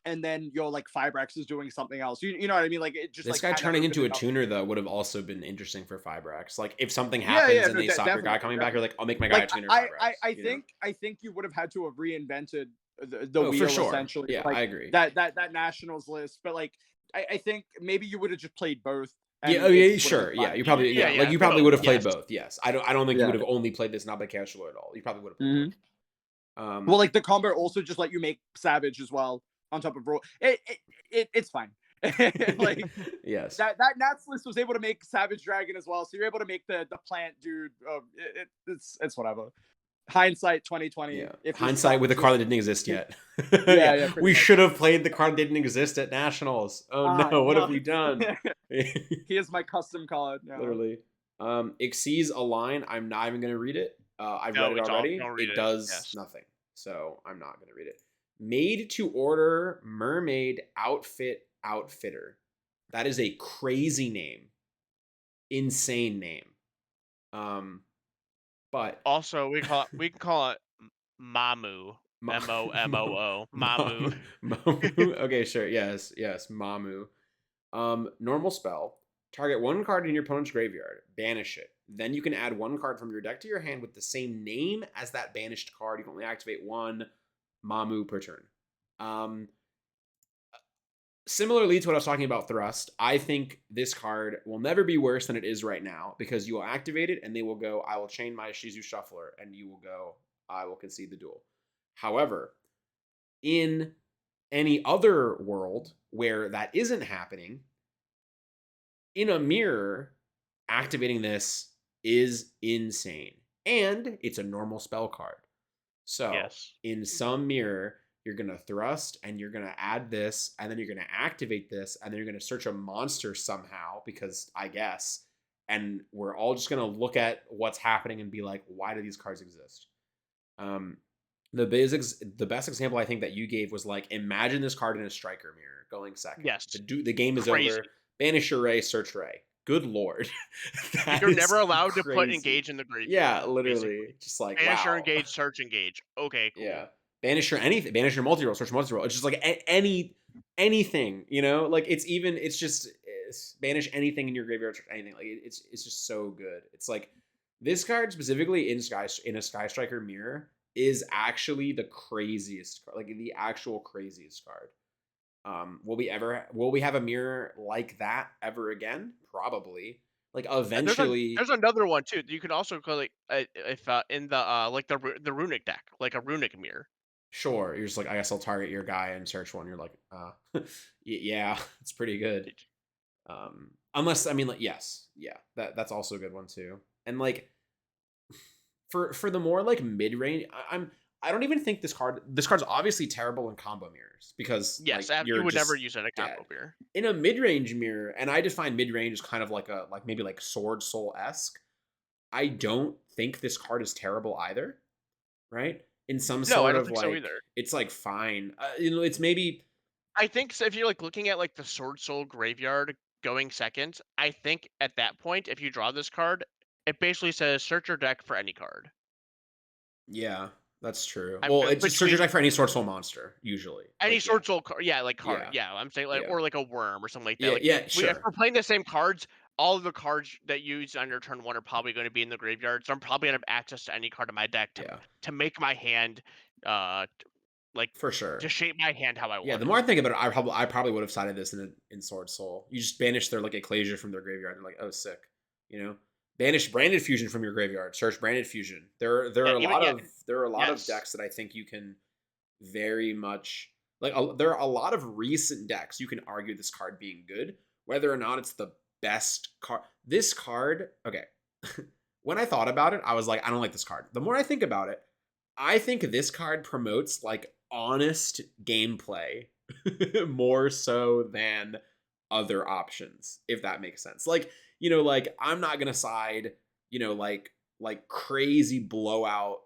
Speaker 2: and then your like Fibrax is doing something else. You know what I mean? Like it just
Speaker 1: This
Speaker 2: like
Speaker 1: guy
Speaker 2: kinda
Speaker 1: turning into a
Speaker 2: opened up.
Speaker 1: tuner though would have also been interesting for Fibrax. Like if something
Speaker 2: Yeah,
Speaker 1: happens
Speaker 2: yeah,
Speaker 1: and
Speaker 2: no,
Speaker 1: they stop your guy
Speaker 2: definitely,
Speaker 1: coming back, you're like, I'll make my guy a
Speaker 2: like
Speaker 1: tuner
Speaker 2: I,
Speaker 1: Fibrax.
Speaker 2: I think you would have had to have reinvented the
Speaker 1: Oh, for
Speaker 2: wheel
Speaker 1: sure.
Speaker 2: essentially.
Speaker 1: Yeah,
Speaker 2: like
Speaker 1: I agree.
Speaker 2: that nationals list, but like I think maybe you would have just played both.
Speaker 1: Yeah,
Speaker 2: And
Speaker 1: oh
Speaker 2: it
Speaker 1: yeah,
Speaker 2: just would have
Speaker 1: sure.
Speaker 2: been
Speaker 1: Yeah,
Speaker 2: fine.
Speaker 1: you probably
Speaker 3: Yeah,
Speaker 1: like you
Speaker 3: no,
Speaker 1: probably would have played
Speaker 3: yes.
Speaker 1: both. Yes, I don't think you
Speaker 2: Yeah.
Speaker 1: would have only played this not by Casual at all. You probably would have played
Speaker 2: Mhm.
Speaker 1: both.
Speaker 2: Well, like the combo also just let you make Savage as well on top of roll. It's fine. Like
Speaker 1: yes.
Speaker 2: that Nats list was able to make Savage Dragon as well, so you're able to make the plant dude. It's whatever. Hindsight 2020.
Speaker 1: Yeah.
Speaker 2: If
Speaker 1: Hindsight with the card that didn't exist yet.
Speaker 2: Yeah, pretty
Speaker 1: we
Speaker 2: much.
Speaker 1: should have played the card that didn't exist at Nationals. Oh no, what have we done?
Speaker 2: Here's my custom card. No.
Speaker 1: Literally. Exceeds a line. I'm not even gonna read it. I've read it already.
Speaker 3: don't read
Speaker 1: It
Speaker 3: it.
Speaker 1: does
Speaker 3: Yes.
Speaker 1: nothing. So I'm not gonna read it. Made to order mermaid outfit outfitter. That is a crazy name. Insane name. But
Speaker 3: Also, we can call it Mamu. Moomoo. Mamu.
Speaker 1: Mamu. Okay, sure. Yes, Mamu. Normal spell. Target 1 card in your opponent's graveyard. Banish it. Then you can add 1 card from your deck to your hand with the same name as that banished card. You can only activate 1 Mamu per turn. Similarly to what I was talking about Thrust, I think this card will never be worse than it is right now because you will activate it and they will go, I will chain my Shizu Shuffler, and you will go, I will concede the duel. However, in any other world where that isn't happening, in a mirror, activating this is insane. And it's a normal spell card. So
Speaker 3: Yes.
Speaker 1: in some mirror, you're going to thrust and you're going to add this, and then you're going to activate this, and then you're going to search a monster somehow, because I guess, and we're all just going to look at what's happening and be like, why do these cards exist? The best example I think that you gave was like, imagine this card in a striker mirror going second.
Speaker 3: Yes.
Speaker 1: The game is
Speaker 3: Crazy.
Speaker 1: over. Banish your Ray, search Ray. Good lord.
Speaker 3: You're never allowed
Speaker 1: crazy.
Speaker 3: to put engage in the graveyard.
Speaker 1: Yeah, literally.
Speaker 3: Basically.
Speaker 1: Just like,
Speaker 3: Banish
Speaker 1: wow.
Speaker 3: or engage, search engage. Okay, cool.
Speaker 1: Yeah. Banish your anything. Banish your multi-roll, search multi-roll. It's just like anything, Like it's banish anything in your graveyard, search anything. Like it's just so good. It's like this card specifically in a Sky Striker mirror is actually the craziest card, like the actual craziest card. Will we have a mirror like that ever again? Probably. Like eventually.
Speaker 3: There's another one too. You could also call it if in the like the runic deck, like a runic mirror.
Speaker 1: Sure, you're just like, I guess I'll target your guy and search one. You're like, yeah, it's pretty good. Unless, I mean, like, yes, yeah, that's also a good one too. And like, for the more like mid range, I don't even think this card's obviously terrible in combo mirrors because
Speaker 3: Yes,
Speaker 1: like,
Speaker 3: you would never use it in a combo
Speaker 1: dead.
Speaker 3: mirror.
Speaker 1: In a mid range mirror, and I define mid range as kind of like maybe like Sword Soul esque. I don't think this card is terrible either. right? In some
Speaker 3: No, I
Speaker 1: sort
Speaker 3: don't
Speaker 1: of
Speaker 3: think so
Speaker 1: like,
Speaker 3: either.
Speaker 1: it's like fine. It's maybe
Speaker 3: I think so if you're, like, looking at, like, the Sword Soul Graveyard going second, I think at that point, if you draw this card, it basically says, "Search your deck for any card."
Speaker 1: yeah, that's true.
Speaker 3: I'm
Speaker 1: Well, it's just search your
Speaker 3: between
Speaker 1: deck for any source soul monster usually.
Speaker 3: any
Speaker 1: Like yeah,
Speaker 3: Sword Soul card, yeah, like, card,
Speaker 1: yeah,
Speaker 3: yeah, I'm saying, like,
Speaker 1: yeah,
Speaker 3: or like a worm or something like that,
Speaker 1: yeah,
Speaker 3: like,
Speaker 1: yeah.
Speaker 3: if
Speaker 1: Sure.
Speaker 3: we're playing the same cards, all of the cards that you use on your turn 1 are probably gonna be in the graveyard, so I'm probably gonna have access to any card in my deck
Speaker 1: Yeah,
Speaker 3: to make my hand, like,
Speaker 1: for
Speaker 3: to
Speaker 1: sure.
Speaker 3: shape my hand how I
Speaker 1: Yeah,
Speaker 3: want
Speaker 1: the
Speaker 3: it.
Speaker 1: more I think about it, I probably would have sided this in Sword Soul. You just banish their like Ecclesia from their graveyard. And they're like, oh, sick. You know, banish Branded Fusion from your graveyard. Search Branded Fusion. There
Speaker 3: Yeah,
Speaker 1: are a
Speaker 3: even
Speaker 1: lot
Speaker 3: yeah,
Speaker 1: of there are a lot of
Speaker 3: yes.
Speaker 1: decks that I think you can very much like. There are a lot of recent decks you can argue this card being good, whether or not it's the best card. This card, okay. When I thought about it, I was like, I don't like this card. The more I think about it, I think this card promotes like honest gameplay more so than other options, if that makes sense. Like, like I'm not gonna side, like crazy blowout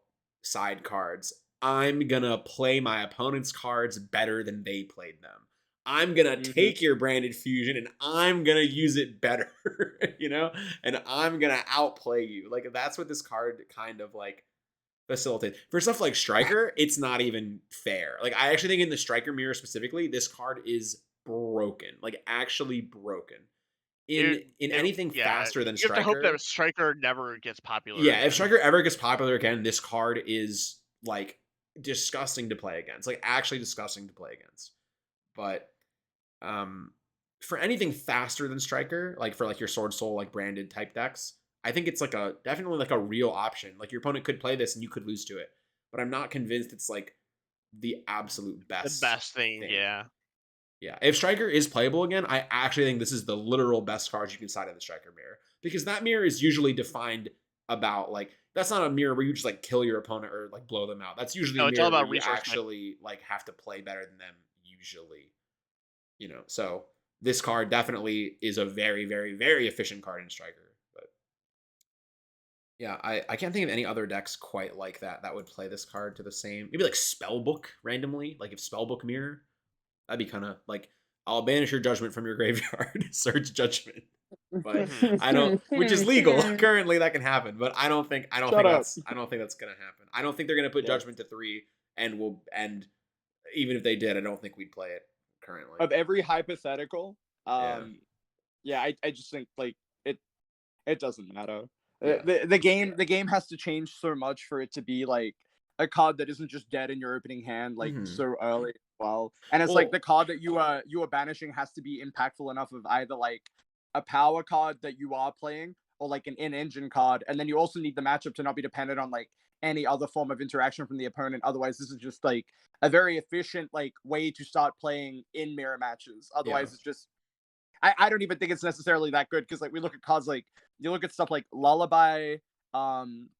Speaker 1: side cards. I'm gonna play my opponent's cards better than they played them. I'm gonna
Speaker 2: Mhm.
Speaker 1: take your Branded Fusion and I'm gonna use it better, and I'm gonna outplay you. Like that's what this card kind of like facilitate. For stuff like Striker, it's not even fair. Like I actually think in the Striker mirror specifically, this card is broken. Like actually broken. In
Speaker 3: It
Speaker 1: in
Speaker 3: it
Speaker 1: anything
Speaker 3: yeah,
Speaker 1: faster than
Speaker 3: you have to hope that
Speaker 1: Striker,
Speaker 3: Striker never gets popular
Speaker 1: yeah, if
Speaker 3: again.
Speaker 1: Striker ever gets popular again, this card is like disgusting to play against. Like actually disgusting to play against. But um for anything faster than Striker, like for like your Sword Soul like branded type decks, I think it's like a definitely like a real option. Like your opponent could play this and you could lose to it. But I'm not convinced it's like the absolute
Speaker 3: The
Speaker 1: best
Speaker 3: best thing,
Speaker 1: thing.
Speaker 3: yeah.
Speaker 1: Yeah. If Striker is playable again, I actually think this is the literal best card you can side in the Striker mirror. Because that mirror is usually defined about like that's not a mirror where you just like kill your opponent or like blow them out. That's usually a
Speaker 3: No, it's all
Speaker 1: mirror where
Speaker 3: about
Speaker 1: you
Speaker 3: resource man
Speaker 1: actually like have to play better than them usually. So this card definitely is a very, very, very efficient card in Striker. But yeah, I can't think of any other decks quite like that would play this card to the same. Maybe like Spellbook randomly, like if Spellbook Mirror, that'd be kind of like I'll banish your judgment from your graveyard, search judgment. But
Speaker 3: Mhm.
Speaker 1: I don't, which is legal currently. That can happen, but I don't
Speaker 2: Shut
Speaker 1: think
Speaker 2: up.
Speaker 1: I don't think that's gonna happen. I don't think they're gonna put
Speaker 2: Yeah.
Speaker 1: judgment to 3, and even if they did, I don't think we'd play it currently.
Speaker 2: Of every hypothetical,
Speaker 1: Yeah,
Speaker 2: yeah, I just think like it it doesn't matter.
Speaker 1: yeah.
Speaker 2: The game has to change so much for it to be like a card that isn't just dead in your opening hand like
Speaker 1: Hmm.
Speaker 2: so early as well. And it's like
Speaker 1: Well,
Speaker 2: the card that you are banishing has to be impactful enough of either like a power card that you are playing or like an in-engine card. And then you also need the matchup to not be dependent on like any other form of interaction from the opponent. Otherwise, this is just like a very efficient like way to start playing in mirror matches.
Speaker 1: yeah.
Speaker 2: Otherwise, it's just I don't even think it's necessarily that good because like we look at cards like you look at stuff like Lullaby, um,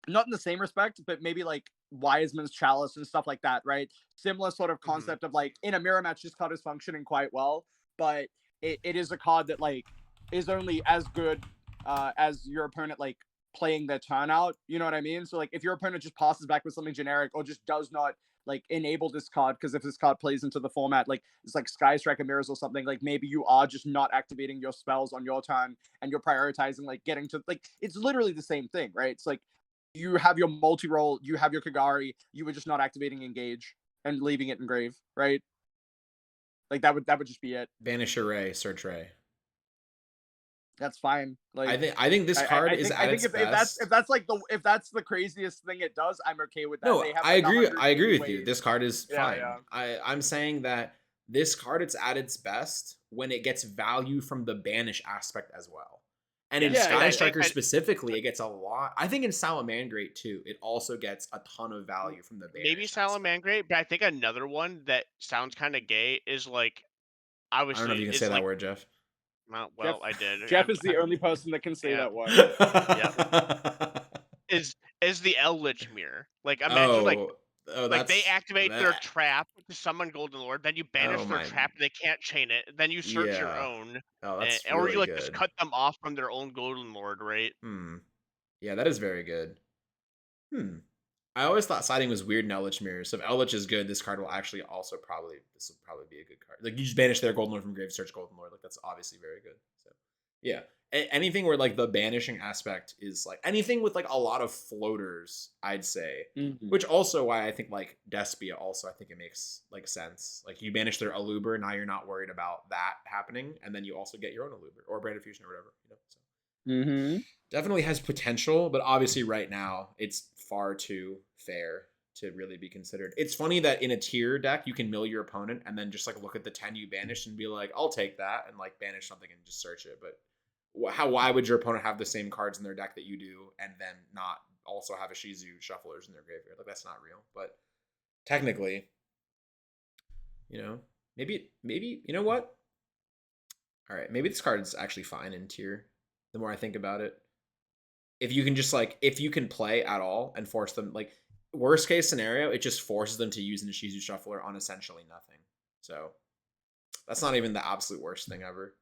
Speaker 2: not in the same respect, but maybe like Wiseman's Chalice and stuff like that, right? Similar sort of
Speaker 3: Mhm.
Speaker 2: concept of like in a mirror match, this card is functioning quite well, but it is a card that like is only as good as your opponent like playing their turn out. You know what I mean? So like if your opponent just passes back with something generic or just does not like enable this card because if this card plays into the format like it's like Sky Striker Mirrors or something, like maybe you are just not activating your spells on your turn and you're prioritizing like getting to like it's literally the same thing, right? It's like you have your multi-roll, you have your Kagari, you were just not activating Engage and leaving it in grave, right? Like that would just be it.
Speaker 1: Banish Array, search Ray.
Speaker 2: That's fine. Like
Speaker 1: I think this card
Speaker 2: I
Speaker 1: is
Speaker 2: think I
Speaker 1: at
Speaker 2: think
Speaker 1: its
Speaker 2: if that's
Speaker 1: best.
Speaker 2: if that's the craziest thing it does, I'm okay with that.
Speaker 1: No,
Speaker 2: They have
Speaker 1: I
Speaker 2: like a
Speaker 1: agree.
Speaker 2: hundred
Speaker 1: I agree
Speaker 2: million
Speaker 1: with you.
Speaker 2: ways.
Speaker 1: This card is
Speaker 2: Yeah,
Speaker 1: fine.
Speaker 2: yeah.
Speaker 1: I'm saying that this card it's at its best when it gets value from the banish aspect as well. And in
Speaker 3: Yes,
Speaker 2: Yeah,
Speaker 3: and
Speaker 1: Sky
Speaker 3: I
Speaker 2: yeah,
Speaker 3: think
Speaker 1: Striker
Speaker 3: I
Speaker 1: specifically, it gets a lot. I think in Salamangreat too, it also gets a ton of value from the
Speaker 3: maybe
Speaker 1: banish aspect.
Speaker 3: Salamangreat, but I think another one that sounds kinda gay is, like,
Speaker 1: I don't know if
Speaker 3: obviously,
Speaker 1: you can say
Speaker 3: is,
Speaker 1: that
Speaker 3: like
Speaker 1: word, Jeff.
Speaker 2: Jeff
Speaker 3: well, I did.
Speaker 2: Jeff is the only person that can say
Speaker 3: Yeah,
Speaker 2: that word.
Speaker 3: yeah. Is the Eldritch Mirror. Like, imagine,
Speaker 1: oh,
Speaker 3: like, they
Speaker 1: that's
Speaker 3: activate their
Speaker 1: that.
Speaker 3: trap to summon Golden Lord, then you
Speaker 1: Oh
Speaker 3: banish their
Speaker 1: my,
Speaker 3: trap, they can't chain it, then you search your
Speaker 1: yeah.
Speaker 3: own,
Speaker 1: Oh, that's
Speaker 3: or you,
Speaker 1: really
Speaker 3: like, just
Speaker 1: good.
Speaker 3: cut them off from their own Golden Lord, right?
Speaker 1: Hmm. Yeah, that is very good. Hmm. I always thought siding was weird in Eldritch Mirror. So if Eldritch is good, this card will actually also this will probably be a good card. Like you just banish their Golden Lord from grave, search Golden Lord. Like that's obviously very good. So yeah. Anything where like the banishing aspect is like anything with like a lot of floaters, I'd say. Which also why I think like Despia also I think it makes like sense. Like you banish their Aluber, now you're not worried about that happening, and then you also get your own Aluber or Brand of Fusion or whatever. So definitely has potential, but obviously right now it's far too fair to really be considered. It's funny that in a tier deck you can mill your opponent and then just like look at the 10 you banished and be like, I'll take that, and like banish something and just search it. But why would your opponent have the same cards in their deck that you do and then not also have a Shizu shufflers in their graveyard? Like that's not real. But technically, maybe you know what? All right, maybe this card is actually fine in tier. The more I think about it, if you can just like if you can play at all and force them, like worst case scenario, it just forces them to use an Shizu shuffler on essentially nothing. So that's not even the absolute worst thing ever.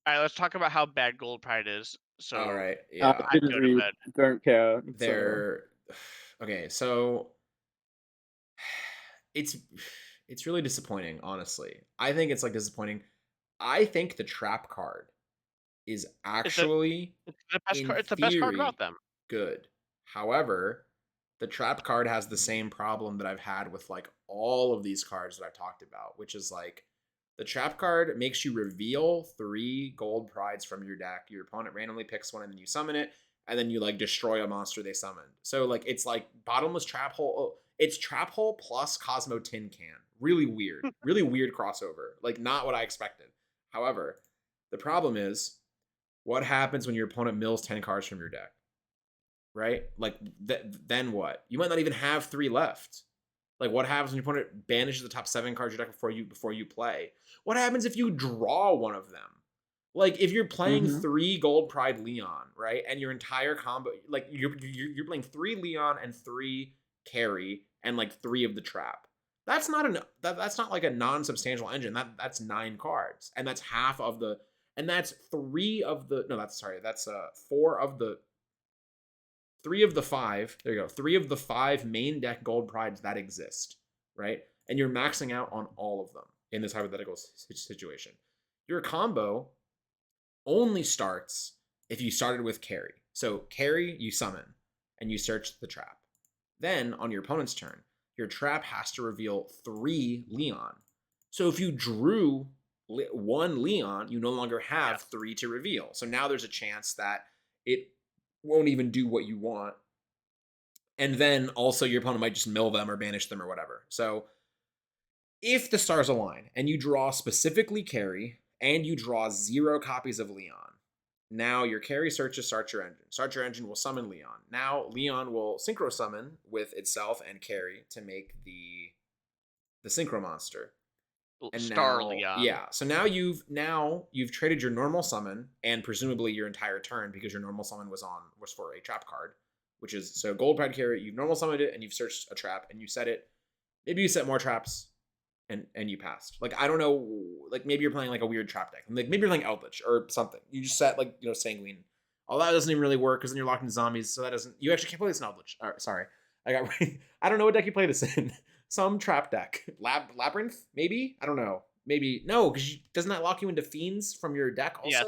Speaker 3: All right, let's talk about how bad Gold Pride is. So,
Speaker 1: all right, yeah,
Speaker 2: I didn't read. Don't care.
Speaker 1: They're okay. So it's really disappointing, honestly. I think it's like disappointing. I think the trap card is actually
Speaker 3: it's the best card about them.
Speaker 1: Good. However, the trap card has the same problem that I've had with like all of these cards that I've talked about, which is like the trap card makes you reveal 3 gold prides from your deck. Your opponent randomly picks one and then you summon it, and then you like destroy a monster they summoned. So like it's like bottomless trap hole. Oh, it's trap hole plus Cosmo Tin Can. Really weird. Really weird crossover. Like not what I expected. However, the problem is what happens when your opponent mills 10 cards from your deck? Right? Like then what? You might not even have 3 left. Like what happens when your opponent banishes the top 7 cards of your deck before you play? What happens if you draw one of them? Like if you're playing 3 Gold Pride Leon, right? And your entire combo, like you're playing 3 Leon and 3 Carry and like 3 of the trap. That's not that's not like a non-substantial engine. That's 9 cards. And that's half of the, and that's 3 of the, no, that's 4 of the 3 of the 5, there you go, 3 of the 5 main deck Gold Prides that exist, right? And you're maxing out on all of them in this hypothetical situation. Your combo only starts if you started with Carry. So Carry, you summon, and you search the trap. Then, on your opponent's turn, your trap has to reveal 3 Leon. So if you drew 1 Leon, you no longer have 3 to reveal. So now there's a chance that it won't even do what you want. And then also your opponent might just mill them or banish them or whatever. So if the stars align and you draw specifically Carry and you draw 0 copies of Leon, now your Carry searches Start Your Engine. Start Your Engine will summon Leon. Now Leon will synchro summon with itself and Carry to make the synchro monster. And
Speaker 3: Star
Speaker 1: now,
Speaker 3: Leon.
Speaker 1: Yeah. So now you've traded your normal summon and presumably your entire turn, because your normal summon was for a trap card, which is so Gold Pride Carry. You've normal summoned it and you've searched a trap and you set it. Maybe you set more traps and you passed. Like I don't know. Like maybe you're playing like a weird trap deck. Like maybe you're playing Eldritch or something. You just set like Sanguine. All that doesn't even really work because then you're locked into zombies. So that doesn't. You actually can't play this in Eldritch. All right, sorry. I don't know what deck you play this in. Some trap deck. Labyrinth, maybe? I don't know. Maybe. No, because doesn't that lock you into fiends from your deck also?
Speaker 3: Yes,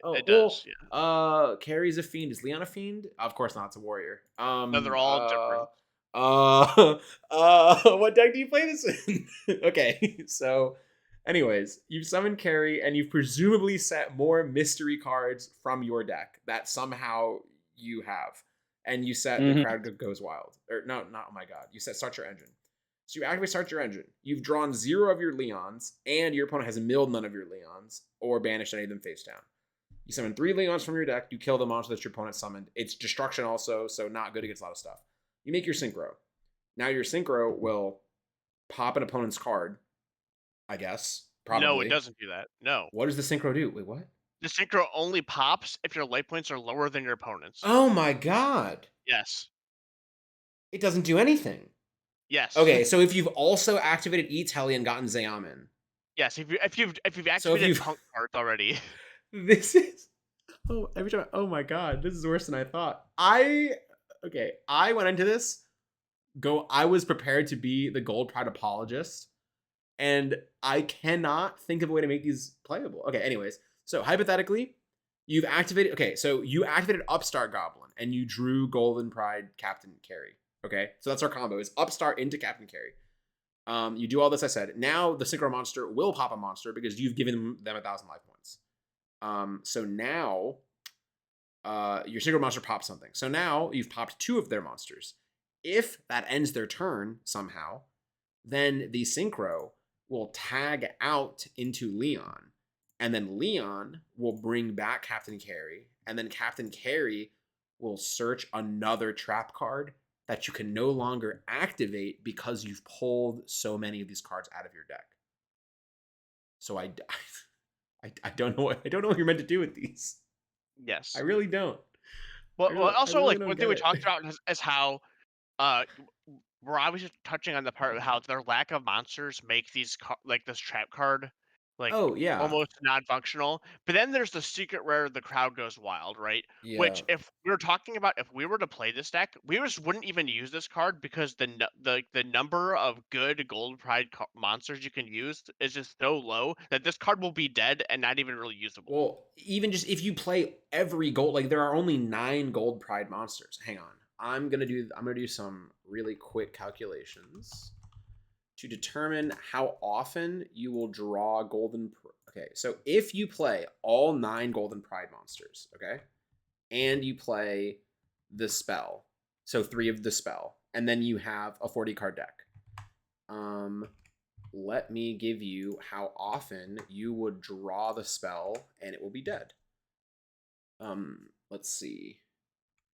Speaker 3: it does.
Speaker 1: Yeah. Carry's a fiend. Is Leon a fiend? Of course not. It's a warrior.
Speaker 3: No, they're all different.
Speaker 1: What deck do you play this in? Okay, so anyways, you've summoned Carry and you've presumably set more mystery cards from your deck that somehow you have. And you set the crowd goes wild. Or no, not oh my god. You set Start Your Engine. So you activate Start Your Engine. You've drawn 0 of your Leons, and your opponent has milled none of your Leons, or banished any of them face down. You summon 3 Leons from your deck, you kill the monster that your opponent summoned. It's destruction also, so not good against a lot of stuff. You make your Synchro. Now your Synchro will pop an opponent's card, I guess. Probably.
Speaker 3: No, it doesn't do that. No.
Speaker 1: What does the Synchro do? Wait, what?
Speaker 3: The Synchro only pops if your life points are lower than your opponent's.
Speaker 1: Oh my god.
Speaker 3: Yes.
Speaker 1: It doesn't do anything.
Speaker 3: Yes.
Speaker 1: Okay, so if you've also activated E-Telly and gotten Zayamin.
Speaker 3: Yes, if you've activated punk cards already.
Speaker 1: This is every time. Oh my god, this is worse than I thought. I went into this I was prepared to be the Gold Pride apologist, and I cannot think of a way to make these playable. Okay, anyways, so hypothetically, you've activated. Okay, so you activated Upstart Goblin, and you drew Golden Pride Captain Carry. Okay, so that's our combo: is Upstart into Captain Carry. You do all this. I said. Now the Synchro Monster will pop a monster because you've given them 1,000 life points. So now, your Synchro Monster pops something. So now you've popped 2 of their monsters. If that ends their turn somehow, then the Synchro will tag out into Leon, and then Leon will bring back Captain Carry, and then Captain Carry will search another trap card that you can no longer activate because you've pulled so many of these cards out of your deck. So I don't know what you're meant to do with these.
Speaker 3: Yes.
Speaker 1: I really don't.
Speaker 3: Well, also,
Speaker 1: really
Speaker 3: like,
Speaker 1: don't
Speaker 3: one
Speaker 1: get
Speaker 3: thing we
Speaker 1: it.
Speaker 3: talked about is how we're obviously touching on the part of how their lack of monsters make these like this trap card like
Speaker 1: Oh yeah,
Speaker 3: almost non-functional. But then there's the secret rare, the crowd goes wild, right?
Speaker 1: yeah.
Speaker 3: Which, if we were talking about, if we were to play this deck, we just wouldn't even use this card because the number of good Gold Pride monsters you can use is just so low that this card will be dead and not even really usable.
Speaker 1: Well, even just if you play every gold, like there are only 9 Gold Pride monsters. Hang on, I'm gonna do some really quick calculations to determine how often you will draw golden. Okay, so if you play all 9 Golden Pride monsters, okay, and you play the spell, so 3 of the spell, and then you have a 40 card deck. Let me give you how often you would draw the spell and it will be dead. Let's see.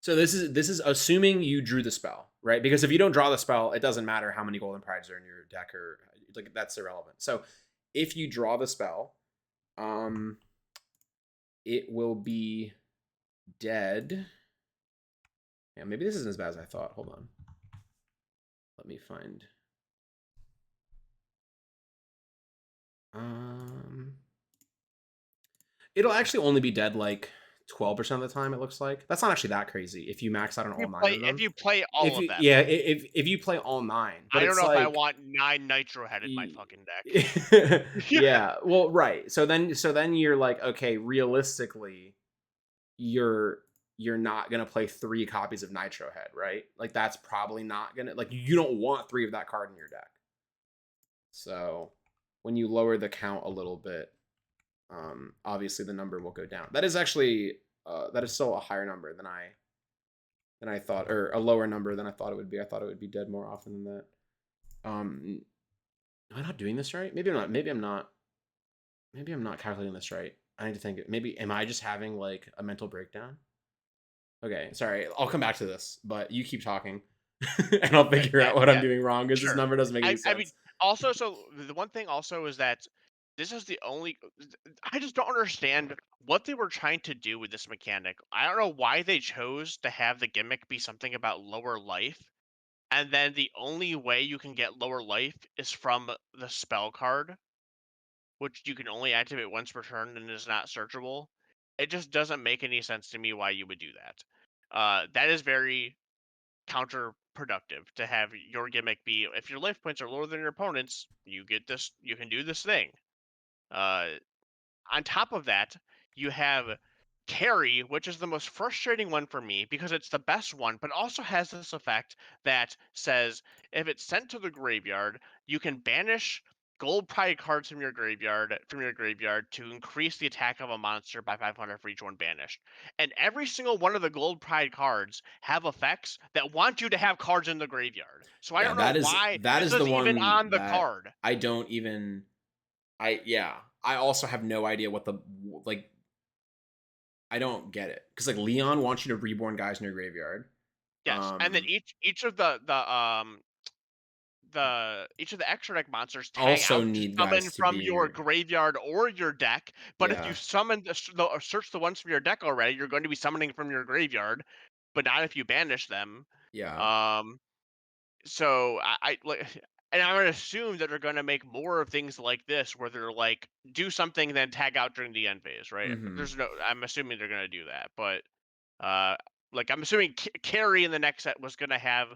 Speaker 1: So this is assuming you drew the spell, right? Because if you don't draw the spell, it doesn't matter how many Golden Prides are in your deck, or like that's irrelevant. So if you draw the spell, it will be dead. Yeah, maybe this isn't as bad as I thought. Hold on. Let me find. It'll actually only be dead like 12% of the time. It looks like that's not actually that crazy if you max out on all 9 of them.
Speaker 3: If you play all
Speaker 1: If
Speaker 3: of
Speaker 1: you,
Speaker 3: them,
Speaker 1: yeah, if you play all 9, but
Speaker 3: I don't
Speaker 1: it's
Speaker 3: know if I
Speaker 1: like
Speaker 3: want 9 Nitro Head in my fucking deck.
Speaker 1: yeah, well, right. So then you're like, okay, realistically, you're not gonna play 3 copies of Nitro Head, right? Like that's probably not gonna, like, you don't want 3 of that card in your deck. So when you lower the count a little bit, obviously the number will go down. That is actually that is still a higher number than I thought, or a lower number than I thought it would be. I thought it would be dead more often than that. Am I not doing this right? Maybe I'm not. Maybe I'm not. Maybe I'm not calculating this right. I need to think. Maybe am I just having like a mental breakdown? Okay, sorry. I'll come back to this, but you keep talking, and I'll figure out what I'm doing wrong because this number doesn't make any sense.
Speaker 3: I mean, also, so the one thing also is that this is the only. I just don't understand what they were trying to do with this mechanic. I don't know why they chose to have the gimmick be something about lower life, and then the only way you can get lower life is from the spell card, which you can only activate once per turn and is not searchable. It just doesn't make any sense to me why you would do that. That is very counterproductive to have your gimmick be, if your life points are lower than your opponent's, you get this, you can do this thing. On top of that, you have carry, which is the most frustrating one for me because it's the best one, but also has this effect that says if it's sent to the graveyard, you can banish gold pride cards from your graveyard to increase the attack of a monster by 500 for each one banished. And every single one of the gold pride cards have effects that want you to have cards in the graveyard. So I
Speaker 1: Yeah,
Speaker 3: don't know why
Speaker 1: that
Speaker 3: this
Speaker 1: is the
Speaker 3: is even
Speaker 1: one
Speaker 3: on the
Speaker 1: that
Speaker 3: card.
Speaker 1: I don't even. I also have no idea what the, like, I don't get it because like Leon wants you to reborn guys in your graveyard.
Speaker 3: Yes, and then each of each of the extra deck monsters tag
Speaker 1: Also
Speaker 3: out to
Speaker 1: need
Speaker 3: summon
Speaker 1: guys to
Speaker 3: from
Speaker 1: be in
Speaker 3: your
Speaker 1: your,
Speaker 3: graveyard or your deck. But if you
Speaker 1: yeah,
Speaker 3: summon or search the ones from your deck already, you're going to be summoning from your graveyard, but not if you banish them.
Speaker 1: yeah.
Speaker 3: Um, so I like, and I'm gonna assume that they're gonna make more of things like this, where they're like do something then tag out during the end phase, right?
Speaker 1: Mm-hmm.
Speaker 3: There's no, I'm assuming they're gonna do that, but uh, like I'm assuming Carrie in the next set was gonna have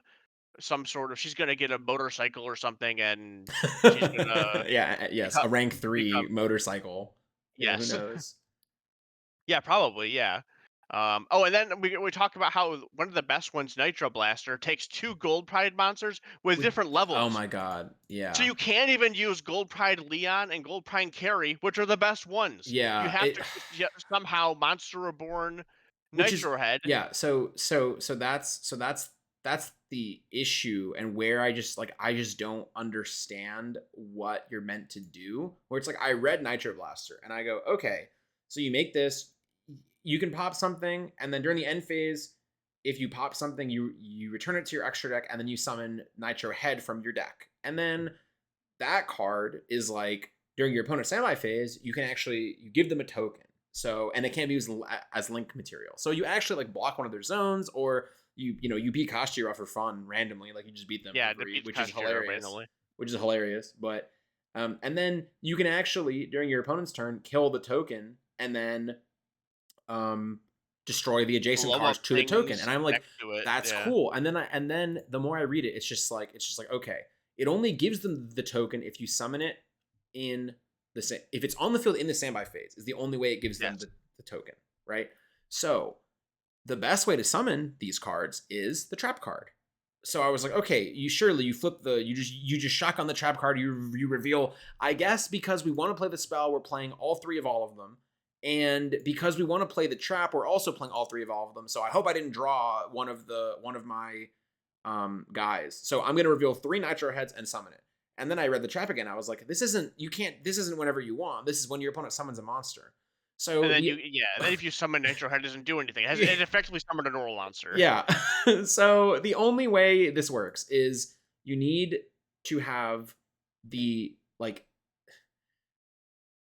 Speaker 3: she's gonna get a motorcycle or something, and she's gonna
Speaker 1: Yeah, yes,
Speaker 3: become
Speaker 1: a rank 3
Speaker 3: become
Speaker 1: motorcycle. Who
Speaker 3: yes.
Speaker 1: knows?
Speaker 3: Yeah, probably, yeah. Oh, and then we talked about how one of the best ones, Nitro Blaster, takes 2 Gold Pride monsters with
Speaker 1: With
Speaker 3: different
Speaker 1: Oh
Speaker 3: levels.
Speaker 1: my god,
Speaker 3: So
Speaker 1: yeah.
Speaker 3: you can't even use Gold Pride Leon and Gold Pride Carry, which are the best ones. You
Speaker 1: Yeah,
Speaker 3: have to somehow Monster Reborn
Speaker 1: which is
Speaker 3: Nitro Head.
Speaker 1: yeah, so that's the issue, and where I just don't understand what you're meant to do. Where it's like, I read Nitro Blaster and I go, okay, so you make this, you can pop something, and then during the end phase, if you pop something, you return it to your extra deck, and then you summon Nitro Head from your deck. And then that card is like, during your opponent's standby phase, you give them a token. So, and it can be used as link material. So you actually like block one of their zones, or you beat Kashira for fun randomly, like you just beat them
Speaker 3: Yeah,
Speaker 1: for free,
Speaker 3: defeats
Speaker 1: which is
Speaker 3: Kashira
Speaker 1: hilarious.
Speaker 3: randomly.
Speaker 1: Which is hilarious. But and then you can actually, during your opponent's turn, kill the token, and then destroy the adjacent
Speaker 3: Blow
Speaker 1: cards
Speaker 3: up
Speaker 1: to the token. And
Speaker 3: things
Speaker 1: I'm like,
Speaker 3: next to it.
Speaker 1: that's
Speaker 3: Yeah.
Speaker 1: cool. And then the more I read it, it's just like, okay, it only gives them the token if you summon it in the if it's on the field in the standby phase, is the only way it gives them
Speaker 3: Yes.
Speaker 1: the token, right? So the best way to summon these cards is the trap card. So I was like, okay, you flip you just shotgun the trap card, you reveal, I guess because we want to play the spell, we're playing all 3 of all of them. And because we want to play the trap, we're also playing all 3 of all of them. So I hope I didn't draw one of my guys. So I'm gonna reveal 3 Nitro Heads and summon it. And then I read the trap again. I was like, this isn't whenever you want. This is when your opponent summons a monster. So
Speaker 3: And then and then if you summon Nitro Head, it doesn't do anything. It effectively summoned a normal monster.
Speaker 1: Yeah. So the only way this works is you need to have the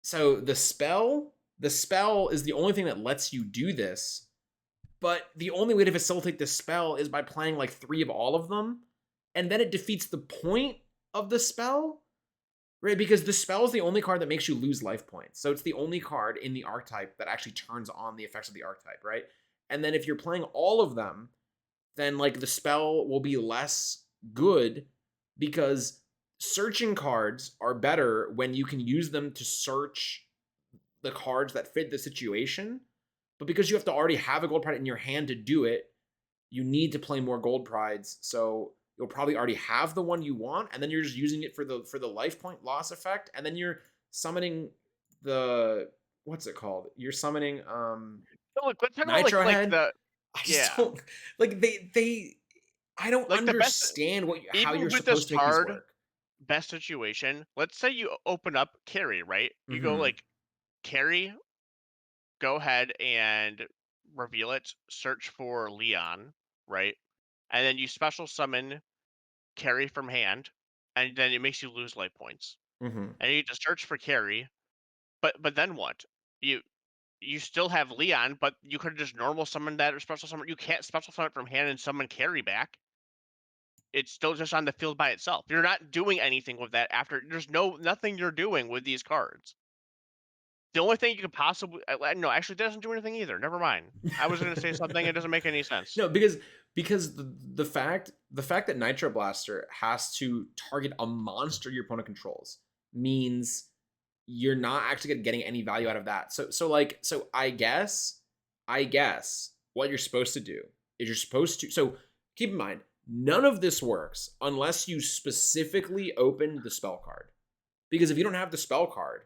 Speaker 1: so the spell is the only thing that lets you do this, but the only way to facilitate the spell is by playing like 3 of all of them, and then it defeats the point of the spell, right? Because the spell is the only card that makes you lose life points. So it's the only card in the archetype that actually turns on the effects of the archetype, right? And then if you're playing all of them, then like the spell will be less good, because searching cards are better when you can use them to search the cards that fit the situation. But because you have to already have a gold pride in your hand to do it, you need to play more gold prides. So you'll probably already have the one you want, and then you're just using it for the life point loss effect, and then you're summoning the, what's it called? You're summoning
Speaker 3: So look, let's talk about
Speaker 1: Nitro
Speaker 3: like
Speaker 1: Head.
Speaker 3: the
Speaker 1: I just
Speaker 3: yeah.
Speaker 1: don't like they I don't
Speaker 3: Like the best
Speaker 1: understand how
Speaker 3: even
Speaker 1: you're
Speaker 3: with this
Speaker 1: supposed to make these
Speaker 3: card,
Speaker 1: work.
Speaker 3: best situation. Let's say you open up Carry, right? You go
Speaker 1: Mhm.
Speaker 3: like Carry, go ahead and reveal it, search for Leon, right? And then you special summon Carry from hand, and then it makes you lose life points.
Speaker 1: Mhm.
Speaker 3: And you just search for Carry, but then what? You you still have Leon, but you could have just normal summoned that or special summon. You can't special summon it from hand and summon Carry back. It's still just on the field by itself. You're not doing anything with that after. There's nothing you're doing with these cards. The only thing you could possibly no, actually, it doesn't do anything either. Never mind. I was gonna say something. It doesn't make any sense.
Speaker 1: No, because the fact that Nitro Blaster has to target a monster your opponent controls means you're not actually getting any value out of that. So I guess what you're supposed to do is so keep in mind, none of this works unless you specifically open the spell card. Because if you don't have the spell card,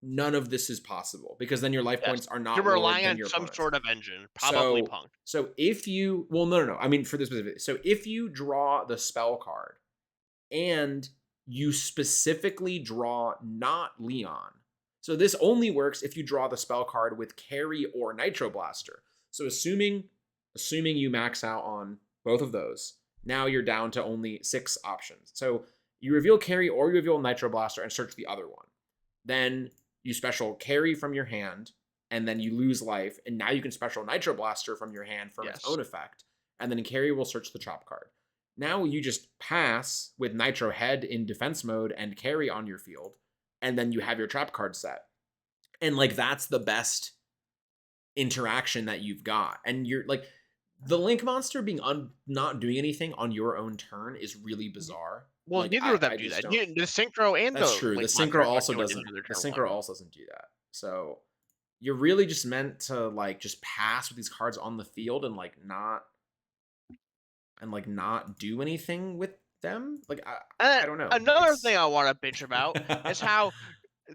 Speaker 1: none of this is possible, because then your life
Speaker 3: Yes,
Speaker 1: points are not
Speaker 3: you're
Speaker 1: lower
Speaker 3: relying
Speaker 1: than
Speaker 3: on
Speaker 1: your
Speaker 3: some
Speaker 1: opponent's.
Speaker 3: sort of engine, probably
Speaker 1: So
Speaker 3: Punk.
Speaker 1: so if you no, I mean for this specific. So if you draw the spell card and you specifically draw not Leon. So this only works if you draw the spell card with Carry or Nitro Blaster. So assuming you max out on both of those, now you're down to only 6 options. So you reveal Carry or you reveal Nitro Blaster and search the other one. Then you special Carry from your hand, and then you lose life, and now you can special Nitro Blaster from your hand from its
Speaker 3: Yes.
Speaker 1: own effect, and then Carry will search the trap card. Now you just pass with Nitro Head in defense mode and Carry on your field, and then you have your trap card set. And like that's the best interaction that you've got. And you're like, the Link monster being not doing anything on your own turn is really bizarre.
Speaker 3: Well,
Speaker 1: Like
Speaker 3: neither of them
Speaker 1: I
Speaker 3: do
Speaker 1: just
Speaker 3: that.
Speaker 1: don't.
Speaker 3: The synchro and
Speaker 1: That's
Speaker 3: the
Speaker 1: true. The
Speaker 3: link monster
Speaker 1: synchro
Speaker 3: are not
Speaker 1: also
Speaker 3: doing
Speaker 1: doesn't.
Speaker 3: anything on their
Speaker 1: The
Speaker 3: turn
Speaker 1: synchro
Speaker 3: one.
Speaker 1: also doesn't do that. So you're really just meant to like just pass with these cards on the field and like not do anything with them. Like I don't know.
Speaker 3: Another
Speaker 1: It's
Speaker 3: thing I want to bitch about is how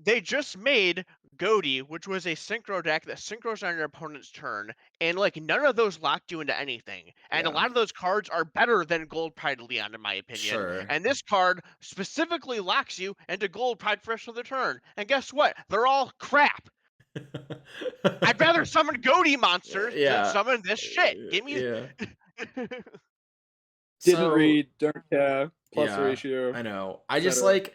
Speaker 3: they just made Goaty, which was a synchro deck that synchros on your opponent's turn, and like none of those locked you into anything. And a
Speaker 1: yeah,
Speaker 3: lot of those cards are better than Gold Pride Leon, in my opinion.
Speaker 1: sure.
Speaker 3: And this card specifically locks you into Gold Pride for rest of the turn. And guess what? They're all crap. I'd rather summon Goaty monsters than
Speaker 1: yeah,
Speaker 3: summon this shit. Give me.
Speaker 1: yeah.
Speaker 2: Didn't
Speaker 1: So
Speaker 2: read, don't care, plus
Speaker 1: yeah,
Speaker 2: ratio,
Speaker 1: I know. I just
Speaker 2: etc.
Speaker 1: like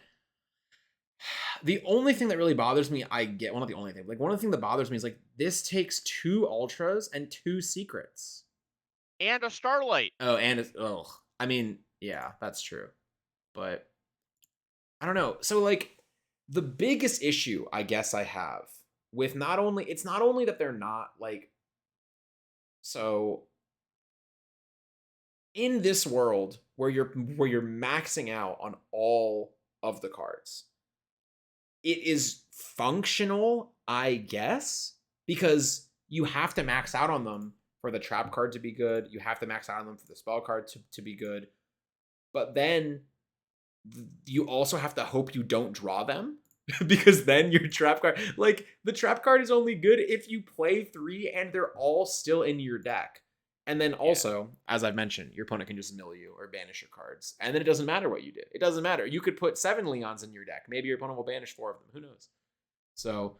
Speaker 1: the only thing that really bothers me. Well, not the only thing. Like one of the things that bothers me is like this takes 2 ultras and 2 secrets.
Speaker 3: And a Starlight.
Speaker 1: Oh, and it's I mean, yeah, that's true. But I don't know. So like the biggest issue I guess I have with it's not only that they're not like so in this world where you're maxing out on all of the cards. It is functional, I guess, because you have to max out on them for the trap card to be good. You have to max out on them for the spell card to be good. But then you also have to hope you don't draw them because then your trap card, like the trap card is only good if you play 3 and they're all still in your deck. And then also, as I've mentioned, your opponent can just mill you or banish your cards. And then it doesn't matter what you did. It doesn't matter. You could put 7 Leons in your deck. Maybe your opponent will banish 4 of them. Who knows? So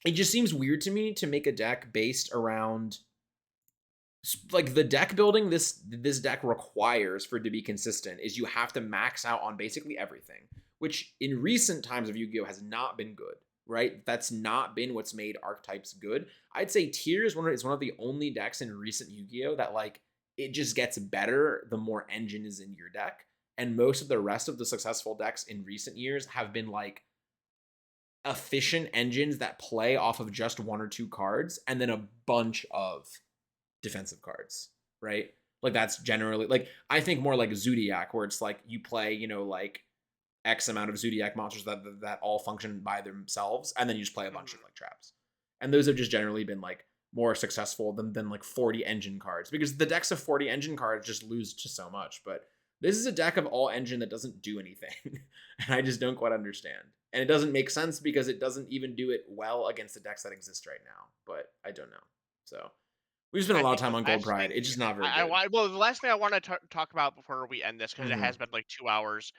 Speaker 1: it just seems weird to me to make a deck based around like the deck building this deck requires for it to be consistent is you have to max out on basically everything, which in recent times of Yu-Gi-Oh has not been good, right? That's not been what's made archetypes good. I'd say Tier is one of the only decks in recent Yu-Gi-Oh that like it just gets better the more engine is in your deck, and most of the rest of the successful decks in recent years have been like efficient engines that play off of just 1 or 2 cards and then a bunch of defensive cards, right? Like that's generally like I think more like Zodiac, where it's like you play, like X amount of Zodiac monsters that all function by themselves, and then you just play a bunch of like traps. And those have just generally been like more successful than like 40 engine cards, because the decks of 40 engine cards just lose to so much. But this is a deck of all engine that doesn't do anything. And I just don't quite understand. And it doesn't make sense because it doesn't even do it well against the decks that exist right now. But I don't know. So we spent a
Speaker 3: I
Speaker 1: lot of
Speaker 3: think
Speaker 1: time
Speaker 3: the
Speaker 1: on Gold
Speaker 3: last
Speaker 1: Pride.
Speaker 3: thing
Speaker 1: It's just not very
Speaker 3: I
Speaker 1: good.
Speaker 3: well, the last thing I want to talk about before we end this, because it
Speaker 1: Mhm.
Speaker 3: has been like 2 hours,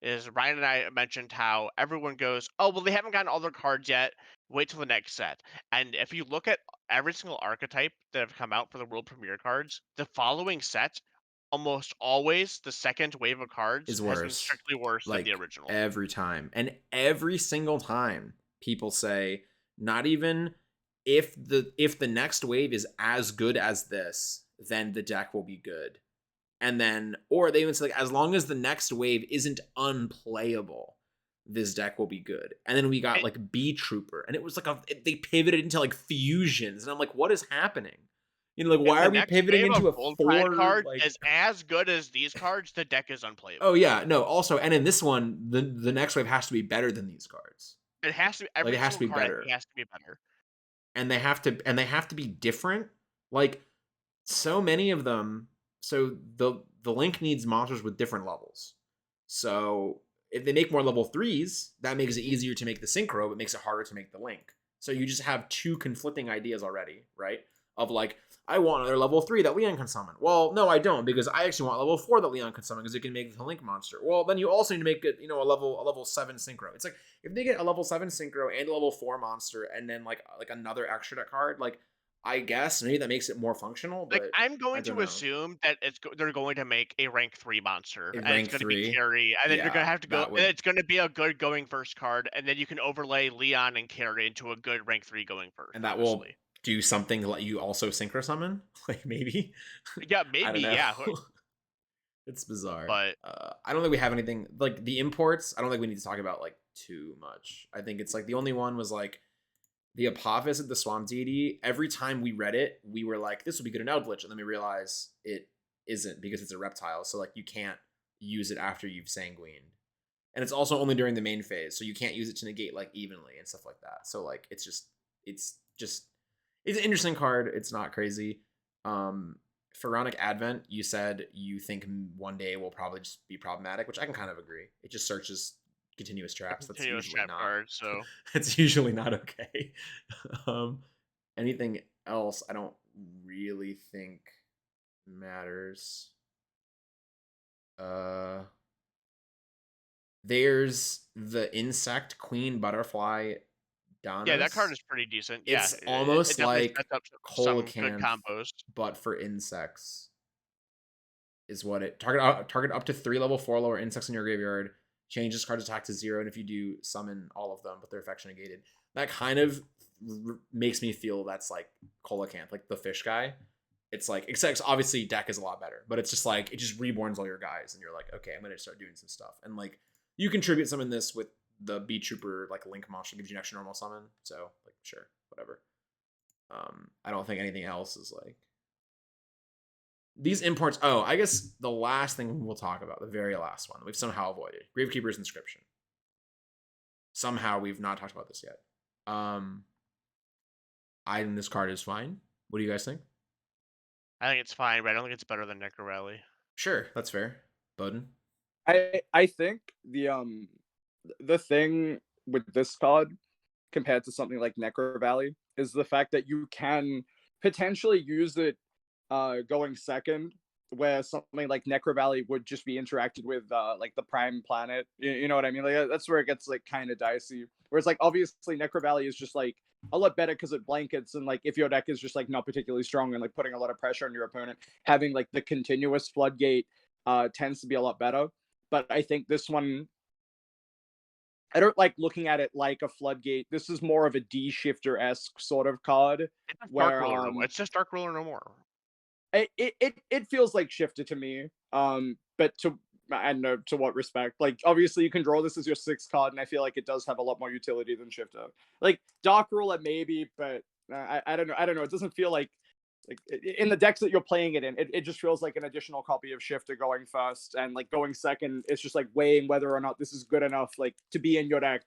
Speaker 3: is Ryan and I mentioned how everyone goes, oh well, they haven't gotten all their cards yet. Wait till the next set. And if you look at every single archetype that have come out for the world premiere cards, the following set, almost always the second wave of cards
Speaker 1: Is
Speaker 3: has been
Speaker 1: worse.
Speaker 3: strictly worse than the
Speaker 1: Like
Speaker 3: original.
Speaker 1: every time. And every single time people say, not even if the next wave is as good as this, then the deck will be good. And then, or they even say like, as long as the next wave isn't unplayable, this deck will be good. And then we got
Speaker 3: It,
Speaker 1: like B Trooper, and it was like they pivoted into like fusions, and I'm like, what is happening? Like
Speaker 3: if
Speaker 1: why
Speaker 3: the
Speaker 1: are we
Speaker 3: next
Speaker 1: pivoting
Speaker 3: wave
Speaker 1: into
Speaker 3: of
Speaker 1: a
Speaker 3: gold pride
Speaker 1: 4
Speaker 3: cards
Speaker 1: like
Speaker 3: is as good as these cards, the deck is
Speaker 1: oh
Speaker 3: unplayable.
Speaker 1: yeah, no. Also, and in this one, the next wave has to be better than these cards.
Speaker 3: It has to be,
Speaker 1: Like
Speaker 3: every
Speaker 1: it has to
Speaker 3: single
Speaker 1: be
Speaker 3: card I think
Speaker 1: better,
Speaker 3: has to be better.
Speaker 1: and they have to be different. Like so many of them. So the link needs monsters with different levels. So if they make more level 3s, that makes it easier to make the synchro, but makes it harder to make the link. So you just have 2 conflicting ideas already, right? Of like, I want another level 3 that Leon can summon. Well, no, I don't, because I actually want level 4 that Leon can summon because it can make the link monster. Well, then you also need to make it, a level 7 synchro. It's like if they get a level 7 synchro and a level 4 monster and then like another extra deck card, like I guess maybe that makes it more functional,
Speaker 3: Like,
Speaker 1: but
Speaker 3: I'm
Speaker 1: I
Speaker 3: going
Speaker 1: don't
Speaker 3: to
Speaker 1: know.
Speaker 3: assume that they're going to make a rank 3 monster,
Speaker 1: A
Speaker 3: and it's
Speaker 1: rank
Speaker 3: going to be
Speaker 1: 3,
Speaker 3: carry, and then you're going
Speaker 1: yeah,
Speaker 3: to have to go,
Speaker 1: that
Speaker 3: and
Speaker 1: would
Speaker 3: it's going to be a good going first card, and then you can overlay Leon and carry into a good rank 3 going first,
Speaker 1: and that will
Speaker 3: honestly.
Speaker 1: do something to let you also synchro summon, like maybe.
Speaker 3: Yeah,
Speaker 1: I
Speaker 3: maybe,
Speaker 1: don't know.
Speaker 3: yeah.
Speaker 1: It's bizarre.
Speaker 3: But
Speaker 1: I don't think we have anything like the imports. I don't think we need to talk about like too much. I think it's like the only one was like the Apophis of the Swamp Deity, every time we read it, we were like, this would be good in Eldritch. And then we realize it isn't because it's a reptile. So like you can't use it after you've sanguined. And it's also only during the main phase. So you can't use it to negate like evenly and stuff like that. So like it's an interesting card. It's not crazy. Pharaonic Advent, you said you think one day will probably just be problematic, which I can kind of agree. It just searches continuous traps. That's
Speaker 3: Continuous
Speaker 1: usually
Speaker 3: trap
Speaker 1: not.
Speaker 3: card, so
Speaker 1: It's usually not okay. Anything else? I don't really think matters. There's the insect queen butterfly.
Speaker 3: yeah, that card is pretty decent. Yeah,
Speaker 1: It's almost
Speaker 3: it definitely
Speaker 1: like
Speaker 3: sets up some good
Speaker 1: Coelacanth,
Speaker 3: combos.
Speaker 1: but for insects. Is what it target up to 3 level 4 lower insects in your graveyard. Change this card's attack to 0, and if you do, summon all of them, but their effects are negated. That kind of makes me feel that's like Coelacanth, like the fish guy. It's like, except obviously deck is a lot better, but it's just like it just reborns all your guys, and you're like, okay, I'm gonna start doing some stuff, and like you contribute some in this with the Beat Trooper like Link monster gives you an extra normal summon, so like sure, whatever. I don't think anything else is like these imports. Oh, I guess the last thing we'll talk about, the very last one, we've somehow avoided Gravekeeper's Inscription. Somehow we've not talked about this yet. I think this card is fine. What do you guys think?
Speaker 3: I think it's fine, but I don't think it's better than Necro Rally.
Speaker 1: Sure, that's fair. Bowden?
Speaker 2: I think the thing with this card compared to something like Necro Valley is the fact that you can potentially use it going second, where something like Necro Valley would just be interacted with like the prime planet. You know what I mean? Like that's where it gets like kind of dicey. Whereas like obviously Necro Valley is just like a lot better because it blankets, and like if your deck is just like not particularly strong and like putting a lot of pressure on your opponent, having like the continuous floodgate tends to be a lot better. But I think this one, I don't like looking at it like a floodgate. This is more of a D-shifter-esque sort of card.
Speaker 3: It's just
Speaker 2: Where,
Speaker 3: Dark Ruler. It's just Dark Ruler no more.
Speaker 2: It feels like shifted to me. But to I don't know to what respect. Like obviously you can draw this as your 6th card, and I feel like it does have a lot more utility than shifter. Like Dark Ruler maybe, but I don't know. I don't know. It doesn't feel like in the decks that you're playing it in, it just feels like an additional copy of Shifter going first, and like going second, it's just like weighing whether or not this is good enough like to be in your deck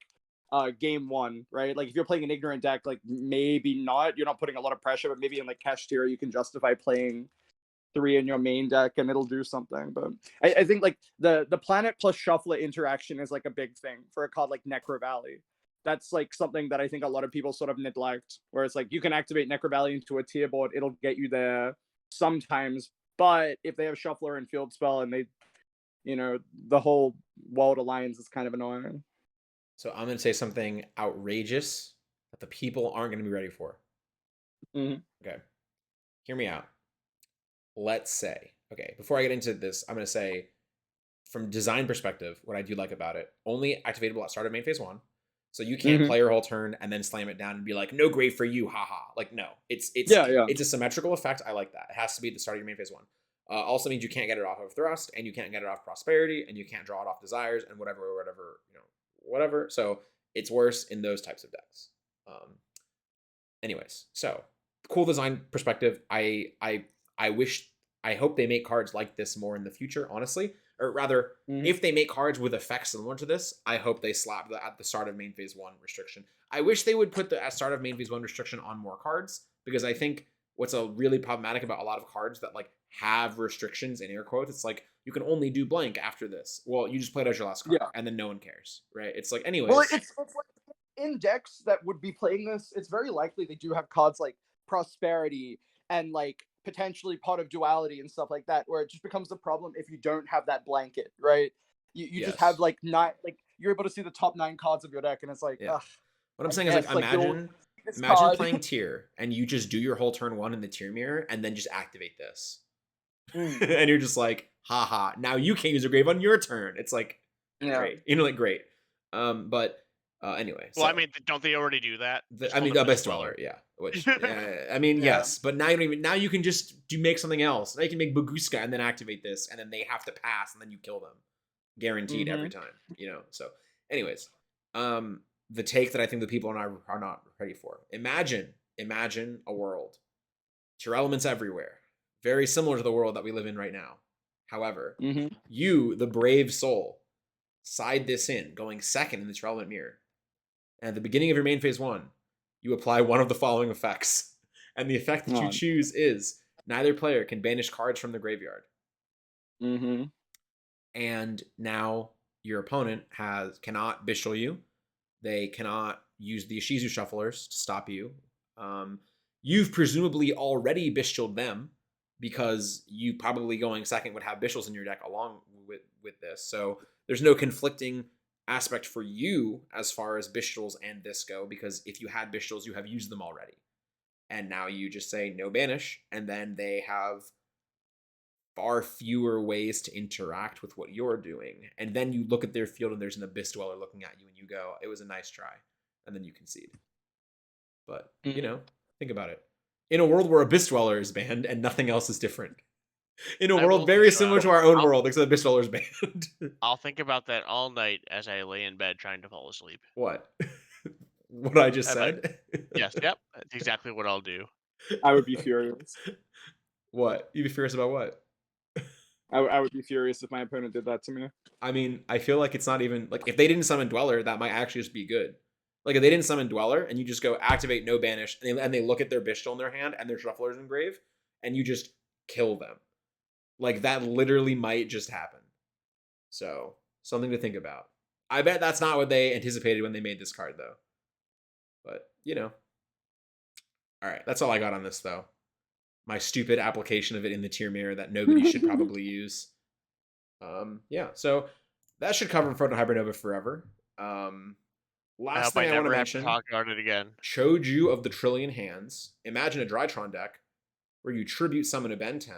Speaker 2: game 1, right? Like if you're playing an ignorant deck, like maybe not, you're not putting a lot of pressure, but maybe in like Kashtira you can justify playing 3 in your main deck and it'll do something. But I think like the planet plus shuffler interaction is like a big thing for a card like Necro Valley. That's like something that I think a lot of people sort of neglect, where it's like you can activate Necro Valley into a tier board, it'll get you there sometimes, but if they have Shuffler and Field Spell and they, the whole World Alliance is kind of annoying.
Speaker 1: So I'm going to say something outrageous that the people aren't going to be ready for.
Speaker 2: Mm-hmm.
Speaker 1: Okay. Hear me out. Let's say, okay, before I get into this, I'm going to say, from design perspective, what I do like about it, only activatable at start of main phase 1. So you can't play your whole turn and then slam it down and be like, no grave for you, haha. Like, no. It's a symmetrical effect. I like that. It has to be at the start of your main phase 1. Also means you can't get it off of Thrust, and you can't get it off Prosperity, and you can't draw it off Desires, and whatever. So it's worse in those types of decks. Anyways, so cool design perspective. I hope they make cards like this more in the future, honestly. Or rather, if they make cards with effects similar to this, I hope they slap the at the start of main phase 1 restriction. I wish they would put the at start of main phase 1 restriction on more cards, because I think what's a really problematic about a lot of cards that like have restrictions in air quotes, it's like you can only do blank after this. Well, you just played as your last card, and then no one cares, right? It's like, anyways.
Speaker 2: Well, it's like in decks that would be playing this, it's very likely they do have cards like Prosperity and like potentially Pot of Duality and stuff like that, where it just becomes a problem if you don't have that blanket, right? You just have like not like you're able to see the top 9 cards of your deck, and it's like, ugh.
Speaker 1: What I'm saying is like imagine playing tier and you just do your whole turn 1 in the tier mirror and then just activate this. And you're just like, haha, now you can't use a grave on your turn. It's like great. Great. But anyway.
Speaker 3: Well, I mean, don't they already do that?
Speaker 1: The Abyss Dweller, yeah. Which yes, but now you can just make something else. Now you can make Baguska and then activate this, and then they have to pass, and then you kill them. Guaranteed every time. So anyways. the take that I think the people are not ready for. Imagine a world. Tier elements everywhere. Very similar to the world that we live in right now. However, you, the brave soul, side this in, going second in the tier element mirror. And at the beginning of your main phase 1, you apply one of the following effects. And the effect that you choose is neither player can banish cards from the graveyard. And now your opponent cannot Bishul you. They cannot use the Ishizu shufflers to stop you. You've presumably already Bishuled them because you probably going second would have Bishuls in your deck along with this. So there's no conflicting aspect for you as far as Bishuls and this go, because if you had Bishuls, you have used them already. And now you just say no banish, and then they have far fewer ways to interact with what you're doing. And then you look at their field and there's an Abyss Dweller looking at you and you go, it was a nice try. And then you concede. But, you know, think about it. In a world where Abyss Dweller is banned and nothing else is different. In a world very similar to our own world, except Abyss Dweller is banned.
Speaker 3: I'll think about that all night as I lay in bed trying to fall asleep.
Speaker 1: What? What I just said?
Speaker 3: Yes, yep. That's exactly what I'll do.
Speaker 2: I would be furious.
Speaker 1: What? You'd be furious about what?
Speaker 2: I would be furious if my opponent did that to me.
Speaker 1: I mean, I feel like it's not even, like, if they didn't summon Dweller, that might actually just be good. Like, if they didn't summon Dweller, and you just go activate no banish, and they look at their Bishul in their hand, and their Shuffler's engraved, and you just kill them. Like, that literally might just happen. So, something to think about. I bet that's not what they anticipated when they made this card, though. But, you know. Alright, that's all I got on this, though. My stupid application of it in the tier mirror that nobody should probably use. Yeah, so that should cover Photon Hypernova forever. Last thing I want to mention,
Speaker 3: talk about it again.
Speaker 1: Choju of the Trillion Hands. Imagine a Drytron deck where you tribute summon a Ben 10,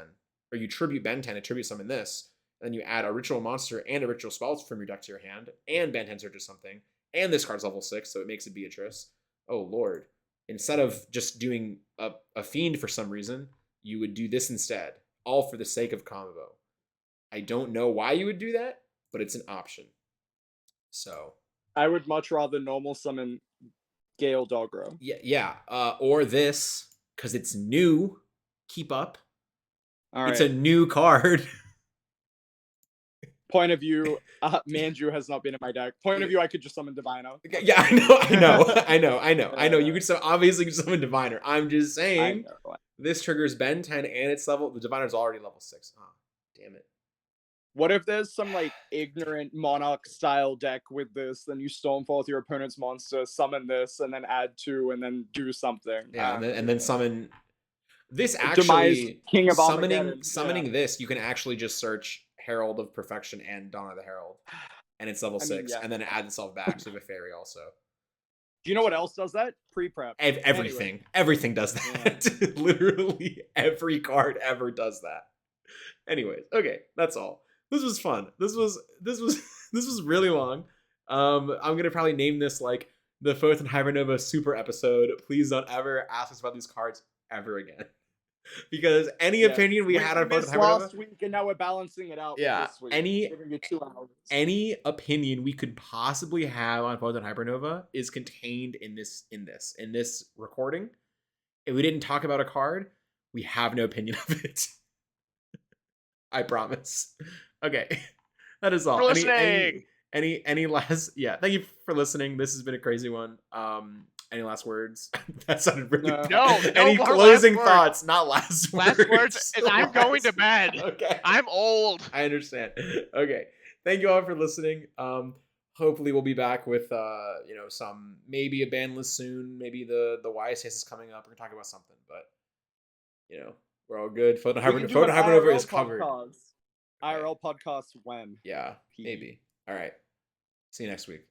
Speaker 1: or you tribute Ben 10 and tribute summon this, and then you add a ritual monster and a ritual spell from your deck to your hand, and Ben 10 searches something, and this card's level 6, so it makes it Beatrice. Oh lord. Instead of just doing a fiend for some reason, you would do this instead, all for the sake of combo. I don't know why you would do that, but it's an option. So
Speaker 2: I would much rather normal summon Gale Dogro.
Speaker 1: Yeah. Or this, because it's new. Keep up.
Speaker 2: All right.
Speaker 1: It's a new card.
Speaker 2: Point of view, Mandrew has not been in my deck. Point of view, I could just summon Diviner.
Speaker 1: Yeah, I know. You could obviously summon Diviner. I'm just saying, this triggers Ben 10 and its level. The Diviner's already level 6. Oh, damn it.
Speaker 2: What if there's some, like, ignorant Monarch-style deck with this, then you Stormforth your opponent's monster, summon this, and then add 2, and then do something.
Speaker 1: Yeah, and then summon... This actually...
Speaker 2: King of
Speaker 1: summoning this, you can actually just search Herald of Perfection and Dawn of the Herald. And it's level 6, and then it adds itself back to the Fairy also.
Speaker 2: Do you know what else does that? Pre-prep.
Speaker 1: Everything. Anyway. Everything does that. Yeah. Literally every card ever does that. Anyways, okay, that's all. This was fun. This was really long. I'm gonna probably name this like the Photon Hypernova super episode. Please don't ever ask us about these cards ever again. Because any opinion we had on Photon Hypernova
Speaker 2: last week, and now we're balancing it out.
Speaker 1: Yeah,
Speaker 2: this week.
Speaker 1: giving you 2 hours. Any opinion we could possibly have on Photon Hypernova is contained in this recording. If we didn't talk about a card, we have no opinion of it. I promise. Okay, that is all.
Speaker 3: For listening.
Speaker 1: Any last? Yeah, thank you for listening. This has been a crazy one. Any last words? That sounded really bad.
Speaker 3: No.
Speaker 1: Any closing thoughts? Not last words.
Speaker 3: Last words is I'm going to bed.
Speaker 1: Okay.
Speaker 3: I'm old.
Speaker 1: I understand. Okay. Thank you all for listening. Hopefully we'll be back with some, maybe a ban list soon. Maybe the YSS is coming up. We're gonna talk about something, but we're all good. Photon Hypernova is covered.
Speaker 2: IRL podcast when?
Speaker 1: Yeah, maybe. All right. See you next week.